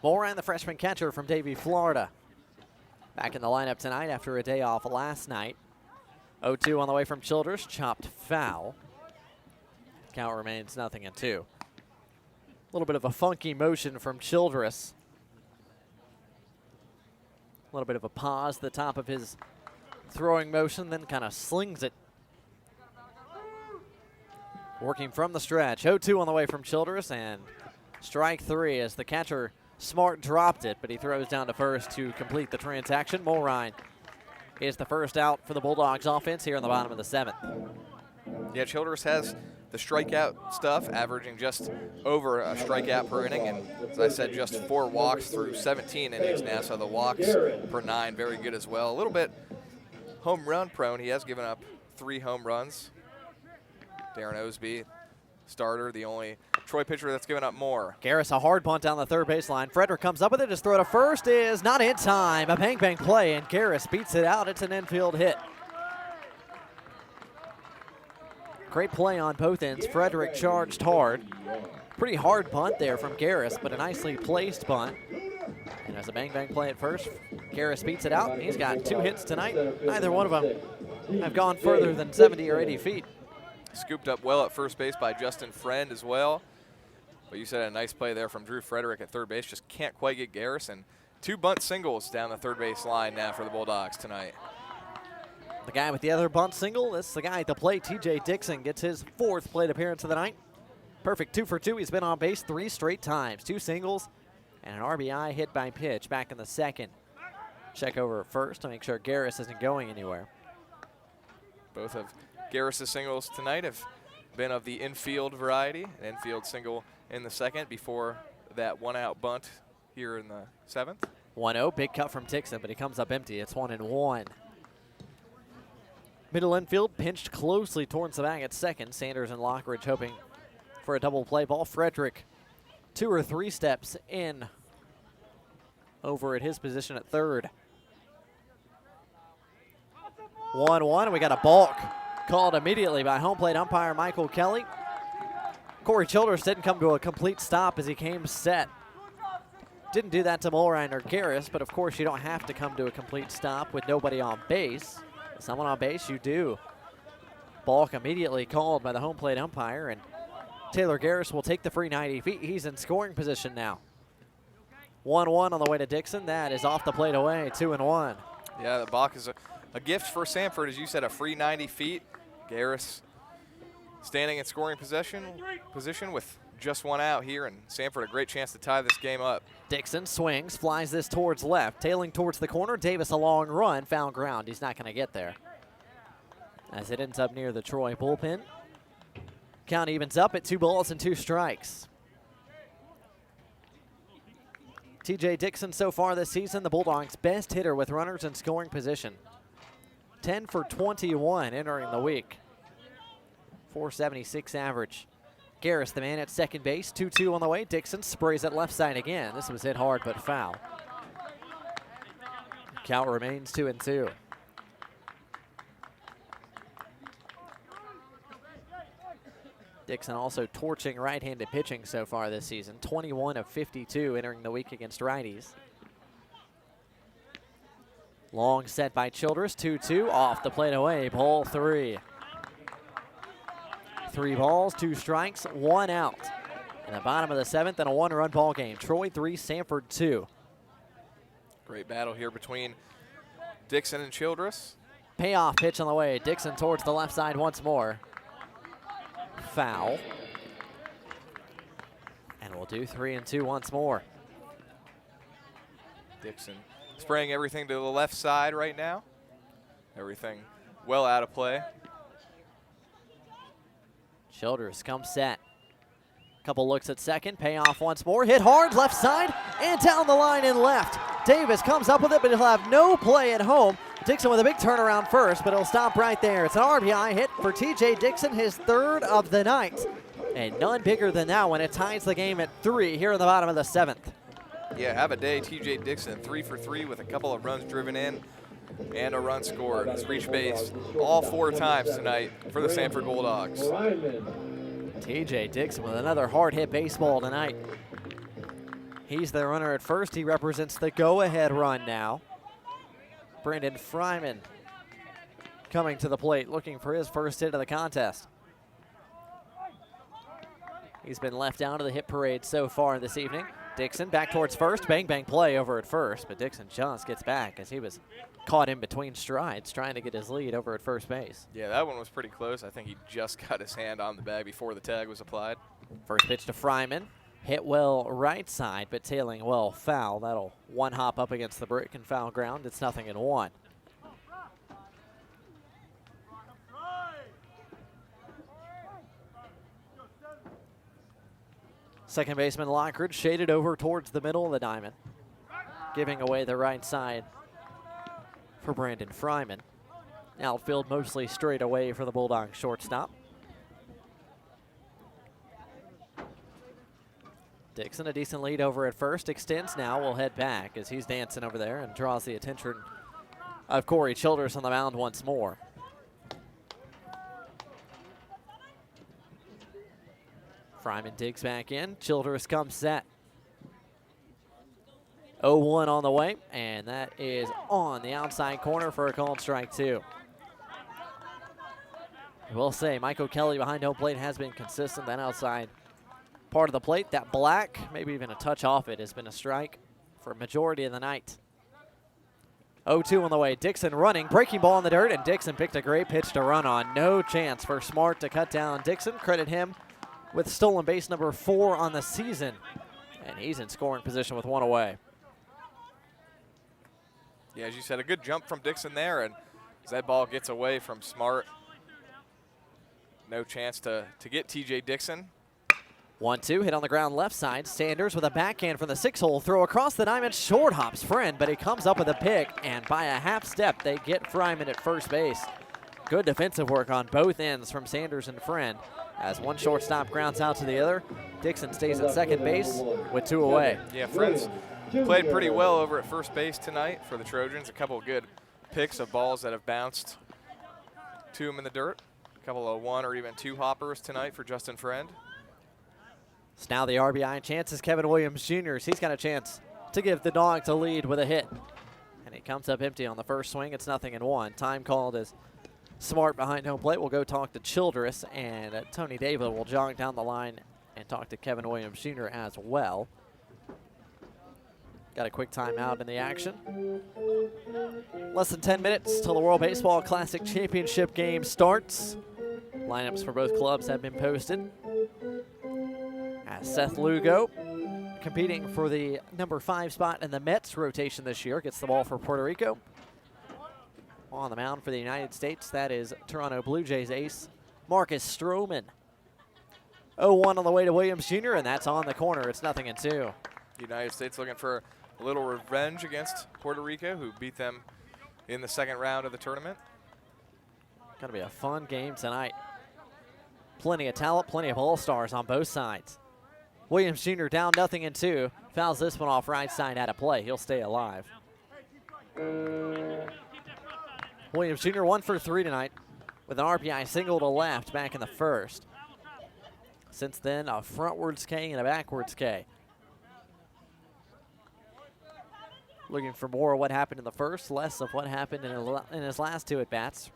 Mulrine, the freshman catcher from Davie, Florida. Back in the lineup tonight after a day off last night. 0-2 on the way from Childress, chopped foul. Count remains 0-2. A little bit of a funky motion from Childress. A little bit of a pause at the top of his throwing motion, then kind of slings it. Working from the stretch. 0-2 on the way from Childress, and strike 3 as the catcher Smart dropped it, but he throws down to first to complete the transaction. Mulrine is the first out for the Bulldogs offense here in the bottom of the 7th. Yeah, Childress has the strikeout stuff, averaging just over a strikeout per inning, and as I said, just 4 walks through 17 innings now, so the walks per 9, very good as well. A little bit home run prone. He has given up 3 home runs. Darren Osby, starter, the only Troy pitcher that's given up more. Garris, a hard bunt down the third baseline. Frederick comes up with it. His throw to first is not in time. A bang play, and Garris beats it out. It's an infield hit. Great play on both ends. Frederick charged hard. Pretty hard bunt there from Garris, but a nicely placed bunt. And as a bang play at first, Garris beats it out. He's got 2 hits tonight. Neither one of them have gone further than 70 or 80 feet. Scooped up well at first base by Justin Friend as well. But you said a nice play there from Drew Frederick at third base. Just can't quite get Garris. And 2 bunt singles down the third base line now for the Bulldogs tonight. The guy with the other bunt single, this is the guy at the plate. TJ Dixon gets his 4th plate appearance of the night. Perfect 2 for 2. He's been on base 3 straight times. 2 singles and an RBI hit by pitch back in the 2nd. Check over at first to make sure Garris isn't going anywhere. Both of Garris' singles tonight have been of the infield variety. An infield single in the 2nd before that 1-out bunt here in the 7th. 1-0, big cut from Dixon, but he comes up empty. It's 1-1. Middle infield pinched closely towards the bag at 2nd. Sanders and Lockridge hoping for a double play ball. Frederick 2 or 3 steps in over at his position at 3rd. 1-1, and we got a balk called immediately by home plate umpire Michael Kelly. Corey Childress didn't come to a complete stop as he came set. Didn't do that to Mulrine or Garris, but of course you don't have to come to a complete stop with nobody on base. With someone on base, you do. Balk immediately called by the home plate umpire, and Taylor Garris will take the free 90 feet. He's in scoring position now. 1-1 on the way to Dixon. That is off the plate away, 2-1. Yeah, the balk is a gift for Samford, as you said, a free 90 feet. Garris standing in scoring position with just 1 out here, and Samford a great chance to tie this game up. Dixon swings, flies this towards left, tailing towards the corner. Davis a long run, found ground. He's not going to get there as it ends up near the Troy bullpen. Count evens up at 2 balls and 2 strikes. TJ Dixon so far this season, the Bulldogs' best hitter with runners in scoring position. 10 for 21 entering the week. 476 average. Garris, the man at 2nd base, 2-2 on the way. Dixon sprays it left side again. This was hit hard but foul. Count remains 2-2. Dixon also torching right-handed pitching so far this season. 21 of 52 entering the week against righties. Long set by Childress, 2-2, off the plate away, ball 3. 3 balls, 2 strikes, 1 out. In the bottom of the 7th and a 1-run ball game. Troy 3, Samford 2. Great battle here between Dixon and Childress. Payoff pitch on the way. Dixon towards the left side once more. Foul. And we'll do 3-2 once more. Dixon spraying everything to the left side right now. Everything well out of play. Childers comes set. Couple looks at second, payoff once more, hit hard, left side, and down the line and left. Davis comes up with it, but he'll have no play at home. Dixon with a big turnaround first, but it'll stop right there. It's an RBI hit for TJ Dixon, his third of the night. And none bigger than that when it ties the game at 3 here in the bottom of the 7th. Yeah, have a day. TJ Dixon 3 for 3 with a couple of runs driven in and a run scored. He's reached base all 4 times tonight for the Samford Bulldogs. TJ Dixon with another hard hit baseball tonight. He's the runner at first. He represents the go-ahead run now. Brandon Fryman coming to the plate, looking for his first hit of the contest. He's been left out of the hit parade so far this evening. Dixon back towards first, bang, bang play over at first, but Dixon just gets back as he was caught in between strides trying to get his lead over at first base. Yeah, that one was pretty close. I think he just got his hand on the bag before the tag was applied. First pitch to Fryman. Hit well right side, but tailing well foul. That'll one hop up against the brick and foul ground. It's 0-1. Second baseman Lockridge shaded over towards the middle of the diamond, giving away the right side for Brandon Fryman. Outfield mostly straight away for the Bulldogs shortstop. Dixon a decent lead over at first, extends now, will head back as he's dancing over there and draws the attention of Corey Childers on the mound once more. Fryman digs back in, Childers comes set. 0-1 on the way, and that is on the outside corner for a called strike 2. I will say, Michael Kelly behind home plate has been consistent. That outside part of the plate, that black, maybe even a touch off it, has been a strike for a majority of the night. 0-2 on the way. Dixon running, breaking ball in the dirt, and Dixon picked a great pitch to run on. No chance for Smart to cut down Dixon. Credit him with stolen base number 4 on the season, and he's in scoring position with 1 away. Yeah, as you said, a good jump from Dixon there, and as that ball gets away from Smart, no chance to get TJ Dixon. 1-2, hit on the ground left side. Sanders with a backhand from the 6-hole, throw across the diamond, short hops Friend, but he comes up with a pick, and by a half step, they get Fryman at first base. Good defensive work on both ends from Sanders and Friend. As one shortstop grounds out to the other, Dixon stays at second base with 2 away. Yeah, Friend's played pretty well over at first base tonight for the Trojans. A couple of good picks of balls that have bounced to him in the dirt. A couple of 1 or even 2 hoppers tonight for Justin Friend. So now the RBI chance is Kevin Williams Jr. He's got a chance to give the Dogs a lead with a hit. And he comes up empty on the first swing. It's 0-1. Time called as Smart behind home plate will go talk to Childress, and Tony David will jog down the line and talk to Kevin Williams Jr. as well. Got a quick timeout in the action. Less than 10 minutes till the World Baseball Classic Championship game starts. Lineups for both clubs have been posted. As Seth Lugo, competing for the number 5 spot in the Mets rotation this year, gets the ball for Puerto Rico. On the mound for the United States, that is Toronto Blue Jays ace Marcus Stroman. 0-1 on the way to Williams Jr., and that's on the corner. It's 0-2. United States looking for a little revenge against Puerto Rico, who beat them in the second round of the tournament. Going to be a fun game tonight. Plenty of talent, plenty of all-stars on both sides. Williams Jr. down 0-2. Fouls this one off right side out of play. He'll stay alive. Williams Jr. 1 for 3 tonight with an RBI single to left back in the first. Since then, a frontwards K and a backwards K. Looking for more of what happened in the first, less of what happened in his last 2 at-bats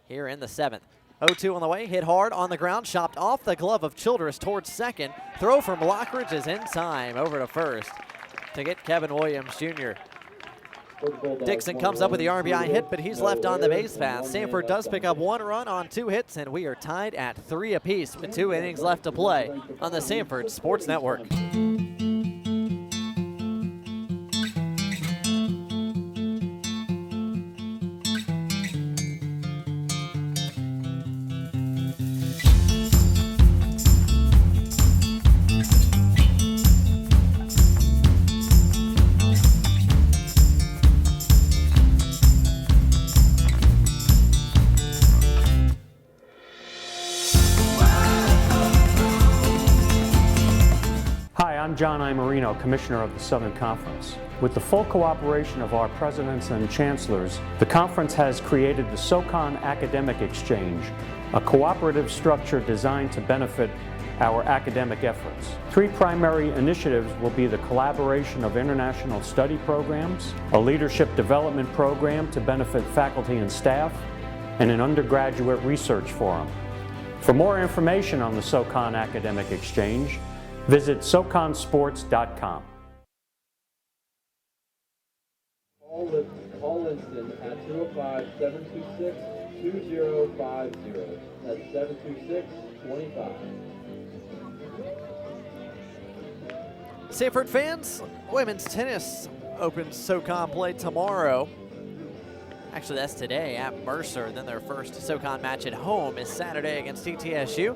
here in the 7th. 0-2 on the way, hit hard on the ground, chopped off the glove of Childress towards second. Throw from Lockridge is in time over to first to get Kevin Williams Jr. Dixon comes up with the RBI hit, but he's left on the base path. Samford does pick up 1 run on 2 hits, and we are tied at 3 apiece with 2 innings left to play on the Samford Sports Network. John Imerino, Commissioner of the Southern Conference. With the full cooperation of our presidents and chancellors, the conference has created the SoCon Academic Exchange, a cooperative structure designed to benefit our academic efforts. 3 primary initiatives will be the collaboration of international study programs, a leadership development program to benefit faculty and staff, and an undergraduate research forum. For more information on the SoCon Academic Exchange, visit soconsports.com. Paul Linston at 205-726-2050. That's 726-25. Samford fans, women's tennis opens SoCon play tomorrow. Actually, that's today at Mercer. Then their first SoCon match at home is Saturday against TTSU.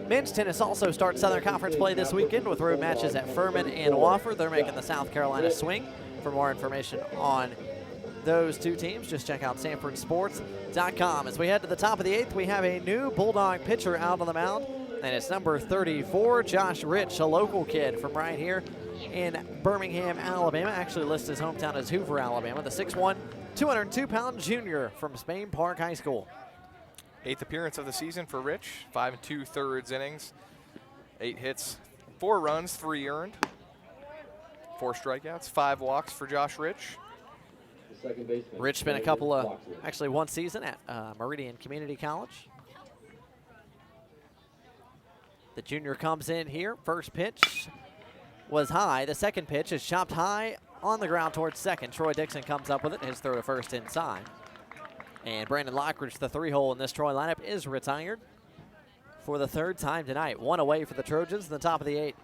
Men's tennis also starts Southern Conference play this weekend with road matches at Furman and Wofford. They're making the South Carolina swing. For more information on those 2 teams, just check out SamfordSports.com. As we head to the top of the 8th, we have a new Bulldog pitcher out on the mound, and it's number 34, Josh Rich, a local kid from right here in Birmingham, Alabama. Actually lists his hometown as Hoover, Alabama. The 6'1", 202-pound junior from Spain Park High School. 8th appearance of the season for Rich, 5 2/3 innings, 8 hits, 4 runs, 3 earned, 4 strikeouts, 5 walks for Josh Rich. Rich spent actually one season at Meridian Community College. The junior comes in here. First pitch was high. The second pitch is chopped high on the ground towards second. Troy Dixon comes up with it. His throw to first inside. And Brandon Lockridge, the 3-hole in this Troy lineup, is retired for the 3rd time tonight. 1 away for the Trojans in the top of the 8th.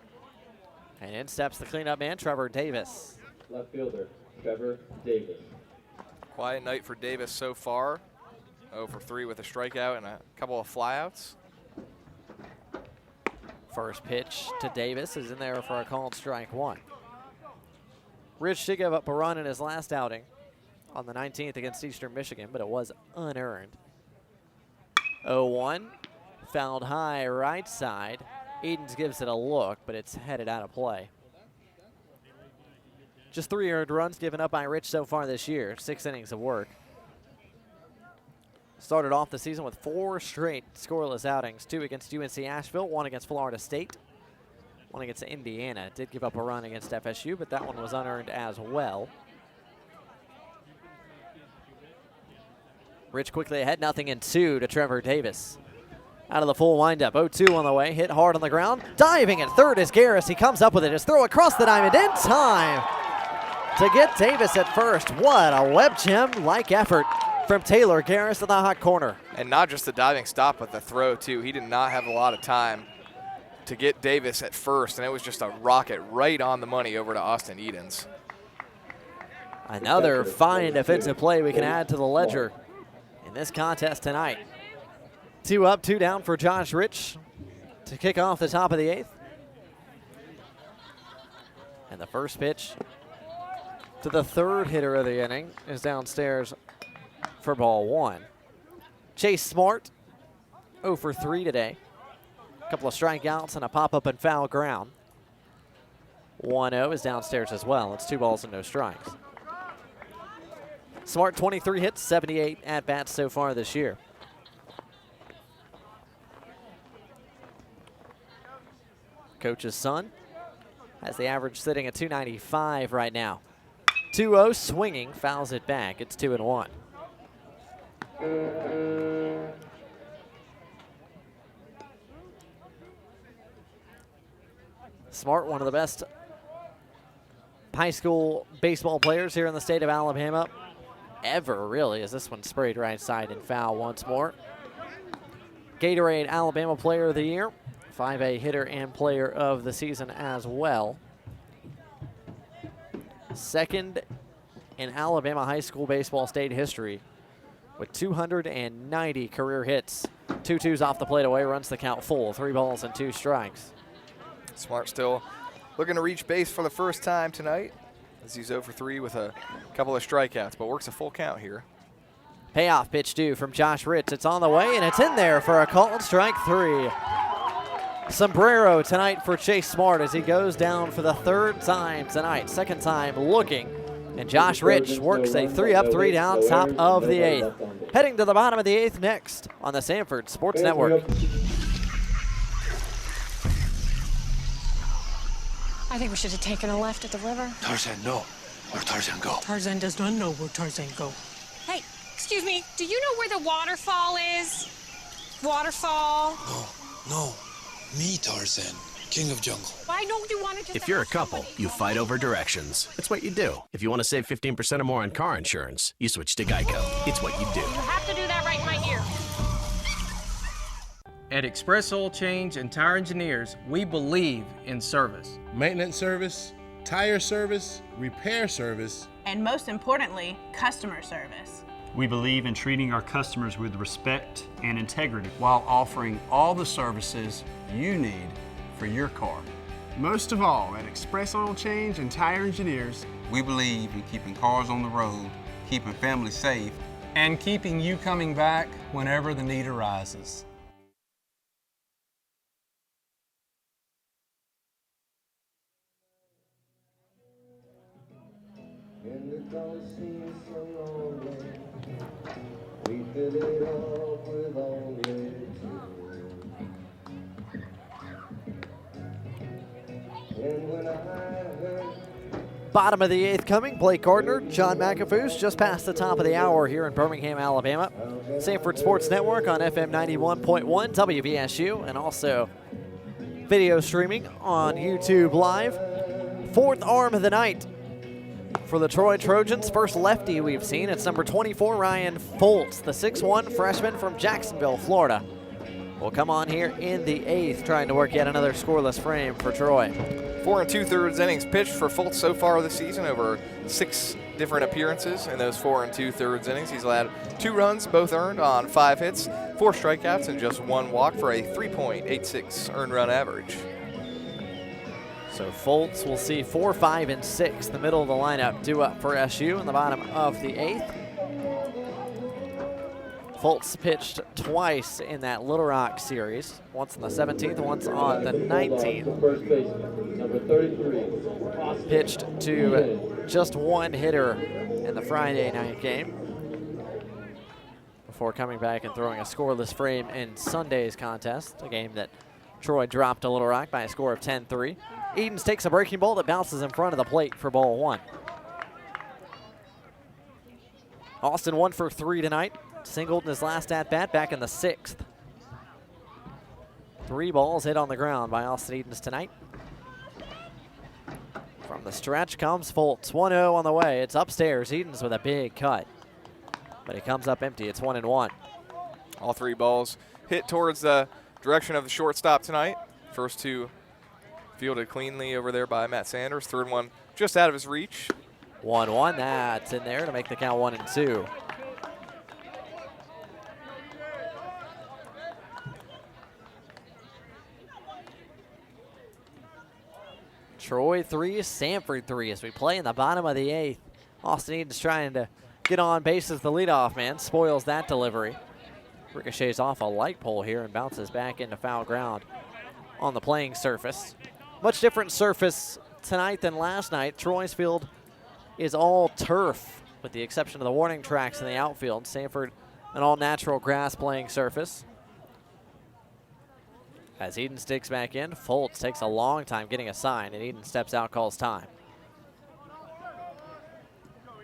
And in steps the cleanup man, Trevor Davis. Left fielder, Trevor Davis. Quiet night for Davis so far. 0 for 3 with a strikeout and a couple of flyouts. First pitch to Davis is in there for a called strike 1. Rich did give up a run in his last outing on the 19th against Eastern Michigan, but it was unearned. 0-1, fouled high right side. Edens gives it a look, but it's headed out of play. Just 3 earned runs given up by Rich so far this year, 6 innings of work. Started off the season with 4 straight scoreless outings, 2 against UNC Asheville, 1 against Florida State, 1 against Indiana. Did give up a run against FSU, but that one was unearned as well. Rich quickly ahead, 0-2 to Trevor Davis. Out of the full windup, 0-2 on the way, hit hard on the ground. Diving at third is Garris. He comes up with it. His throw across the diamond in time to get Davis at first. What a web gem-like effort from Taylor Garris to the hot corner. And not just the diving stop, but the throw, too. He did not have a lot of time to get Davis at first, and it was just a rocket right on the money over to Austin Edens. Another fine defensive play we can add to the ledger in this contest tonight. 2 up, 2 down for Josh Rich to kick off the top of the 8th. And the first pitch to the 3rd hitter of the inning is downstairs for ball 1. Chase Smart, 0 for 3 today. A couple of strikeouts and a pop-up and foul ground. 1-0 is downstairs as well. It's 2 balls and no strikes. Smart, 23 hits, 78 at-bats so far this year. Coach's son has the average sitting at 295 right now. 2-0 swinging, fouls it back. It's 2-1. Smart, one of the best high school baseball players here in the state of Alabama ever, really, as this one sprayed right side and foul once more. Gatorade Alabama Player of the Year, 5A hitter and player of the season as well. 2nd in Alabama high school baseball state history with 290 career hits. 2-2s off the plate away, runs the count full, 3 balls and 2 strikes. Smart still looking to reach base for the first time tonight, as he's 0 for 3 with a couple of strikeouts, but works a full count here. Payoff pitch due from Josh Rich. It's on the way, and it's in there for a called strike 3. Sombrero tonight for Chase Smart as he goes down for the third time tonight. Second time looking. And Josh Rich works a 3-up, 3-down top of the 8th. Heading to the bottom of the 8th next on the Samford Sports Network. I think we should have taken a left at the river. Tarzan, no. Where Tarzan go? Tarzan does not know where Tarzan go. Hey, excuse me, do you know where the waterfall is? Waterfall? No. Me, Tarzan. King of jungle. I know you wanted to. If you're a couple, you fight over directions. It's what you do. If you want to save 15% or more on car insurance, you switch to Geico. It's what you do. You have to do that right in my ear. At Express Oil Change and Tire Engineers, we believe in service. Maintenance service, tire service, repair service, And most importantly, customer service. We believe in treating our customers with respect and integrity. while offering all the services you need for your car. Most of all, at Express Oil Change and Tire Engineers, We believe in keeping cars on the road, keeping families safe, and keeping you coming back whenever the need arises. Bottom of the 8th coming. Blake Gardner, John McAfoos, just past the top of the hour here in Birmingham, Alabama. Samford Sports Network on FM 91.1 WVSU, and also video streaming on YouTube Live. Fourth arm of the night for the Troy Trojans. First lefty we've seen. It's number 24, Ryan Foltz, the 6'1 freshman from Jacksonville, Florida. Will come on here in the 8th, trying to work yet another scoreless frame for Troy. 4 2/3 innings pitched for Foltz so far this season, over 6 different appearances in those 4 2/3 innings. He's allowed 2 runs, both earned on 5 hits, 4 strikeouts, and just 1 walk for a 3.86 earned run average. So Foltz will see 4, 5, and 6, the middle of the lineup, due up for SU in the bottom of the 8th. Foltz pitched twice in that Little Rock series, once on the 17th, once on the 19th. Pitched to just one hitter in the Friday night game before coming back and throwing a scoreless frame in Sunday's contest, a game that Troy dropped to Little Rock by a score of 10-3. Edens takes a breaking ball that bounces in front of the plate for ball 1. Austin 1 for 3 tonight. Singled in his last at-bat back in the 6th. 3 balls hit on the ground by Austin Edens tonight. From the stretch comes Foltz. 1-0 on the way. It's upstairs. Edens with a big cut. But he comes up empty. It's 1-1. All 3 balls hit towards the direction of the shortstop tonight. First 2 fielded cleanly over there by Matt Sanders. Third one just out of his reach. 1-1. That's in there to make the count 1-2. Troy 3, Samford 3 as we play in the bottom of the 8th. Austin Edens trying to get on base as the leadoff man. Spoils that delivery. Ricochets off a light pole here and bounces back into foul ground on the playing surface. Much different surface tonight than last night. Troy's field is all turf with the exception of the warning tracks in the outfield. Samford, an all-natural grass playing surface. As Eden sticks back in, Foltz takes a long time getting a sign, and Eden steps out, calls time.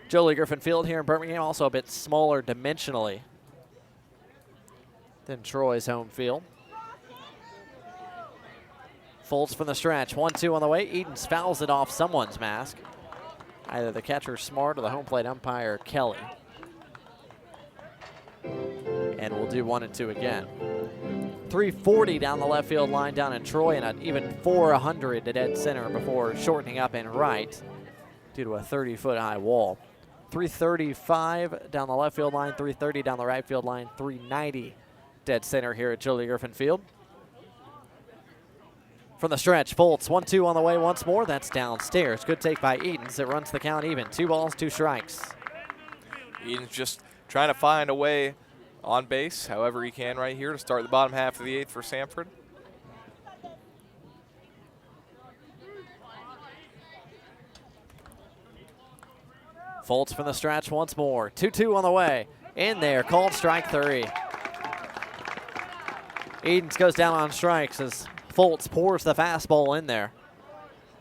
Jolie Griffin Field here in Birmingham, also a bit smaller dimensionally than Troy's home field. Foltz from the stretch, 1-2 on the way. Edens fouls it off someone's mask. Either the catcher Smart or the home plate umpire Kelly. And we'll do 1-2 again. 340 down the left field line down in Troy, and an even 400 to dead center before shortening up in right due to a 30-foot high wall. 335 down the left field line, 330 down the right field line, 390 dead center here at Jolie Griffin Field. From the stretch, Foltz 1-2 on the way once more. That's downstairs. Good take by Edens. It runs the count even. 2 balls, 2 strikes. Edens just trying to find a way on base however he can right here to start the bottom half of the 8th for Samford. Foltz from the stretch once more. 2-2 on the way. In there, called strike 3. Edens goes down on strikes as Foltz pours the fastball in there.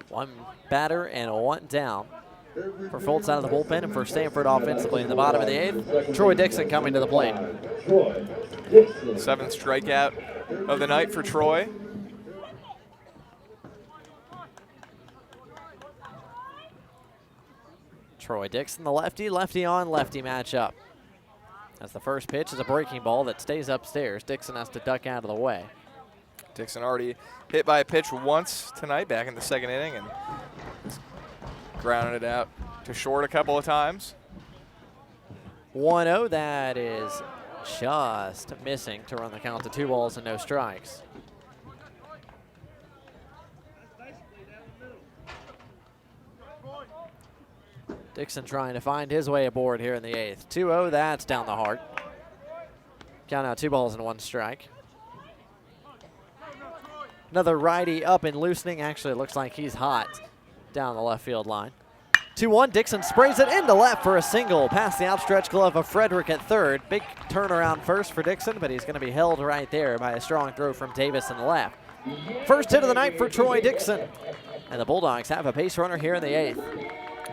One batter and one down for Foltz out of the bullpen, and for Samford offensively in the bottom of the 8th. Troy Dixon coming to the plate. 7th strikeout of the night for Troy. Troy Dixon, the lefty, lefty on lefty matchup. As the first pitch is a breaking ball that stays upstairs. Dixon has to duck out of the way. Dixon already hit by a pitch once tonight back in the 2nd inning and grounded it out to short a couple of times. 1-0, that is just missing to run the count to 2 balls and no strikes. Dixon trying to find his way aboard here in the 8th. 2-0, that's down the heart. Count out 2 balls and 1 strike. Another righty up and loosening. Actually, it looks like he's hot down the left field line. 2-1, Dixon sprays it into left for a single. Past the outstretched glove of Frederick at third. Big turnaround first for Dixon, but he's going to be held right there by a strong throw from Davis in the left. First hit of the night for Troy Dixon. And the Bulldogs have a base runner here in the 8th.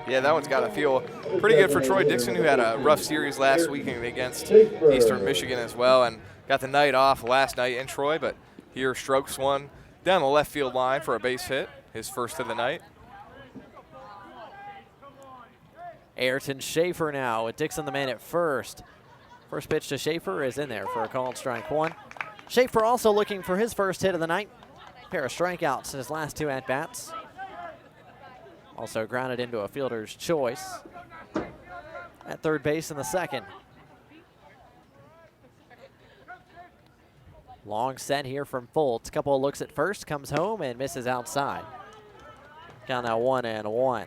Yeah, that one's got to feel pretty good for Troy Dixon, who had a rough series last week against Eastern Michigan as well, and got the night off last night in Troy, but here strokes one down the left field line for a base hit, his first of the night. Ayrton Schaefer now with Dixon the man at first. First pitch to Schaefer is in there for a called strike 1. Schaefer also looking for his first hit of the night. Pair of strikeouts in his last 2 at-bats. Also grounded into a fielder's choice at third base in the 2nd. Long set here from Foltz. Couple of looks at first, comes home and misses outside. Count now 1-1.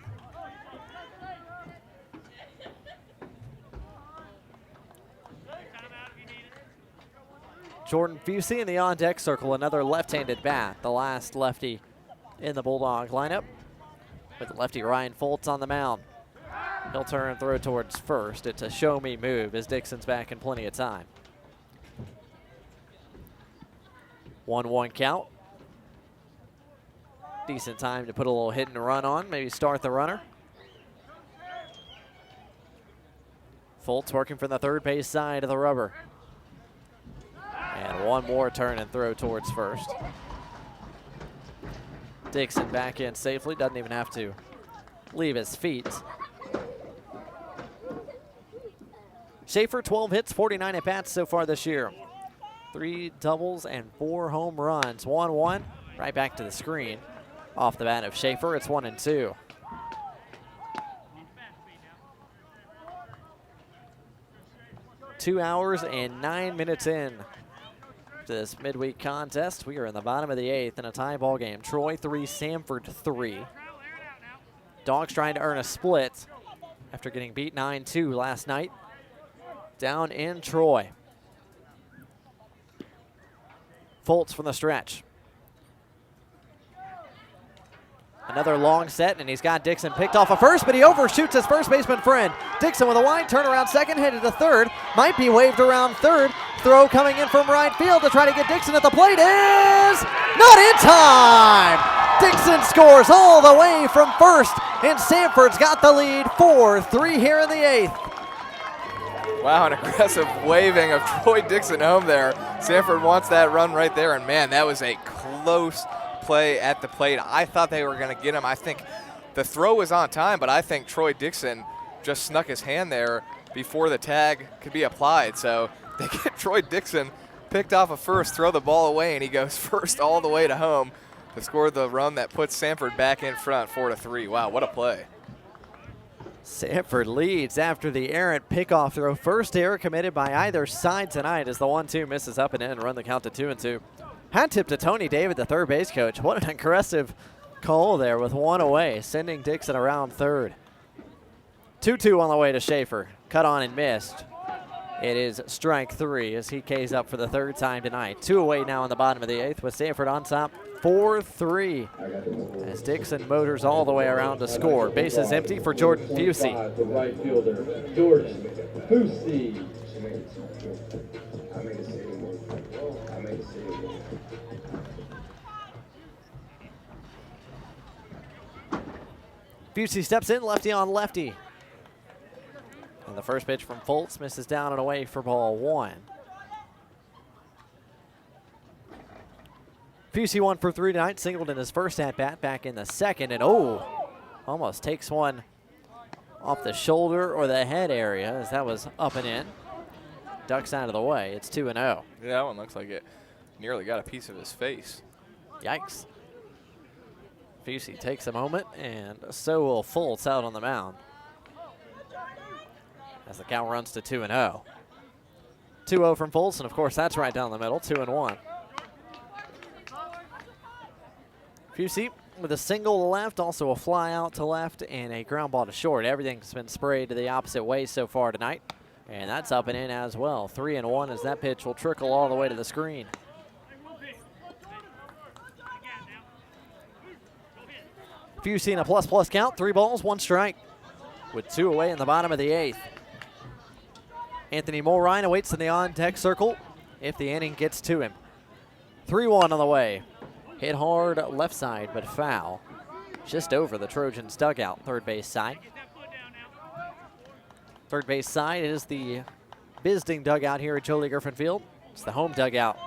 Jordan Fusey in the on-deck circle, another left-handed bat, the last lefty in the Bulldog lineup. With lefty Ryan Foltz on the mound. He'll turn and throw towards first. It's a show-me move as Dixon's back in plenty of time. 1-1 count. Decent time to put a little hit and run on, maybe start the runner. Foltz working from the third base side of the rubber. And one more turn and throw towards first. Dixon back in safely, doesn't even have to leave his feet. Schaefer, 12 hits, 49 at-bats so far this year. 3 doubles and 4 home runs. 1-1, right back to the screen. Off the bat of Schaefer, it's 1-2. Two hours and 9 minutes in to this midweek contest. We are in the bottom of the 8th in a tie ball game. Troy 3, Samford 3. Dogs trying to earn a split after getting beat 9-2 last night down in Troy. Foltz from the stretch. Another long set, and he's got Dixon picked off a first, but he overshoots his first baseman friend. Dixon with a wide turnaround second, headed to third. Might be waved around third. Throw coming in from right field to try to get Dixon at the plate is not in time. Dixon scores all the way from first, and Samford's got the lead 4-3 here in the 8th. Wow, an aggressive waving of Troy Dixon home there. Samford wants that run right there, and man, that was a close play at the plate. I thought they were going to get him. I think the throw was on time, but I think Troy Dixon just snuck his hand there before the tag could be applied. So they get Troy Dixon picked off a first, throw the ball away, and he goes first all the way to home to score the run that puts Samford back in front, 4-3. Wow, what a play. Samford leads after the errant pickoff throw. First error committed by either side tonight as the 1-2 misses up and in, run the count to 2-2. Hat tip to Tony David, the third base coach. What an aggressive call there with one away, sending Dixon around third. 2-2 on the way to Schaefer. Cut on and missed It is strike 3 as he K's up for the 3rd time tonight. 2 away now in the bottom of the 8th with Samford on top 4-3 as Dixon motors all the way around to score. Bases empty for Jordan Fusey. The right fielder, Jordan Fusey. Fusey steps in, lefty on lefty. And the first pitch from Foltz misses down and away for ball 1. Fusey 1 for 3 tonight, singled in his first at-bat back in the second, and almost takes one off the shoulder or the head area as that was up and in. Ducks out of the way. It's 2-0. Yeah, that one looks like it nearly got a piece of his face. Yikes. Fusey takes a moment, and so will Foltz out on the mound as the count runs to 2-0. 2-0 from Foltz, and of course that's right down the middle, 2-1. Fusey with a single to left, also a fly out to left, and a ground ball to short. Everything's been sprayed to the opposite way so far tonight, and that's up and in as well. 3-1 as that pitch will trickle all the way to the screen. Fusey in a plus count, 3 balls, 1 strike, with 2 away in the bottom of the 8th. Anthony Mulrine awaits in the on-deck circle if the inning gets to him. 3-1 on the way. Hit hard left side, but foul. Just over the Trojans' dugout, third base side. Third base side is the Bisding dugout here at Jolie Griffin Field. It's the home dugout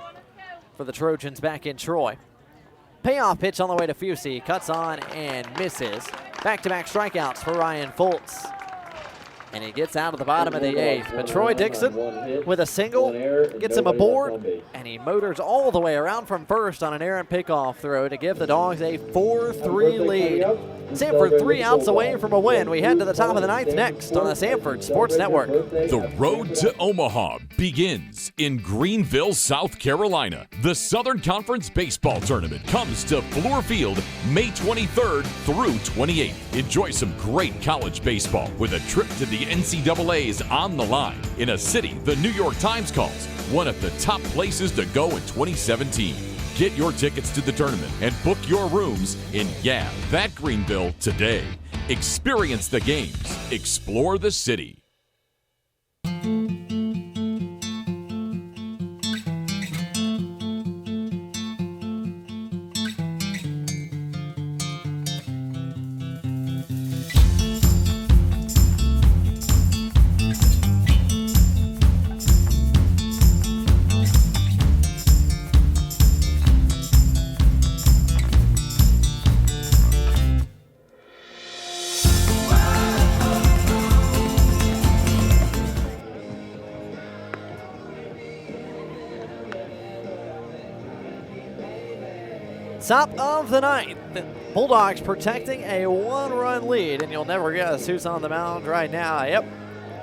for the Trojans back in Troy. Payoff pitch on the way to Fusey. Cuts on and misses. Back-to-back strikeouts for Ryan Foltz. And he gets out of the bottom of the 8th. But Troy Dixon with a single gets him aboard, and he motors all the way around from first on an errant pickoff throw to give the Dogs a 4-3 lead. Samford 3 outs away from a win. We head to the top of the 9th next on the Samford Sports Network. The road to Omaha begins in Greenville, South Carolina. The Southern Conference Baseball Tournament comes to Fluor Field May 23rd through 28th. Enjoy some great college baseball with a trip to the NCAA's on the line in a city the New York Times calls one of the top places to go in 2017. Get your tickets to the tournament and book your rooms in that Greenville today. Experience the games. Explore the city. Top of the 9th. The Bulldogs protecting a 1-run lead, and you'll never guess who's on the mound right now. Yep,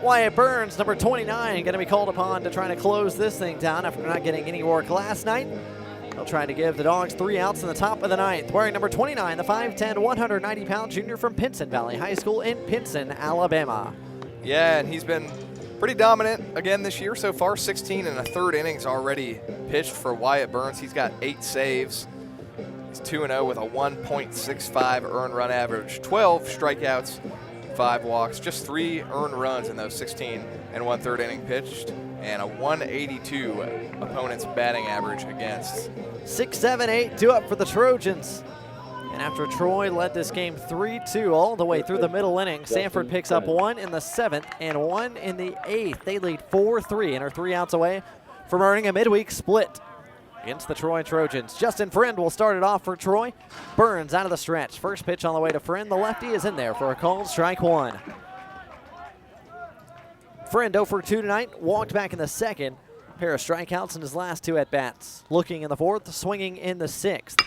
Wyatt Burns, number 29, going to be called upon to try to close this thing down after not getting any work last night. They'll try to give the Dogs 3 outs in the top of the 9th. Wearing number 29, the 5'10", 190-pound junior from Pinson Valley High School in Pinson, Alabama. Yeah, and he's been pretty dominant again this year so far. 16 and a third innings already pitched for Wyatt Burns. He's got 8 saves. He's 2-0 with a 1.65 earned run average, 12 strikeouts, 5 walks, just 3 earned runs in those 16 and 1/3 inning pitched, and a 182 opponent's batting average against. 6, 7, 8, 2 up for the Trojans. And after Troy led this game 3-2 all the way through the middle inning, Samford picks up 1 in the 7th and 1 in the 8th. They lead 4-3 and are 3 outs away from earning a midweek split against the Troy Trojans. Justin Friend will start it off for Troy. Burns out of the stretch. First pitch on the way to Friend. The lefty is in there for a called strike 1. Friend 0 for 2 tonight. Walked back in the 2nd. Pair of strikeouts in his last 2 at-bats. Looking in the 4th, swinging in the 6th.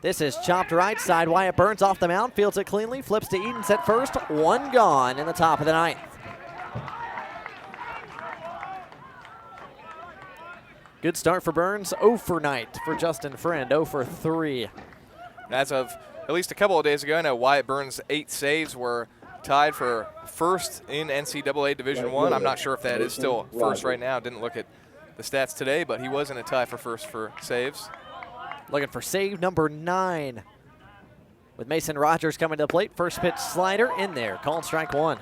This is chopped right side. Wyatt Burns off the mound, fields it cleanly, flips to Edens at first. 1 gone in the top of the 9th. Good start for Burns. 0 for night for Justin Friend. 0 for 3. As of at least a couple of days ago, I know Wyatt Burns' 8 saves were tied for first in NCAA Division I. I'm not sure if that is still first right now. Didn't look at the stats today, but he was in a tie for first for saves. Looking for save number 9 with Mason Rogers coming to the plate. First pitch slider in there, called strike 1.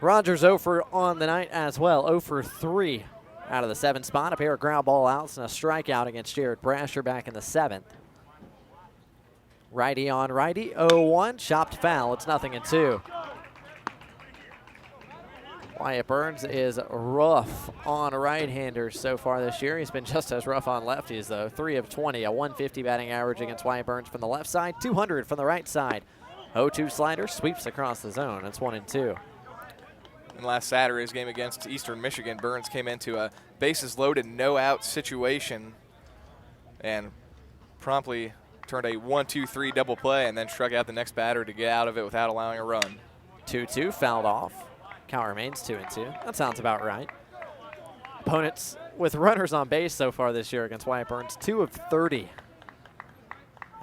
Rogers 0 for on the night as well, 0 for 3 out of the 7th spot. A pair of ground ball outs and a strikeout against Jared Brasher back in the 7th. Righty on righty, 0-1, chopped foul. It's 0-2. Wyatt Burns is rough on right-handers so far this year. He's been just as rough on lefties, though. 3 of 20, a 150 batting average against Wyatt Burns from the left side, 200 from the right side. 0-2 slider, sweeps across the zone. That's 1-2. In last Saturday's game against Eastern Michigan, Burns came into a bases-loaded, no-out situation and promptly turned a 1-2-3 double play and then struck out the next batter to get out of it without allowing a run. 2-2, fouled off. Count remains 2-2. That sounds about right. Opponents with runners on base so far this year against Wyatt Burns, 2 of 30.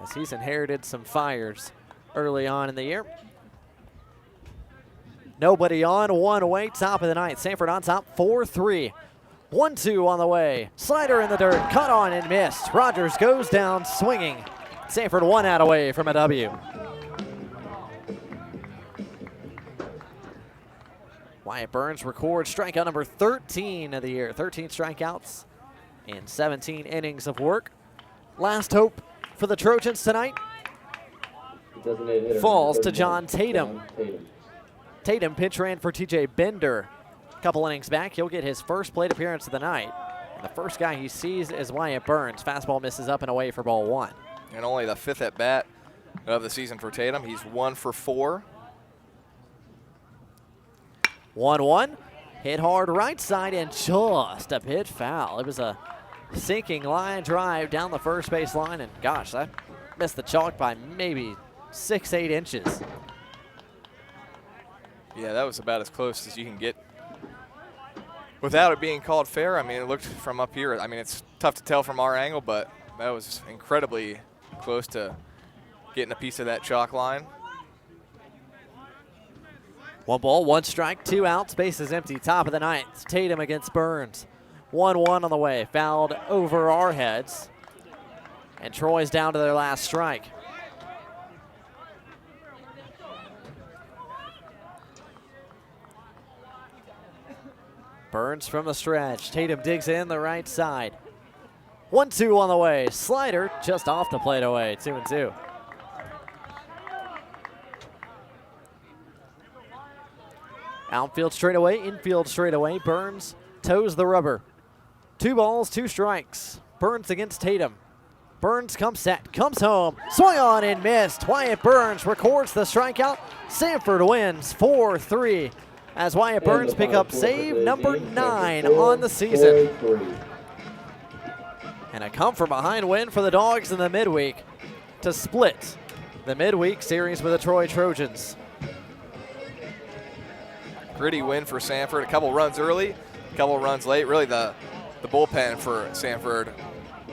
As he's inherited some fires early on in the year. Nobody on, 1 away, top of the ninth. Samford on top, 4-3. 1-2 on the way. Slider in the dirt, cut on and missed. Rogers goes down swinging. Samford 1 out away from a W. Wyatt Burns records strikeout number 13 of the year. 13 strikeouts in 17 innings of work. Last hope for the Trojans tonight falls to John Tatum. Tatum pitch ran for TJ Bender a couple innings back. He'll get his first plate appearance of the night. And the first guy he sees is Wyatt Burns. Fastball misses up and away for ball 1. And only the 5th at bat of the season for Tatum. He's 1 for 4. 1-1, hit hard right side and just a pitch foul. It was a sinking line drive down the first base line, and gosh, that missed the chalk by maybe 6-8 inches. Yeah, that was about as close as you can get without it being called fair. I mean, it looked from up here. I mean, it's tough to tell from our angle, but that was incredibly close to getting a piece of that chalk line. 1 ball, 1 strike, 2 outs, bases empty, top of the ninth. Tatum against Burns. 1-1 on the way, fouled over our heads. And Troy's down to their last strike. Burns from the stretch. Tatum digs in the right side. 1-2 on the way. Slider just off the plate away. 2-2. Outfield straightaway, infield straightaway. Burns toes the rubber. 2 balls, 2 strikes. Burns against Tatum. Burns comes set, comes home, swung on and missed. Wyatt Burns records the strikeout. Samford wins 4-3 as Wyatt Burns pick up save number 9 on the season. And a come-from-behind win for the Dogs in the midweek to split the midweek series with the Troy Trojans. Gritty win for Samford. A couple runs early, a couple runs late. Really the bullpen for Samford.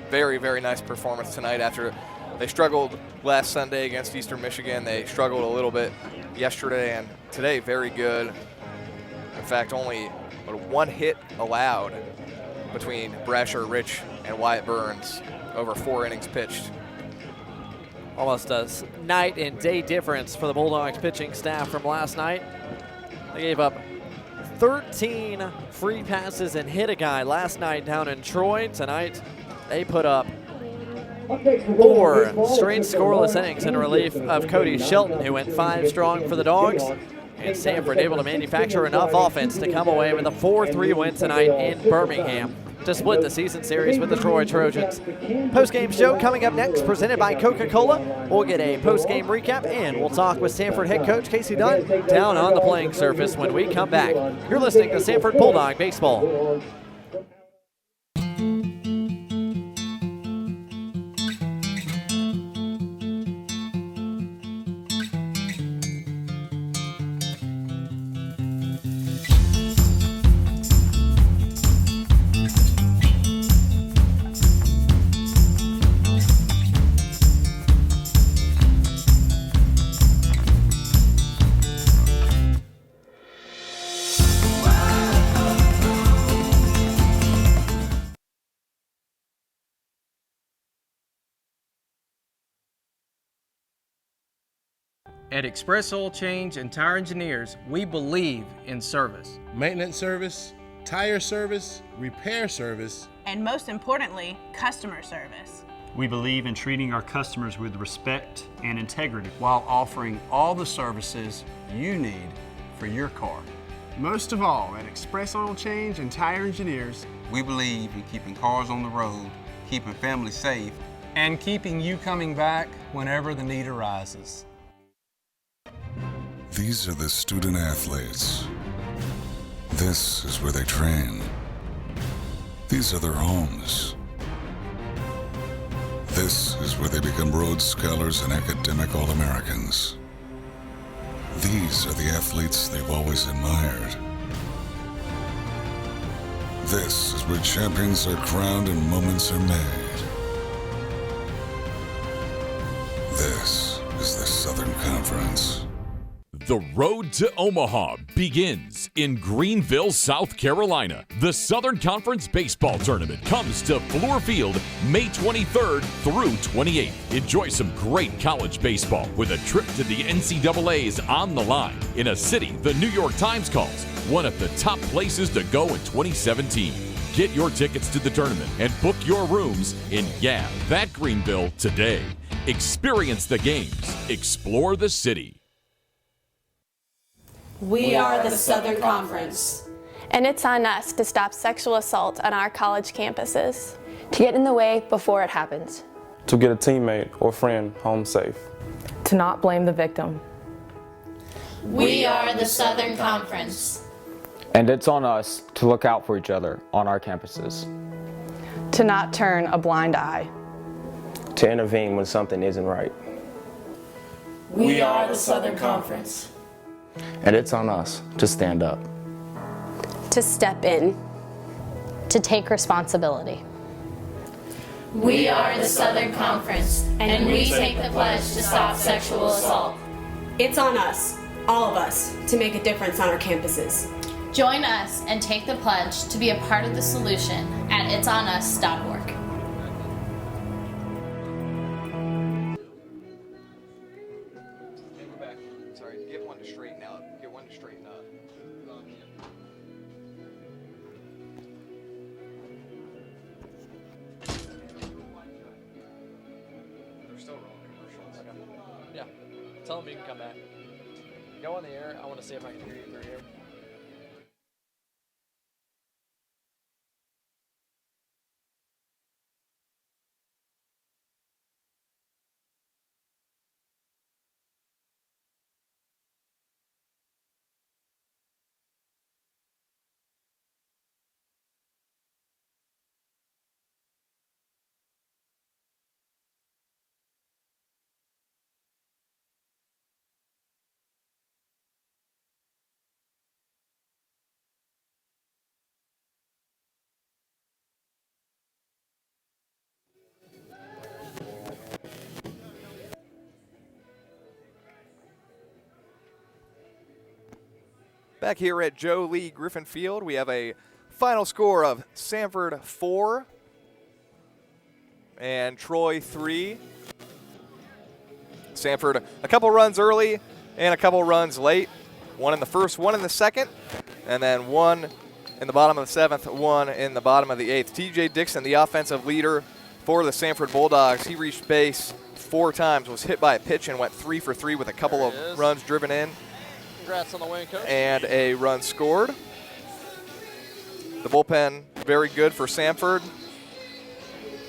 Very, very nice performance tonight after they struggled last Sunday against Eastern Michigan. They struggled a little bit yesterday, and today very good. In fact, only 1 hit allowed between Brasher, Rich, and Wyatt Burns over 4 innings pitched. Almost a night and day difference for the Bulldogs pitching staff from last night. They gave up 13 free passes and hit a guy last night down in Troy. Tonight, they put up 4 straight scoreless innings in relief of Cody Shelton, who went 5 strong for the Dogs. And Samford able to manufacture enough offense to come away with a 4-3 win tonight in Birmingham to split the season series with the Troy Trojans. Post-game show coming up next, presented by Coca-Cola. We'll get a post-game recap, and we'll talk with Samford head coach Casey Dunn down on the playing surface when we come back. You're listening to Samford Bulldog Baseball. At Express Oil Change and Tire Engineers, we believe in service. Maintenance service, tire service, repair service, and most importantly, customer service. We believe in treating our customers with respect and integrity, while offering all the services you need for your car. Most of all, at Express Oil Change and Tire Engineers, we believe in keeping cars on the road, keeping families safe, and keeping you coming back whenever the need arises. These are the student athletes. This is where they train. These are their homes. This is where they become Rhodes Scholars and academic All-Americans. These are the athletes they've always admired. This is where champions are crowned and moments are made. This is the Southern Conference. The road to Omaha begins in Greenville, South Carolina. The Southern Conference Baseball Tournament comes to Fluor Field May 23rd through 28th. Enjoy some great college baseball with a trip to the NCAA's on the line in a city the New York Times calls one of the top places to go in 2017. Get your tickets to the tournament and book your rooms in that Greenville today. Experience the games. Explore the city. We are the Southern Conference. And it's on us to stop sexual assault on our college campuses. To get in the way before it happens. To get a teammate or friend home safe. To not blame the victim. We are the Southern Conference. And it's on us to look out for each other on our campuses. To not turn a blind eye. To intervene when something isn't right. We are the Southern Conference. And it's on us to stand up. To step in. To take responsibility. We are the Southern Conference, and we take the pledge to stop sexual assault. It's on us, all of us, to make a difference on our campuses. Join us and take the pledge to be a part of the solution at itsonus.org. Tell them you can come back. Go on the air. I want to see if I can hear you through here. Back here at Joe Lee Griffin Field, we have a final score of Samford 4 and Troy 3. Samford a couple runs early and a couple runs late. One in the first, one in the second, and then one in the bottom of the seventh, one in the bottom of the eighth. TJ Dixon, the offensive leader for the Samford Bulldogs. He reached base 4 times, was hit by a pitch, and went 3 for 3 with a couple of runs driven in. Congrats on the win, Coach. And a run scored. The bullpen, very good for Samford.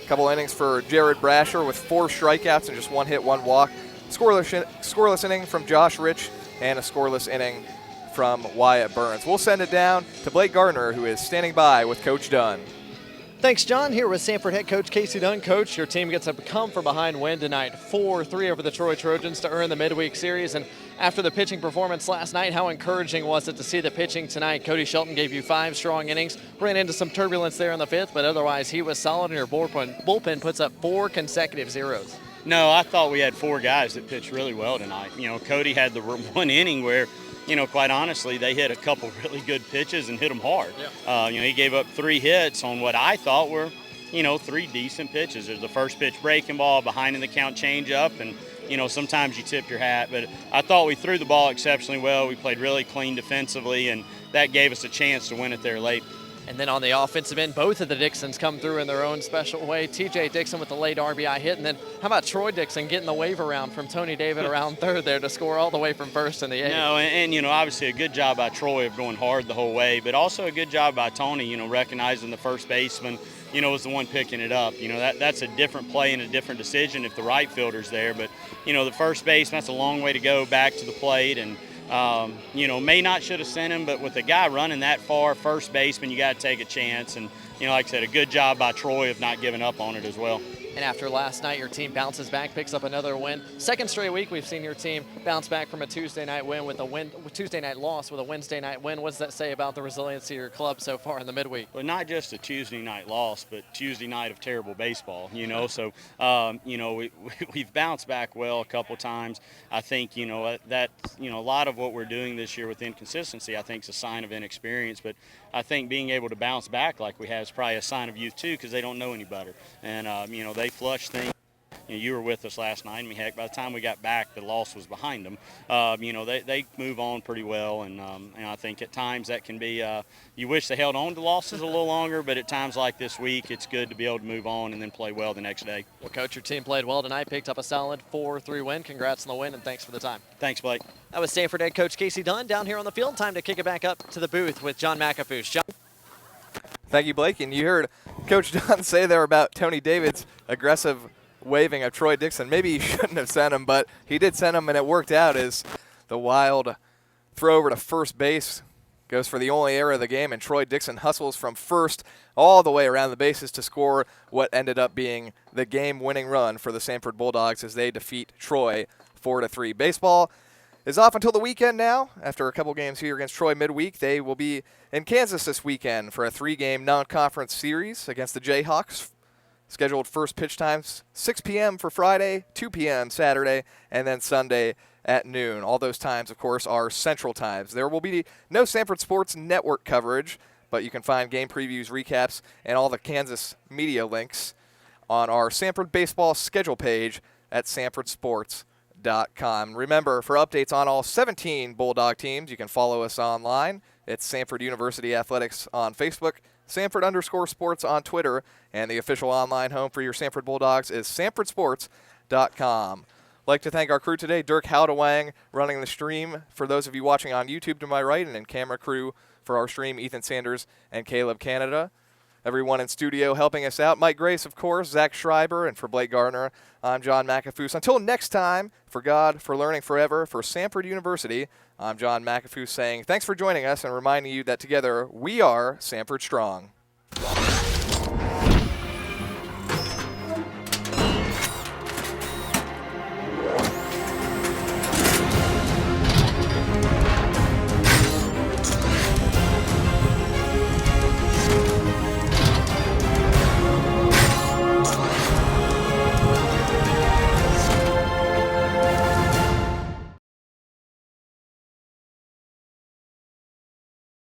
A couple innings for Jared Brasher with 4 strikeouts and just 1 hit, 1 walk. Scoreless inning from Josh Rich and a scoreless inning from Wyatt Burns. We'll send it down to Blake Gardner, who is standing by with Coach Dunn. Thanks, John. Here with Samford head coach Casey Dunn. Coach, your team gets a come-from-behind win tonight, 4-3 over the Troy Trojans to earn the midweek series. And after the pitching performance last night, how encouraging was it to see the pitching tonight? Cody Shelton gave you 5 strong innings, ran into some turbulence there in the 5th, but otherwise he was solid, and your bullpen puts up 4 consecutive zeros. No, I thought we had 4 guys that pitched really well tonight. You know, Cody had the 1 inning where, you know, quite honestly, they hit a couple really good pitches and hit them hard. Yeah. You know, he gave up 3 hits on what I thought were, you know, 3 decent pitches. There's the first pitch breaking ball, behind in the count changeup, and sometimes you tip your hat. But I thought we threw the ball exceptionally well. We played really clean defensively, and that gave us a chance to win it there late. And then on the offensive end, both of the Dixons come through in their own special way. TJ Dixon with the late RBI hit, and then how about Troy Dixon getting the wave around from Tony David around third there to score all the way from first in the eighth? No, and obviously a good job by Troy of going hard the whole way, but also a good job by Tony, recognizing the first baseman, was the one picking it up. That's a different play and a different decision if the right fielder's there, but, the first baseman, that's a long way to go back to the plate, and may not should have sent him, but with a guy running that far, first baseman, you got to take a chance. And, like I said, a good job by Troy of not giving up on it as well. And after last night, your team bounces back, picks up another win. Second straight week we've seen your team bounce back from a Tuesday night loss with a Wednesday night win. What does that say about the resiliency of your club so far in the midweek? Well, not just a Tuesday night loss, but Tuesday night of terrible baseball, So, we've bounced back well a couple times. I think, that, a lot of what we're doing this year with inconsistency, I think is a sign of inexperience. But I think being able to bounce back like we have is probably a sign of youth, too, because they don't know any better. And, they flush things. You were with us last night. I mean, heck, by the time we got back, the loss was behind them. They move on pretty well, and I think at times that can be. You wish they held on to losses a little longer, but at times like this week, it's good to be able to move on and then play well the next day. Well, Coach, your team played well tonight, picked up a solid 4-3 win. Congrats on the win, and thanks for the time. Thanks, Blake. That was Samford head coach Casey Dunn down here on the field. Time to kick it back up to the booth with John McAfoose. John. Thank you, Blake. And you heard Coach Dunn say there about Tony David's aggressive waving of Troy Dixon. Maybe he shouldn't have sent him, but he did send him, and it worked out as the wild throw over to first base goes for the only error of the game, and Troy Dixon hustles from first all the way around the bases to score what ended up being the game-winning run for the Samford Bulldogs as they defeat Troy 4-3. Baseball is off until the weekend now. After a couple games here against Troy midweek, they will be in Kansas this weekend for a 3-game non-conference series against the Jayhawks. Scheduled first pitch times 6 p.m. for Friday, 2 p.m. Saturday, and then Sunday at noon. All those times, of course, are Central Times. There will be no Samford Sports Network coverage, but you can find game previews, recaps, and all the Kansas media links on our Samford Baseball schedule page at sanfordsports.com. Remember, for updates on all 17 Bulldog teams, you can follow us online. It's Samford University Athletics on Facebook, Samford_sports on Twitter, and the official online home for your Samford Bulldogs is sanfordsports.com. I'd like to thank our crew today, Dirk Haldewang running the stream for those of you watching on YouTube to my right, and in camera crew for our stream, Ethan Sanders and Caleb Canada. Everyone in studio helping us out, Mike Grace, of course, Zach Schreiber, and for Blake Gardner, I'm John McAfoose. Until next time, for God, for learning forever, for Samford University, I'm John McAfoose saying thanks for joining us and reminding you that together we are Samford Strong.